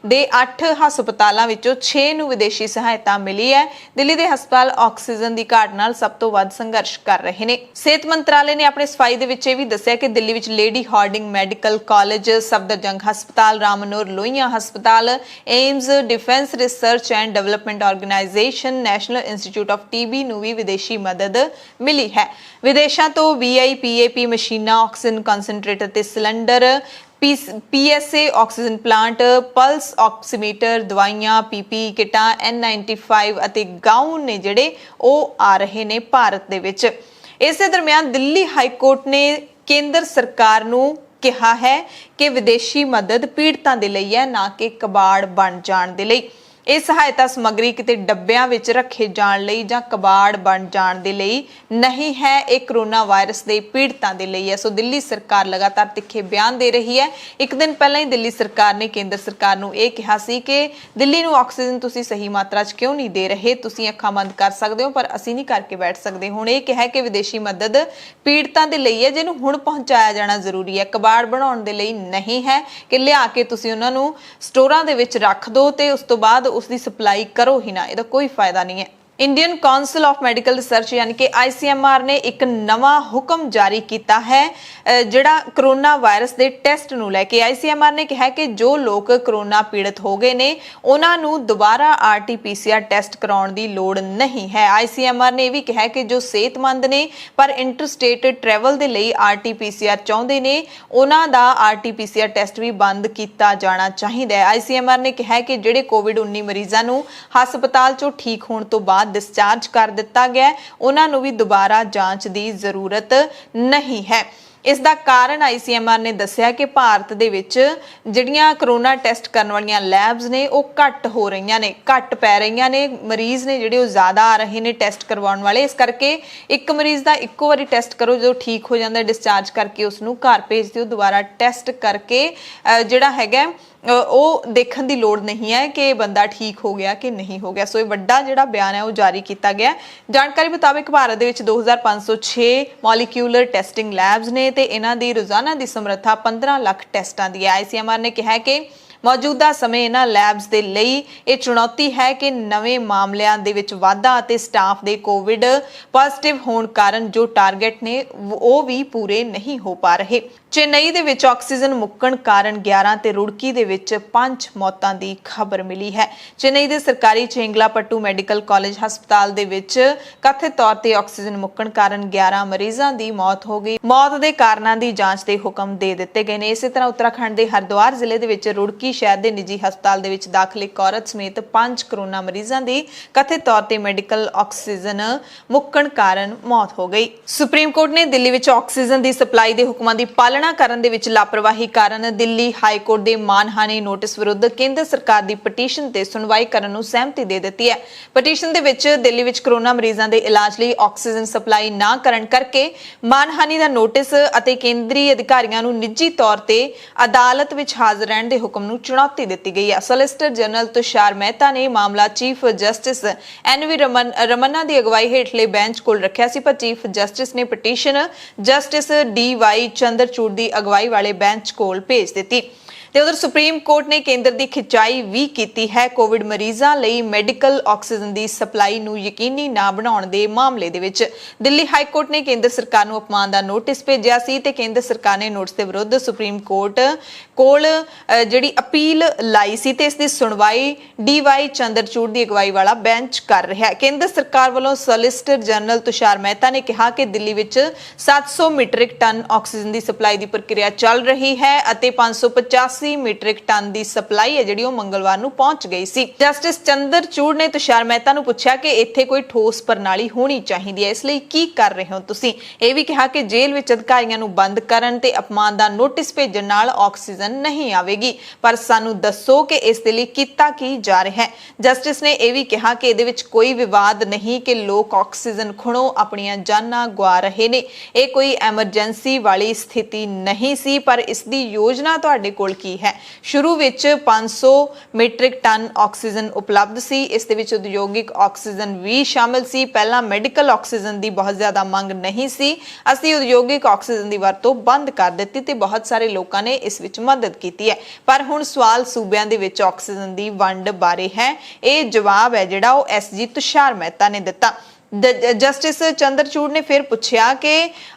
ਦੇ 8 ਹਸਪਤਾਲਾਂ ਵਿੱਚੋਂ 6 ਨੂੰ ਵਿਦੇਸ਼ੀ ਸਹਾਇਤਾ ਮਿਲੀ ਹੈ। ਦਿੱਲੀ ਦੇ ਹਸਪਤਾਲ ਆਕਸੀਜਨ ਦੀ ਘਾਟ ਨਾਲ ਸਭ ਤੋਂ ਵੱਧ ਸੰਘਰਸ਼ ਕਰ ਰਹੇ ਨੇ। ਸਿਹਤ ਮੰਤਰਾਲੇ ਨੇ ਆਪਣੇ ਸਫਾਈ ਦੇ ਵਿੱਚ ਇਹ ਵੀ ਦੱਸਿਆ ਕਿ ਦਿੱਲੀ ਵਿੱਚ lady Hardinge medical college, Safdarjung ਹਸਪਤਾਲ, ਰਾਮਨੋਰ ਲੋਹੀਆਂ ਹਸਪਤਾਲ, AIIMS, defence research and development organisation, national institute of TB ਨੂੰ ਵੀ ਵਿਦੇਸ਼ੀ ਮਦਦ ਮਿਲੀ ਹੈ। ਵਿਦੇਸ਼ਾਂ ਤੋਂ VI, PAP ਮਸ਼ੀਨਾਂ, ਆਕਸੀਜਨ ਕਨਸੈਂਟਰੇਟਰ ਤੇ cylinder, PSA oxygen plant, plus oximeter, ਦਵਾਈਆਂ, PPE ਕਿਟਾਂ, N95 ਅਤੇ ਗਾਊਨ ਨੇ ਜਿਹੜੇ ਉਹ ਆ ਰਹੇ ਨੇ ਭਾਰਤ ਦੇ ਵਿੱਚ। ਇਸੇ ਦਰਮਿਆਨ ਦਿੱਲੀ ਹਾਈ ਕੋਰਟ ਨੇ ਕੇਂਦਰ ਸਰਕਾਰ ਨੂੰ ਕਿਹਾ ਹੈ ਕਿ ਵਿਦੇਸ਼ੀ ਮਦਦ ਪੀੜਤਾਂ ਦੇ ਲਈ ਹੈ, ਨਾ ਕਿ ਕਬਾੜ ਬਣ ਜਾਣ ਦੇ ਲਈ। ਇਹ ਸਹਾਇਤਾ ਸਮੱਗਰੀ ਕਿਤੇ ਡੱਬਿਆਂ ਵਿੱਚ ਰੱਖੇ ਜਾਣ ਲਈ ਜਾਂ ਕਬਾੜ ਬਣ ਜਾਣ ਦੇ ਲਈ ਨਹੀਂ ਹੈ, ਇਹ ਕਰੋਨਾ ਵਾਇਰਸ ਦੇ ਪੀੜਤਾਂ ਦੇ ਲਈ ਹੈ। ਸੋ ਦਿੱਲੀ ਸਰਕਾਰ ਲਗਾਤਾਰ ਤਿੱਖੇ ਬਿਆਨ ਦੇ ਰਹੀ ਹੈ। ਇੱਕ ਦਿਨ ਪਹਿਲਾਂ ਹੀ ਦਿੱਲੀ ਸਰਕਾਰ ਨੇ ਕੇਂਦਰ ਸਰਕਾਰ ਨੂੰ ਇਹ ਕਿਹਾ ਸੀ ਕਿ ਦਿੱਲੀ ਨੂੰ ਆਕਸੀਜਨ ਤੁਸੀਂ ਸਹੀ ਮਾਤਰਾ 'ਚ ਕਿਉਂ ਨਹੀਂ ਦੇ ਰਹੇ, ਤੁਸੀਂ ਅੱਖਾਂ ਬੰਦ ਕਰ ਸਕਦੇ ਹੋ ਪਰ ਅਸੀਂ ਨਹੀਂ ਕਰਕੇ ਬੈਠ ਸਕਦੇ। ਹੁਣ ਇਹ ਕਿਹਾ ਕਿ ਵਿਦੇਸ਼ੀ ਮਦਦ ਪੀੜਤਾਂ ਦੇ ਲਈ ਹੈ, ਜਿਹਨੂੰ ਹੁਣ ਪਹੁੰਚਾਇਆ ਜਾਣਾ ਜ਼ਰੂਰੀ ਹੈ, ਕਬਾੜ ਬਣਾਉਣ ਦੇ ਲਈ ਨਹੀਂ ਹੈ ਕਿ ਲਿਆ ਕੇ ਤੁਸੀਂ ਉਹਨਾਂ ਨੂੰ ਸਟੋਰਾਂ ਦੇ ਵਿੱਚ ਰੱਖ ਦਿਓ ਤੇ ਉਸ ਤੋਂ ਬਾਅਦ ਉਸ ਦੀ ਸਪਲਾਈ ਕਰੋ ਹੀ ਨਾ, ਇਹਦਾ ਕੋਈ ਫਾਇਦਾ ਨਹੀਂ ਹੈ। Indian council of medical research ਯਾਨੀ ਕਿ ICMR ਨੇ ਇੱਕ ਨਵਾਂ ਹੁਕਮ ਜਾਰੀ ਕੀਤਾ ਹੈ ਜਿਹੜਾ ਕਰੋਨਾ ਵਾਇਰਸ ਦੇ ਟੈਸਟ ਨੂੰ ਲੈ ਕੇ। ICMR ਨੇ ਕਿਹਾ ਕਿ ਜੋ ਲੋਕ ਕਰੋਨਾ ਪੀੜਤ ਹੋ ਗਏ ਨੇ ਉਹਨਾਂ ਨੂੰ ਦੁਬਾਰਾ RT-PCR ਟੈਸਟ ਕਰਾਉਣ ਦੀ ਲੋੜ ਨਹੀਂ ਹੈ। ICMR ਨੇ ਇਹ ਵੀ ਕਿਹਾ ਕਿ ਜੋ ਸਿਹਤਮੰਦ ਨੇ ਪਰ ਇੰਟਰਸਟੇਟ ਟਰੈਵਲ ਦੇ ਲਈ RT-PCR ਚਾਹੁੰਦੇ ਨੇ ਉਹਨਾਂ ਦਾ RT-PCR ਟੈਸਟ ਵੀ ਬੰਦ ਕੀਤਾ ਜਾਣਾ ਚਾਹੀਦਾ ਹੈ। ICMR ਨੇ ਕਿਹਾ ਕਿ ਜਿਹੜੇ COVID-19 ਮਰੀਜ਼ਾਂ ਨੂੰ ਹਸਪਤਾਲ ਚੋਂ ਠੀਕ ਹੋਣ ਤੋਂ ਬਾਅਦ ਡਿਸਚਾਰਜ ਕਰ ਦਿੱਤਾ ਗਿਆ, ਉਹਨਾਂ ਨੂੰ ਵੀ ਦੁਬਾਰਾ ਜਾਂਚ ਦੀ ਜ਼ਰੂਰਤ ਨਹੀਂ ਹੈ। ਇਸ ਦਾ ਕਾਰਨ ICMR ਨੇ ਦੱਸਿਆ ਕਿ ਭਾਰਤ ਦੇ ਵਿੱਚ ਜਿਹੜੀਆਂ ਕਰੋਨਾ ਟੈਸਟ ਕਰਨ ਵਾਲੀਆਂ ਲੈਬਸ ਨੇ ਉਹ ਘੱਟ ਹੋ ਰਹੀਆਂ ਨੇ, ਘੱਟ ਪੈ ਰਹੀਆਂ ਨੇ, ਮਰੀਜ਼ ਨੇ ਜਿਹੜੇ ਉਹ ਜ਼ਿਆਦਾ ਆ ਰਹੇ ਨੇ ਟੈਸਟ ਕਰਵਾਉਣ ਵਾਲੇ। ਇਸ ਕਰਕੇ ਇੱਕ ਮਰੀਜ਼ ਦਾ ਇੱਕੋ ਵਾਰੀ ਟੈਸਟ ਕਰੋ, ਜਦੋਂ ਠੀਕ ਹੋ ਜਾਂਦਾ ਡਿਸਚਾਰਜ ਕਰਕੇ ਉਸ ਨੂੰ ਘਰ ਭੇਜ ਦਿਓ, ਦੁਬਾਰਾ ਟੈਸਟ ਕਰਕੇ ਜਿਹੜਾ ਹੈਗਾ ਉਹ ਦੇਖਣ ਦੀ ਲੋੜ ਨਹੀਂ ਹੈ ਕਿ ਬੰਦਾ ਠੀਕ ਹੋ ਗਿਆ ਕਿ ਨਹੀਂ ਹੋ ਗਿਆ। ਸੋ ਇਹ ਵੱਡਾ ਜਿਹੜਾ ਬਿਆਨ ਹੈ ਉਹ ਜਾਰੀ ਕੀਤਾ ਗਿਆ। ਜਾਣਕਾਰੀ ਮੁਤਾਬਿਕ ਭਾਰਤ ਦੇ ਵਿੱਚ 2506 ਮੋਲੀਕਿਊਲਰ ਟੈਸਟਿੰਗ ਲੈਬਸ ਨੇ ਤੇ ਇਹਨਾਂ ਦੀ ਰੋਜ਼ਾਨਾ ਦੀ ਸਮਰੱਥਾ 15 ਲੱਖ ਟੈਸਟਾਂ ਦੀ ਹੈ। ICMR ਨੇ ਕਿਹਾ ਕਿ ਮੌਜੂਦਾ ਸਮੇਂ ਇਹਨਾਂ ਲੈਬਸ ਦੇ ਲਈ ਇਹ ਚੁਣੌਤੀ ਹੈ ਕਿ ਨਵੇਂ ਮਾਮਲਿਆਂ ਦੇ ਵਿੱਚ ਵਾਧਾ ਅਤੇ ਸਟਾਫ ਦੇ ਕੋਵਿਡ ਪੋਜ਼ਿਟਿਵ ਹੋਣ ਕਾਰਨ ਜੋ ਟਾਰਗੇਟ ਨੇ ਉਹ ਵੀ ਪੂਰੇ ਨਹੀਂ ਹੋ ਪਾ ਰਹੇ। ਚੇਨਈ ਦੇ ਵਿੱਚ ਆਕਸੀਜਨ ਮੁੱਕਣ ਕਾਰਨ 11 ਤੇ ਰੁੜਕੀ ਦੇ ਵਿੱਚ 5 ਮੌਤਾਂ ਦੀ ਖਬਰ ਮਿਲੀ ਹੈ। ਚੇਨਈ ਦੇ ਸਰਕਾਰੀ ਚੇਂਗਲਾਪੱਟੂ ਮੈਡੀਕਲ ਕਾਲਜ ਹਸਪਤਾਲ ਦੇ ਵਿੱਚ ਕਥਿਤ ਤੌਰ ਤੇ ਆਕਸੀਜਨ ਮੁੱਕਣ ਕਾਰਨ 11 ਮਰੀਜ਼ਾਂ ਦੀ ਮੌਤ ਹੋ ਗਈ। ਮੌਤ ਦੇ ਕਾਰਨਾਂ ਦੀ ਜਾਂਚ ਦੇ ਹੁਕਮ ਦੇ ਦਿੱਤੇ ਗਏ ਨੇ। ਇਸੇ ਤਰ੍ਹਾਂ ਉੱਤਰਾਖੰਡ ਦੇ ਹਰਿਦੁਆਰ ਜ਼ਿਲ੍ਹੇ ਦੇ ਵਿੱਚ ਰੁੜਕੀ ਸ਼ਹਿਰ ਦੇ ਨਿੱਜੀ ਹਸਪਤਾਲ ਦੇ ਵਿੱਚ ਦਾਖਲ ਇੱਕ ਔਰਤ ਸਮੇਤ 5 ਕਰੋਨਾ ਮਰੀਜ਼ਾਂ ਦੀ ਕਥਿਤ ਤੌਰ ਤੇ ਮੈਡੀਕਲ ਆਕਸੀਜਨ ਮੁੱਕਣ ਕਾਰਨ ਮੌਤ ਹੋ ਗਈ। ਸੁਪਰੀਮ ਕੋਰਟ ਨੇ ਦਿੱਲੀ ਵਿੱਚ ਆਕਸੀਜਨ ਦੀ ਸਪਲਾਈ ਦੇ ਹੁਕਮਾਂ ਦੀ ਪਾਲਣਾ ਕਰਨ ਦੇ ਵਿੱਚ ਲਾਪਰਵਾਹੀ ਕਾਰਨ ਦਿੱਲੀ ਹਾਈ ਕੋਰਟ ਦੇ ਮਾਨਹਾਨੀ ਨੋਟਿਸ ਵਿਰੁੱਧ ਕੇਂਦਰ ਸਰਕਾਰ ਦੀ ਪਟੀਸ਼ਨ ਤੇ ਸੁਣਵਾਈ ਕਰਨ ਨੂੰ ਸਹਿਮਤੀ ਦੇ ਦਿੱਤੀ ਹੈ। ਪਟੀਸ਼ਨ ਦੇ ਵਿੱਚ ਦਿੱਲੀ ਵਿੱਚ ਕਰੋਨਾ ਮਰੀਜ਼ਾਂ ਦੇ ਇਲਾਜ ਲਈ ਆਕਸੀਜਨ ਸਪਲਾਈ ਨਾ ਕਰਨ ਕਰਕੇ ਮਾਨਹਾਨੀ ਦਾ ਨੋਟਿਸ ਅਤੇ ਕੇਂਦਰੀ ਅਧਿਕਾਰੀਆਂ ਨੂੰ ਨਿੱਜੀ ਤੌਰ ਤੇ ਅਦਾਲਤ ਵਿੱਚ ਹਾਜ਼ਰ ਰਹਿਣ ਦੇ ਹੁਕਮ ਨੂੰ ਚੁਣੌਤੀ ਦਿੱਤੀ ਗਈ ਹੈ। ਸੋਲਿਸਿਟਰ ਜਨਰਲ ਤੁਸ਼ਾਰ ਮਹਿਤਾ ਨੇ ਮਾਮਲਾ ਚੀਫ ਜਸਟਿਸ NV ਰਮਨਾ ਦੀ ਅਗਵਾਈ ਹੇਠਲੇ ਬੈਂਚ ਕੋਲ ਰੱਖਿਆ ਸੀ, ਪਰ ਚੀਫ ਜਸਟਿਸ ਨੇ ਪਟੀਸ਼ਨ ਜਸਟਿਸ DY ਚੰਦਰਚੂੜ ਦੀ ਅਗਵਾਈ ਵਾਲੇ ਬੈਂਚ ਕੋਲ ਭੇਜ ਦਿੱਤੀ। ਤੇ ਉਧਰ ਸੁਪਰੀਮ ਕੋਰਟ ਨੇ ਕੇਂਦਰ ਦੀ ਖਿਚਾਈ ਵੀ ਕੀਤੀ ਹੈ। ਕੋਵਿਡ ਮਰੀਜ਼ਾਂ ਲਈ ਮੈਡੀਕਲ ਆਕਸੀਜਨ ਦੀ ਸਪਲਾਈ ਨੂੰ ਯਕੀਨੀ ਨਾ ਬਣਾਉਣ ਦੇ ਮਾਮਲੇ ਦੇ ਵਿੱਚ ਦਿੱਲੀ ਹਾਈ ਕੋਰਟ ਨੇ ਕੇਂਦਰ ਸਰਕਾਰ ਨੂੰ ਅਪਮਾਨ ਦਾ ਨੋਟਿਸ ਭੇਜਿਆ ਸੀ ਤੇ ਕੇਂਦਰ ਸਰਕਾਰ ਨੇ ਨੋਟਿਸ ਦੇ ਵਿਰੁੱਧ ਸੁਪਰੀਮ ਕੋਰਟ ਕੋਲ ਜਿਹੜੀ ਅਪੀਲ ਲਾਈ ਸੀ ਤੇ ਇਸ ਦੀ ਸੁਣਵਾਈ DY ਚੰਦਰਚੂੜ ਦੀ ਅਗਵਾਈ ਵਾਲਾ ਬੈਂਚ ਕਰ ਰਿਹਾ ਹੈ। ਕੇਂਦਰ ਸਰਕਾਰ ਵੱਲੋਂ ਸੋਲਿਸਿਟਰ ਜਨਰਲ ਤੁਸ਼ਾਰ ਮਹਿਤਾ ਨੇ ਕਿਹਾ ਕਿ ਦਿੱਲੀ ਵਿੱਚ 700 ਮੀਟ੍ਰਿਕ ਟਨ ਆਕਸੀਜਨ ਦੀ ਸਪਲਾਈ ਦੀ ਪ੍ਰਕਿਰਿਆ ਚੱਲ ਰਹੀ ਹੈ ਅਤੇ 585 ਮੀਟ੍ਰਿਕ ਟਨ ਦੀ ਸਪਲਾਈ ਹੈ ਜਿਹੜੀ ਉਹ ਮੰਗਲਵਾਰ ਨੂੰ ਪਹੁੰਚ ਗਈ ਸੀ। ਜਸਟਿਸ ਚੰਦਰਚੂੜ ਨੇ ਤੁਸ਼ਾਰ ਮਹਿਤਾ ਨੂੰ ਪੁੱਛਿਆ ਕਿ ਇੱਥੇ ਕੋਈ ਠੋਸ ਪ੍ਰਣਾਲੀ ਹੋਣੀ ਚਾਹੀਦੀ ਹੈ, ਇਸ ਲਈ ਕੀ ਕਰ ਰਹੇ ਹੋ ਤੁਸੀਂ। ਇਹ ਵੀ ਕਿਹਾ ਕਿ ਜੇਲ੍ਹ ਵਿੱਚ ਅਧਿਕਾਰੀਆਂ ਨੂੰ ਬੰਦ ਕਰਨ ਤੇ ਅਪਮਾਨ ਦਾ ਨੋਟਿਸ ਭੇਜਣ ਨਾਲ ਆਕਸੀਜਨ ਨਹੀਂ ਆਵੇਗੀ, ਪਰ ਸਾਨੂੰ ਦੱਸੋ ਕਿ ਇਸ ਦੇ ਲਈ ਕੀਤਾ ਕੀ ਜਾ ਰਿਹਾ ਹੈ। ਜਸਟਿਸ ਨੇ ਇਹ ਵੀ ਕਿਹਾ ਕਿ ਇਹਦੇ ਵਿੱਚ ਕੋਈ ਵਿਵਾਦ ਨਹੀਂ ਕਿ ਲੋਕ ਆਕਸੀਜਨ ਖੁਣੋ ਆਪਣੀਆਂ ਜਾਨਾਂ ਗਵਾ ਰਹੇ ਨੇ। ਇਹ ਕੋਈ ਐਮਰਜੈਂਸੀ ਵਾਲੀ ਸਥਿਤੀ ਨਹੀਂ ਸੀ, ਪਰ ਇਸ ਦੀ ਯੋਜਨਾ ਤੁਹਾਡੇ ਕੋਲ ਕੀ ਹੈ। ਸ਼ੁਰੂ ਵਿੱਚ 500 ਮੀਟ੍ਰਿਕ ਟਨ ਆਕਸੀਜਨ ਉਪਲਬਧ ਸੀ, ਇਸ ਦੇ ਵਿੱਚ ਉਦਯੋਗਿਕ ਆਕਸੀਜਨ ਵੀ ਸ਼ਾਮਿਲ ਸੀ। ਪਹਿਲਾਂ ਮੈਡੀਕਲ ਆਕਸੀਜਨ ਦੀ ਬਹੁਤ ਜ਼ਿਆਦਾ ਮੰਗ ਨਹੀਂ ਸੀ, ਅਸੀਂ ਉਦਯੋਗਿਕ ਆਕਸੀਜਨ ਦੀ ਵਰਤੋਂ ਬੰਦ ਕਰ ਦਿੱਤੀ ਤੇ ਬਹੁਤ ਸਾਰੇ ਲੋਕਾਂ ਨੇ ਇਸ ਵਿੱਚ ਮਦਦ ਕੀਤੀ ਹੈ। ਪਰ ਹੁਣ ਸਵਾਲ ਸੂਬਿਆਂ ਦੇ ਵਿੱਚ ਆਕਸੀਜਨ ਦੀ ਵੰਡ ਬਾਰੇ ਹੈ। ਇਹ ਜਵਾਬ ਹੈ ਜਿਹੜਾ ਉਹ SG ਤੁਸ਼ਾਰ ਮਹਿਤਾ ਨੇ ਦਿੱਤਾ। ਜਸਟਿਸ ਚੰਦਰਚੂੜ ਨੇ ਫਿਰ ਪੁੱਛਿਆ ਕਿ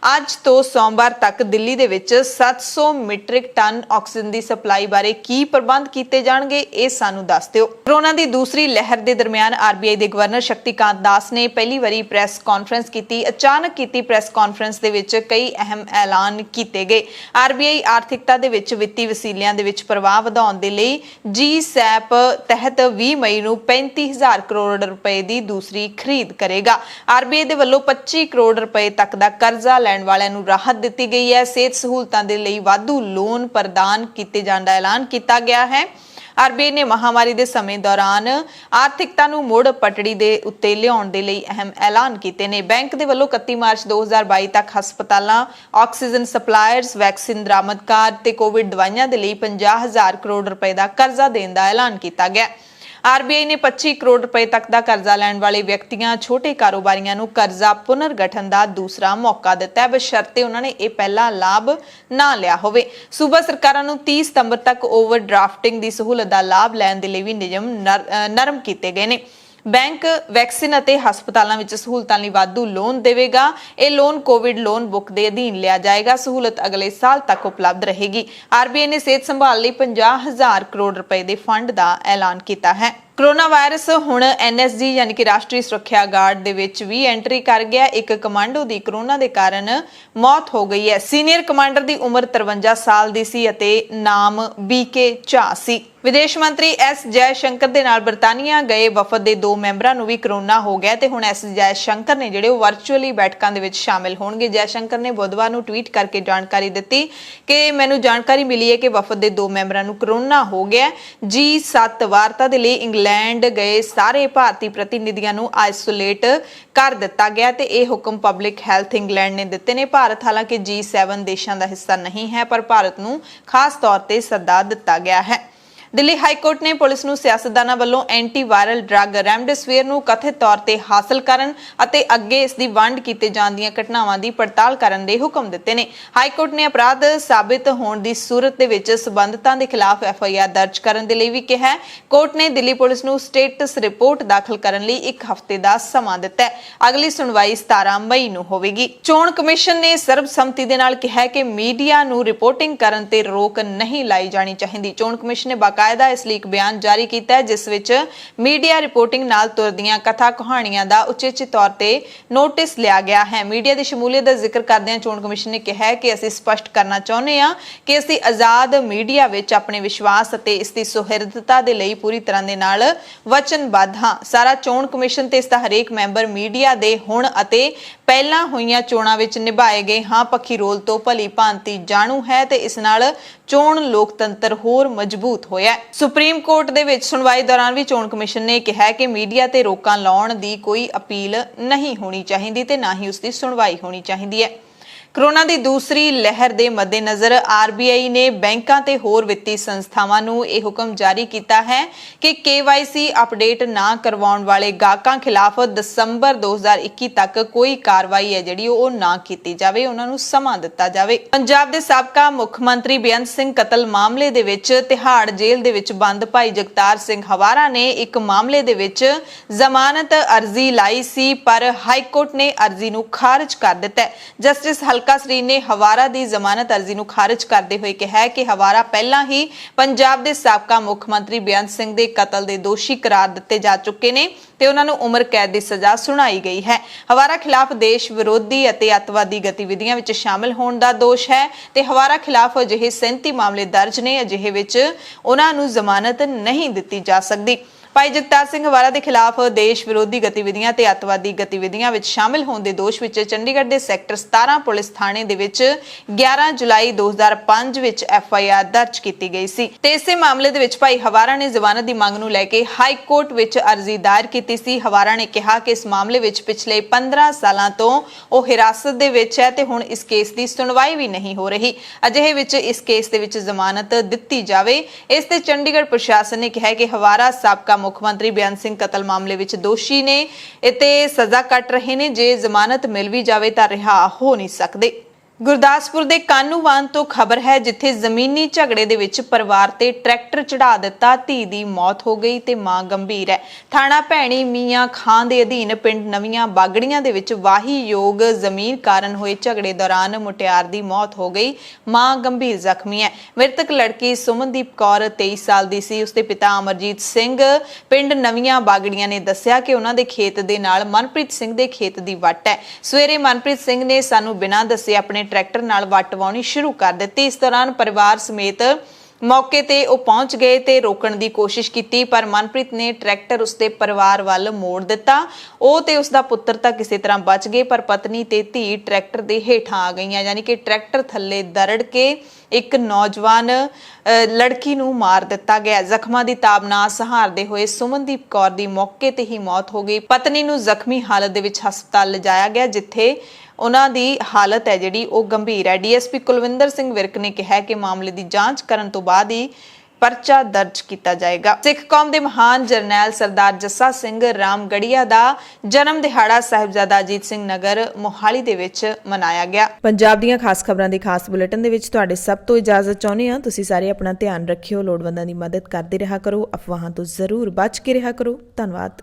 ਅੱਜ ਤੋਂ ਸੋਮਵਾਰ ਤੱਕ ਦਿੱਲੀ ਦੇ ਵਿੱਚ 700 ਮੀਟ੍ਰਿਕ ਟਨ ਆਕਸੀਜਨ ਦੀ ਸਪਲਾਈ ਬਾਰੇ ਕੀ ਪ੍ਰਬੰਧ ਕੀਤੇ ਜਾਣਗੇ, ਇਹ ਸਾਨੂੰ ਦੱਸ ਦਿਓ। ਕੋਰੋਨਾ ਦੀ ਦੂਸਰੀ ਲਹਿਰ ਦੇ ਦਰਮਿਆਨ RBI ਦੇ ਗਵਰਨਰ ਸ਼ਕਤੀਕਾਂਤ ਦਾਸ ਨੇ ਪਹਿਲੀ ਵਾਰੀ ਪ੍ਰੈਸ ਕਾਨਫਰੰਸ ਕੀਤੀ। ਅਚਾਨਕ ਕੀਤੀ ਪ੍ਰੈਸ ਕਾਨਫਰੰਸ ਦੇ ਵਿੱਚ ਕਈ ਅਹਿਮ ਐਲਾਨ ਕੀਤੇ ਗਏ। RBI ਆਰਥਿਕਤਾ ਦੇ ਵਿੱਚ ਵਿੱਤੀ ਵਸੀਲਿਆਂ ਦੇ ਵਿੱਚ ਪ੍ਰਵਾਹ ਵਧਾਉਣ ਦੇ ਲਈ GSAP ਤਹਿਤ 20 ਮਈ ਨੂੰ 35,000 ਕਰੋੜ ਰੁਪਏ ਦੀ ਦੂਸਰੀ ਖਰੀਦ ਕਰੇਗਾ। RBI ਦੇ ਵੱਲੋਂ 25 ਕਰੋੜ ਰੁਪਏ ਤੱਕ ਦਾ ਕਰਜ਼ਾ ਲੈਣ ਵਾਲਿਆਂ ਨੂੰ ਰਾਹਤ ਦਿੱਤੀ ਗਈ ਹੈ। ਸਿਹਤ ਸਹੂਲਤਾਂ ਦੇ ਲਈ ਵਾਧੂ ਲੋਨ ਪ੍ਰਦਾਨ ਕੀਤੇ ਜਾਣ ਦਾ ਐਲਾਨ ਕੀਤਾ ਗਿਆ ਹੈ। ਆਰਬੀਆਈ ਨੇ ਮਹਾਮਾਰੀ ਦੇ ਸਮੇਂ ਦੌਰਾਨ ਆਰਥਿਕਤਾ ਨੂੰ ਮੁੜ ਪਟੜੀ ਦੇ ਉੱਤੇ ਲਿਆਉਣ ਦੇ ਲਈ ਅਹਿਮ ਐਲਾਨ ਕੀਤੇ ਨੇ। ਬੈਂਕ ਦੇ ਵੱਲੋਂ 31 ਮਾਰਚ 2022 ਤੱਕ ਹਸਪਤਾਲਾਂ, ਆਕਸੀਜਨ ਸਪਲਾਇਰਸ, ਵੈਕਸੀਨ ਦਰਾਮਦਕਾਰ ਤੇ ਕੋਵਿਡ ਦਵਾਈਆਂ ਦੇ ਲਈ 50,000 ਕਰੋੜ ਰੁਪਏ ਦਾ ਕਰਜ਼ਾ ਦੇਣ ਦਾ ਐਲਾਨ ਕੀਤਾ ਗਿਆ। ਆਰਬੀਆਈ ਨੇ 25 ਕਰੋੜ ਰੁਪਏ ਤੱਕ ਦਾ ਕਰਜ਼ਾ ਲੈਣ ਵਾਲੇ ਵਿਅਕਤੀਆਂ, ਛੋਟੇ ਕਾਰੋਬਾਰੀਆਂ ਨੂੰ ਕਰਜ਼ਾ ਪੁਨਰਗਠਨ ਦਾ ਦੂਸਰਾ ਮੌਕਾ ਦਿੱਤਾ ਹੈ, ਬਸ਼ਰਤੇ ਉਹਨਾਂ ਨੇ ਇਹ ਪਹਿਲਾ ਲਾਭ ਨਾ ਲਿਆ ਹੋਵੇ। ਸੂਬਾ ਸਰਕਾਰਾਂ ਨੂੰ 30 ਸਤੰਬਰ ਤੱਕ ਓਵਰਡਰਾਫਟਿੰਗ ਦੀ ਸਹੂਲਤ ਦਾ ਲਾਭ ਲੈਣ ਦੇ ਲਈ ਵੀ ਨਿਯਮ ਨਰਮ ਕੀਤੇ ਗਏ ਨੇ। ਬੈਂਕ ਵੈਕਸੀਨ ਅਤੇ ਹਸਪਤਾਲਾਂ ਵਿੱਚ ਸਹੂਲਤਾਂ ਲਈ ਵਾਧੂ ਲੋਨ ਦੇਵੇਗਾ। ਇਹ ਲੋਨ ਕੋਵਿਡ ਲੋਨ ਬੁੱਕ ਦੇ ਅਧੀਨ ਲਿਆ ਜਾਏਗਾ। ਸਹੂਲਤ ਅਗਲੇ ਸਾਲ ਤੱਕ ਉਪਲਬਧ ਰਹੇਗੀ। ਆਰਬੀਆਈ ਨੇ ਸਿਹਤ ਸੰਭਾਲ ਲਈ 50,000 ਕਰੋੜ ਰੁਪਏ ਦੇ ਫੰਡ ਦਾ ਐਲਾਨ ਕੀਤਾ ਹੈ। ਕੋਰੋਨਾ ਵਾਇਰਸ ਹੁਣ NSG ਯਾਨੀ ਕਿ ਰਾਸ਼ਟਰੀ ਸੁਰੱਖਿਆ ਗਾਰਡ ਦੇ ਵਿੱਚ ਵੀ ਐਂਟਰੀ ਕਰ ਗਿਆ। ਇੱਕ ਕਮਾਂਡੋ ਦੀ ਕੋਰੋਨਾ ਦੇ ਕਾਰਨ ਮੌਤ ਹੋ ਗਈ ਹੈ। ਸੀਨੀਅਰ ਕਮਾਂਡਰ ਦੀ ਉਮਰ 53 ਸਾਲ ਦੀ ਸੀ ਅਤੇ ਨਾਮ BK ਝਾ ਸੀ। ਵਿਦੇਸ਼ ਮੰਤਰੀ S ਜੈ ਸ਼ੰਕਰ ਦੇ ਨਾਲ ਬਰਤਾਨੀਆ ਗਏ ਵਫਦ ਦੇ 2 ਮੈਂਬਰਾਂ ਨੂੰ ਵੀ ਕੋਰੋਨਾ ਹੋ ਗਿਆ ਤੇ ਹੁਣ S ਜੈ ਸ਼ੰਕਰ ਨੇ ਜਿਹੜੇ ਉਹ ਵਰਚੁਅਲੀ ਬੈਠਕਾਂ ਦੇ ਵਿੱਚ ਸ਼ਾਮਿਲ ਹੋਣਗੇ। ਜੈ ਸ਼ੰਕਰ ਨੇ ਬੁੱਧਵਾਰ ਨੂੰ ਟਵੀਟ ਕਰਕੇ ਜਾਣਕਾਰੀ ਦਿੱਤੀ ਕਿ ਮੈਨੂੰ ਜਾਣਕਾਰੀ ਮਿਲੀ ਹੈ ਕਿ ਵਫਦ ਦੇ 2 ਮੈਂਬਰਾਂ ਨੂੰ ਕੋਰੋਨਾ ਹੋ ਗਿਆ। G7 ਵਾਰਤਾ ਦੇ ਲਈ ਇੰਗਲੈਂਡ ਗਏ ਸਾਰੇ ਭਾਰਤੀ ਪ੍ਰਤੀਨਿਧੀਆਂ ਨੂੰ ਆਈਸੋਲੇਟ ਕਰ ਦਿੱਤਾ ਗਿਆ ਤੇ ਇਹ ਹੁਕਮ ਪਬਲਿਕ ਹੈਲਥ ਇੰਗਲੈਂਡ ਨੇ ਦਿੱਤੇ ਨੇ। ਭਾਰਤ ਹਾਲਾਂਕਿ G7 ਦੇਸ਼ਾਂ ਦਾ ਹਿੱਸਾ ਨਹੀਂ ਹੈ, ਪਰ ਭਾਰਤ ਨੂੰ ਖਾਸ ਤੌਰ ਤੇ ਸੱਦਾ ਦਿੱਤਾ ਗਿਆ ਹੈ। ਦਿੱਲੀ ਹਾਈ ਕੋਰਟ ਨੇ ਪੁਲਿਸ ਨੂੰ ਸਿਆਸਤਦਾਨਾਂ ਵੱਲੋਂ ਐਂਟੀਵਾਇਰਲ ਡਰੱਗ ਰੈਮਡੇਸਿਵਿਰ ਨੂੰ ਕਥਿਤ ਤੌਰ ਤੇ ਹਾਸਲ ਕਰਨ ਅਤੇ ਅੱਗੇ ਇਸ ਦੀ ਵੰਡ ਕੀਤੇ ਜਾਣ ਦੀਆਂ ਘਟਨਾਵਾਂ ਦੀ ਪੜਤਾਲ ਕਰਨ ਦੇ ਹੁਕਮ ਦਿੱਤੇ ਨੇ। ਹਾਈ ਕੋਰਟ ਨੇ ਅਪਰਾਧ ਸਾਬਿਤ ਹੋਣ ਦੀ ਸੂਰਤ ਦੇ ਵਿੱਚ ਸਬੰਧਤਾਂ ਦੇ ਖਿਲਾਫ FIR ਦਰਜ ਕਰਨ ਦੇ ਲਈ ਵੀ ਕਿਹਾ ਹੈ। ਕੋਰਟ ਨੇ ਦਿੱਲੀ ਪੁਲਿਸ ਨੂੰ ਸਟੇਟਸ ਰਿਪੋਰਟ ਦਾਖਲ ਕਰਨ ਲਈ 1 ਹਫ਼ਤੇ ਦਾ ਸਮਾਂ ਦਿੱਤਾ ਹੈ। ਅਗਲੀ ਸੁਣਵਾਈ 17 ਮਈ ਨੂੰ ਹੋਵੇਗੀ। ਚੋਣ ਕਮਿਸ਼ਨ ਨੇ ਸਰਬਸੰਮਤੀ ਦੇ ਨਾਲ ਕਿਹਾ ਕਿ ਮੀਡੀਆ ਨੂੰ ਰਿਪੋਰਟਿੰਗ ਕਰਨ ਤੇ ਰੋਕ ਨਹੀਂ ਲਾਈ ਜਾਣੀ ਚਾਹੀਦੀ। ਚੋਣ ਕਮਿਸ਼ਨ ਨੇ ਕਾਇਦਾ ਇਸ ਲਈ ਇੱਕ ਬਿਆਨ ਜਾਰੀ ਕੀਤਾ ਹੈ ਜਿਸ ਵਿੱਚ ਮੀਡੀਆ ਰਿਪੋਰਟਿੰਗ ਨਾਲ ਤੁਰਦੀਆਂ ਕਥਾ ਕਹਾਣੀਆਂ ਦਾ ਉਚੇਚੇ ਤੌਰ ਤੇ ਨੋਟਿਸ ਲਿਆ ਗਿਆ ਹੈ। ਮੀਡੀਆ ਦੀ ਸ਼ਮੂਲੀਅਤ ਦਾ ਜ਼ਿਕਰ ਕਰਦਿਆਂ ਚੋਣ ਕਮਿਸ਼ਨ ਨੇ ਕਿਹਾ ਹੈ ਕਿ ਅਸੀਂ ਸਪਸ਼ਟ ਕਰਨਾ ਚਾਹੁੰਦੇ ਹਾਂ ਕਿ ਅਸੀਂ ਆਜ਼ਾਦ ਮੀਡੀਆ ਵਿੱਚ ਆਪਣੇ ਵਿਸ਼ਵਾਸ ਅਤੇ ਇਸ ਦੀ ਸੁਹਿਰਦਤਾ ਦੇ ਲਈ ਪੂਰੀ ਤਰ੍ਹਾਂ ਦੇ ਨਾਲ ਵਚਨਬੱਧ ਹਾਂ। ਸਾਰਾ ਚੋਣ ਕਮਿਸ਼ਨ ਤੇ ਇਸ ਦਾ ਹਰੇਕ ਮੈਂਬਰ ਮੀਡੀਆ ਦੇ ਹੁਣ ਅਤੇ ਪਹਿਲਾਂ ਹੋਈਆਂ ਚੋਣਾਂ ਵਿੱਚ ਨਿਭਾਏ ਗਏ ਹਾਂ ਪੱਖੀ ਰੋਲ ਤੋਂ ਭਲੀ ਭਾਂਤੀ ਜਾਣੂ ਹੈ ਤੇ ਇਸ ਨਾਲ ਚੋਣ ਲੋਕਤੰਤਰ ਹੋਰ ਮਜ਼ਬੂਤ ਹੋਇਆ। ਸੁਪਰੀਮ ਕੋਰਟ ਦੇ ਵਿੱਚ ਸੁਣਵਾਈ ਦੌਰਾਨ ਵੀ ਚੋਣ ਕਮਿਸ਼ਨ ਨੇ ਕਿਹਾ ਕਿ ਮੀਡੀਆ ਤੇ ਰੋਕਾਂ ਲਾਉਣ ਦੀ ਕੋਈ ਅਪੀਲ ਨਹੀਂ ਹੋਣੀ ਚਾਹੀਦੀ ਤੇ ਨਾ ਹੀ ਉਸ ਦੀ ਸੁਣਵਾਈ ਹੋਣੀ ਚਾਹੀਦੀ ਹੈ। ਕੋਰੋਨਾ ਦੀ ਦੂਸਰੀ ਲਹਿਰ ਦੇ ਮੱਦੇਨਜ਼ਰ ਆਰਬੀਆਈ ਨੇ ਬੈਂਕਾਂ ਤੇ ਹੋਰ ਵਿੱਤੀ ਸੰਸਥਾਵਾਂ ਨੂੰ ਇਹ ਹੁਕਮ ਜਾਰੀ ਕੀਤਾ ਹੈ ਕਿ KYC ਅਪਡੇਟ ਨਾ ਕਰਵਾਉਣ ਵਾਲੇ ਗਾਹਕਾਂ ਖਿਲਾਫ ਦਸੰਬਰ 2021 ਤੱਕ ਕੋਈ ਕਾਰਵਾਈ ਹੈ ਜਿਹੜੀ ਉਹ ਨਾ ਕੀਤੀ ਜਾਵੇ, ਉਹਨਾਂ ਨੂੰ ਸਮਾਂ ਦਿੱਤਾ ਜਾਵੇ। ਪੰਜਾਬ ਦੇ ਸਾਬਕਾ ਮੁੱਖ ਮੰਤਰੀ ਬੇਅੰਤ ਸਿੰਘ ਕਤਲ ਮਾਮਲੇ ਦੇ ਵਿੱਚ ਤਿਹਾੜ ਜੇਲ੍ਹ ਦੇ ਵਿੱਚ ਬੰਦ ਭਾਈ ਜਗਤਾਰ ਸਿੰਘ ਹਵਾਰਾ ਨੇ ਇੱਕ ਮਾਮਲੇ ਦੇ ਵਿੱਚ ਜ਼ਮਾਨਤ ਅਰਜ਼ੀ ਲਾਈ ਸੀ, ਪਰ ਹਾਈ ਕੋਰਟ ਨੇ ਅਰਜ਼ੀ ਨੂੰ ਖਾਰਜ ਕਰ ਦਿੱਤਾ। ਜਸਟਿਸ ਸਰੀਨ ਨੇ ਹਵਾਰਾ ਦੀ ਜ਼ਮਾਨਤ ਅਰਜ਼ੀ ਨੂੰ ਖਾਰਜ ਕਰਦੇ ਹੋਏ ਕਿਹਾ ਕਿ ਹਵਾਰਾ ਪਹਿਲਾਂ ਹੀ ਪੰਜਾਬ ਦੇ ਸਾਬਕਾ ਮੁੱਖ ਮੰਤਰੀ ਬੇਅੰਤ ਸਿੰਘ ਦੇ ਕਤਲ ਦੇ ਦੋਸ਼ੀ ਕਰਾਰ ਦਿੱਤੇ ਜਾ ਚੁੱਕੇ ਨੇ ਤੇ ਉਹਨਾਂ ਨੂੰ ਉਮਰ ਕੈਦ ਦੀ ਸਜ਼ਾ ਸੁਣਾਈ ਗਈ ਹੈ। ਹਵਾਰਾ ਖਿਲਾਫ ਦੇਸ਼ ਵਿਰੋਧੀ ਅਤੇ ਅੱਤਵਾਦੀ ਗਤੀਵਿਧੀਆਂ ਵਿੱਚ ਸ਼ਾਮਲ ਹੋਣ ਦਾ ਦੋਸ਼ ਹੈ ਤੇ ਹਵਾਰਾ ਖਿਲਾਫ ਅਜਿਹੇ 37 ਮਾਮਲੇ ਦਰਜ ਨੇ। ਅਜਿਹੇ ਵਿੱਚ ਉਹਨਾਂ ਨੂੰ ਜ਼ਮਾਨਤ ਨਹੀਂ ਦਿੱਤੀ ਜਾ ਸਕਦੀ। ਭਾਈ ਜਗਤਾਰ ਸਿੰਘ ਹਵਾਰਾ ਦੇ ਖਿਲਾਫ ਦੇਸ਼ ਵਿਰੋਧੀ ਗਤੀਵਿਧੀਆਂ ਤੇ ਅੱਤਵਾਦੀ ਗਤੀਵਿਧੀਆਂ ਵਿੱਚ ਸ਼ਾਮਿਲ ਹੋਣ ਦੇ ਦੋਸ਼ ਵਿੱਚ ਚੰਡੀਗੜ੍ਹ ਦੇ ਸੈਕਟਰ 17 ਪੁਲਿਸ ਥਾਣੇ ਦੇ ਵਿੱਚ 11 ਜੁਲਾਈ 2005 ਵਿੱਚ FIR ਦਰਜ ਕੀਤੀ ਗਈ ਸੀ ਤੇ ਇਸੇ ਮਾਮਲੇ ਦੇ ਵਿੱਚ ਭਾਈ ਹਵਾਰਾ ਨੇ ਜ਼ਮਾਨਤ ਦੀ ਮੰਗ ਨੂੰ ਲੈ ਕੇ ਹਾਈ ਕੋਰਟ ਵਿੱਚ ਅਰਜ਼ੀ ਦਾਇਰ ਕੀਤੀ ਸੀ। ਹਵਾਰਾ ਨੇ ਕਿਹਾ ਕਿ ਇਸ ਮਾਮਲੇ ਵਿੱਚ ਪਿਛਲੇ 15 ਸਾਲਾਂ ਤੋਂ ਉਹ ਹਿਰਾਸਤ ਦੇ ਵਿੱਚ ਹੈ ਤੇ ਹੁਣ ਇਸ ਕੇਸ ਦੀ ਸੁਣਵਾਈ ਵੀ ਨਹੀਂ ਹੋ ਰਹੀ। ਅਜਿਹੇ ਵਿੱਚ ਇਸ ਕੇਸ ਦੇ ਵਿੱਚ ਜ਼ਮਾਨਤ ਦਿੱਤੀ ਜਾਵੇ। ਇਸ ਤੇ ਚੰਡੀਗੜ੍ਹ ਪ੍ਰਸ਼ਾਸਨ ਨੇ ਕਿਹਾ ਕਿ ਹਵਾਰਾ ਸਾਬਕਾ ਮੁੱਖ ਮੰਤਰੀ ਬੇਅੰਤ ਸਿੰਘ ਕਤਲ ਮਾਮਲੇ ਵਿੱਚ ਦੋਸ਼ੀ ਨੇ ਅਤੇ ਸਜ਼ਾ ਕੱਟ ਰਹੇ ਨੇ। ਜੇ ਜ਼ਮਾਨਤ ਮਿਲ ਵੀ ਜਾਵੇ ਤਾਂ ਰਿਹਾ ਹੋ ਨਹੀਂ ਸਕਦੇ। ਗੁਰਦਾਸਪੁਰ ਦੇ ਕਾਨੂੰਵਾਨ ਤੋਂ ਖਬਰ ਹੈ ਜਿੱਥੇ ਜ਼ਮੀਨੀ ਝਗੜੇ ਦੇ ਵਿੱਚ ਪਰਿਵਾਰ ਤੇ ਟਰੈਕਟਰ ਚੜਾ ਦਿੱਤਾ, ਧੀ ਦੀ ਮੌਤ ਹੋ ਗਈ ਤੇ ਮਾਂ ਗੰਭੀਰ ਹੈ। ਥਾਣਾ ਭੈਣੀ ਮੀਆਂ ਖਾਂ ਦੇ ਅਧੀਨ ਪਿੰਡ ਨਵੀਆਂ ਬਾਗੜੀਆਂ ਦੇ ਵਿੱਚ ਵਾਹੀਯੋਗ ਜ਼ਮੀਨ ਕਾਰਨ ਹੋਏ ਝਗੜੇ ਦੌਰਾਨ ਮੁਟਿਆਰ ਦੀ ਮੌਤ ਹੋ ਗਈ, ਮਾਂ ਗੰਭੀਰ ਜ਼ਖਮੀ ਹੈ। ਮ੍ਰਿਤਕ ਲੜਕੀ ਸੁਮਨਦੀਪ ਕੌਰ 23 ਸਾਲ ਦੀ ਸੀ। ਉਸਦੇ ਪਿਤਾ ਅਮਰਜੀਤ ਸਿੰਘ ਪਿੰਡ ਨਵੀਆਂ ਬਾਗੜੀਆਂ ਨੇ ਦੱਸਿਆ ਕਿ ਉਹਨਾਂ ਦੇ ਖੇਤ ਦੇ ਨਾਲ ਮਨਪ੍ਰੀਤ ਸਿੰਘ ਦੇ ਖੇਤ ਦੀ ਵੱਟ ਹੈ। ਸਵੇਰੇ ਮਨਪ੍ਰੀਤ ਸਿੰਘ ਨੇ ਸਾਨੂੰ ਬਿਨਾਂ ਦੱਸੇ ਆਪਣੇ ਟਰੈਕਟਰ ਨਾਲ ਵੱਟ ਵਾਉਣੀ ਸ਼ੁਰੂ ਕਰ ਦਿੱਤੀ। ਇਸ ਦੌਰਾਨ ਪਰਿਵਾਰ ਸਮੇਤ ਮੌਕੇ ਤੇ ਉਹ ਪਹੁੰਚ ਗਏ ਤੇ ਰੋਕਣ ਦੀ ਕੋਸ਼ਿਸ਼ ਕੀਤੀ, ਪਰ ਮਨਪ੍ਰੀਤ ਨੇ ਟਰੈਕਟਰ ਉਸਦੇ ਪਰਿਵਾਰ ਵੱਲ ਮੋੜ ਦਿੱਤਾ। ਉਹ ਤੇ ਉਸਦਾ ਪੁੱਤਰ ਤਾਂ ਕਿਸੇ ਤਰ੍ਹਾਂ ਬਚ ਗਏ, ਪਰ ਪਤਨੀ ਤੇ ਧੀ ਟਰੈਕਟਰ ਦੇ ਹੇਠਾਂ ਆ ਗਈਆਂ, ਯਾਨੀ ਕਿ ਟਰੈਕਟਰ ਥੱਲੇ ਦਰੜ ਕੇ ਇੱਕ ਨੌਜਵਾਨ ਲੜਕੀ ਨੂੰ ਮਾਰ ਦਿੱਤਾ ਗਿਆ। ਜ਼ਖਮਾਂ ਦੀ ਤਾਬ ਨਾ ਸਹਾਰਦੇ ਹੋਏ ਸੁਮਨਦੀਪ ਕੌਰ ਦੀ ਮੌਕੇ ਤੇ ਹੀ ਮੌਤ ਹੋ ਗਈ। ਪਤਨੀ ਨੂੰ ਜ਼ਖਮੀ ਹਾਲਤ ਦੇ ਵਿੱਚ ਹਸਪਤਾਲ ਲਿਜਾਇਆ ਗਿਆ, ਜਿੱਥੇ ਉਹਨਾਂ ਦੀ ਹਾਲਤ ਹੈ ਜਿਹੜੀ ਉਹ ਗੰਭੀਰ ਹੈ। ਡੀਐਸਪੀ ਕੁਲਵਿੰਦਰ ਸਿੰਘ ਵਿਰਕ ਨੇ ਕਿਹਾ ਕਿ ਮਾਮਲੇ ਦੀ ਜਾਂਚ ਕਰਨ ਤੋਂ ਬਾਅਦ ਹੀ ਪਰਚਾ ਦਰਜ ਕੀਤਾ ਜਾਏਗਾ। ਸਿੱਖ ਕੌਮ ਦੇ ਮਹਾਨ ਜਰਨੈਲ ਸਰਦਾਰ ਜੱਸਾ ਸਿੰਘ ਰਾਮਗੜੀਆ ਦਾ ਜਨਮ ਦਿਹਾੜਾ ਸਾਹਿਬਜ਼ਾਦਾ ਅਜੀਤ ਸਿੰਘ ਨਗਰ ਮੋਹਾਲੀ ਦੇ ਵਿੱਚ ਮਨਾਇਆ ਗਿਆ। ਪੰਜਾਬ ਦੀਆਂ ਖਾਸ ਖਬਰਾਂ ਦੇ ਖਾਸ ਬੁਲੇਟਿਨ ਦੇ ਵਿੱਚ ਤੁਹਾਡੇ ਸਭ ਤੋਂ ਇਜਾਜ਼ਤ ਚਾਹੁੰਦੇ ਹਾਂ। ਤੁਸੀਂ ਸਾਰੇ ਆਪਣਾ ਧਿਆਨ ਰੱਖਿਓ, ਲੋੜਵੰਦਾਂ ਦੀ ਮਦਦ ਕਰਦੇ ਰਿਹਾ ਕਰੋ, ਅਫਵਾਹਾਂ ਤੋਂ ਜ਼ਰੂਰ ਬਚ ਕੇ ਰਿਹਾ ਕਰੋ। ਧੰਨਵਾਦ।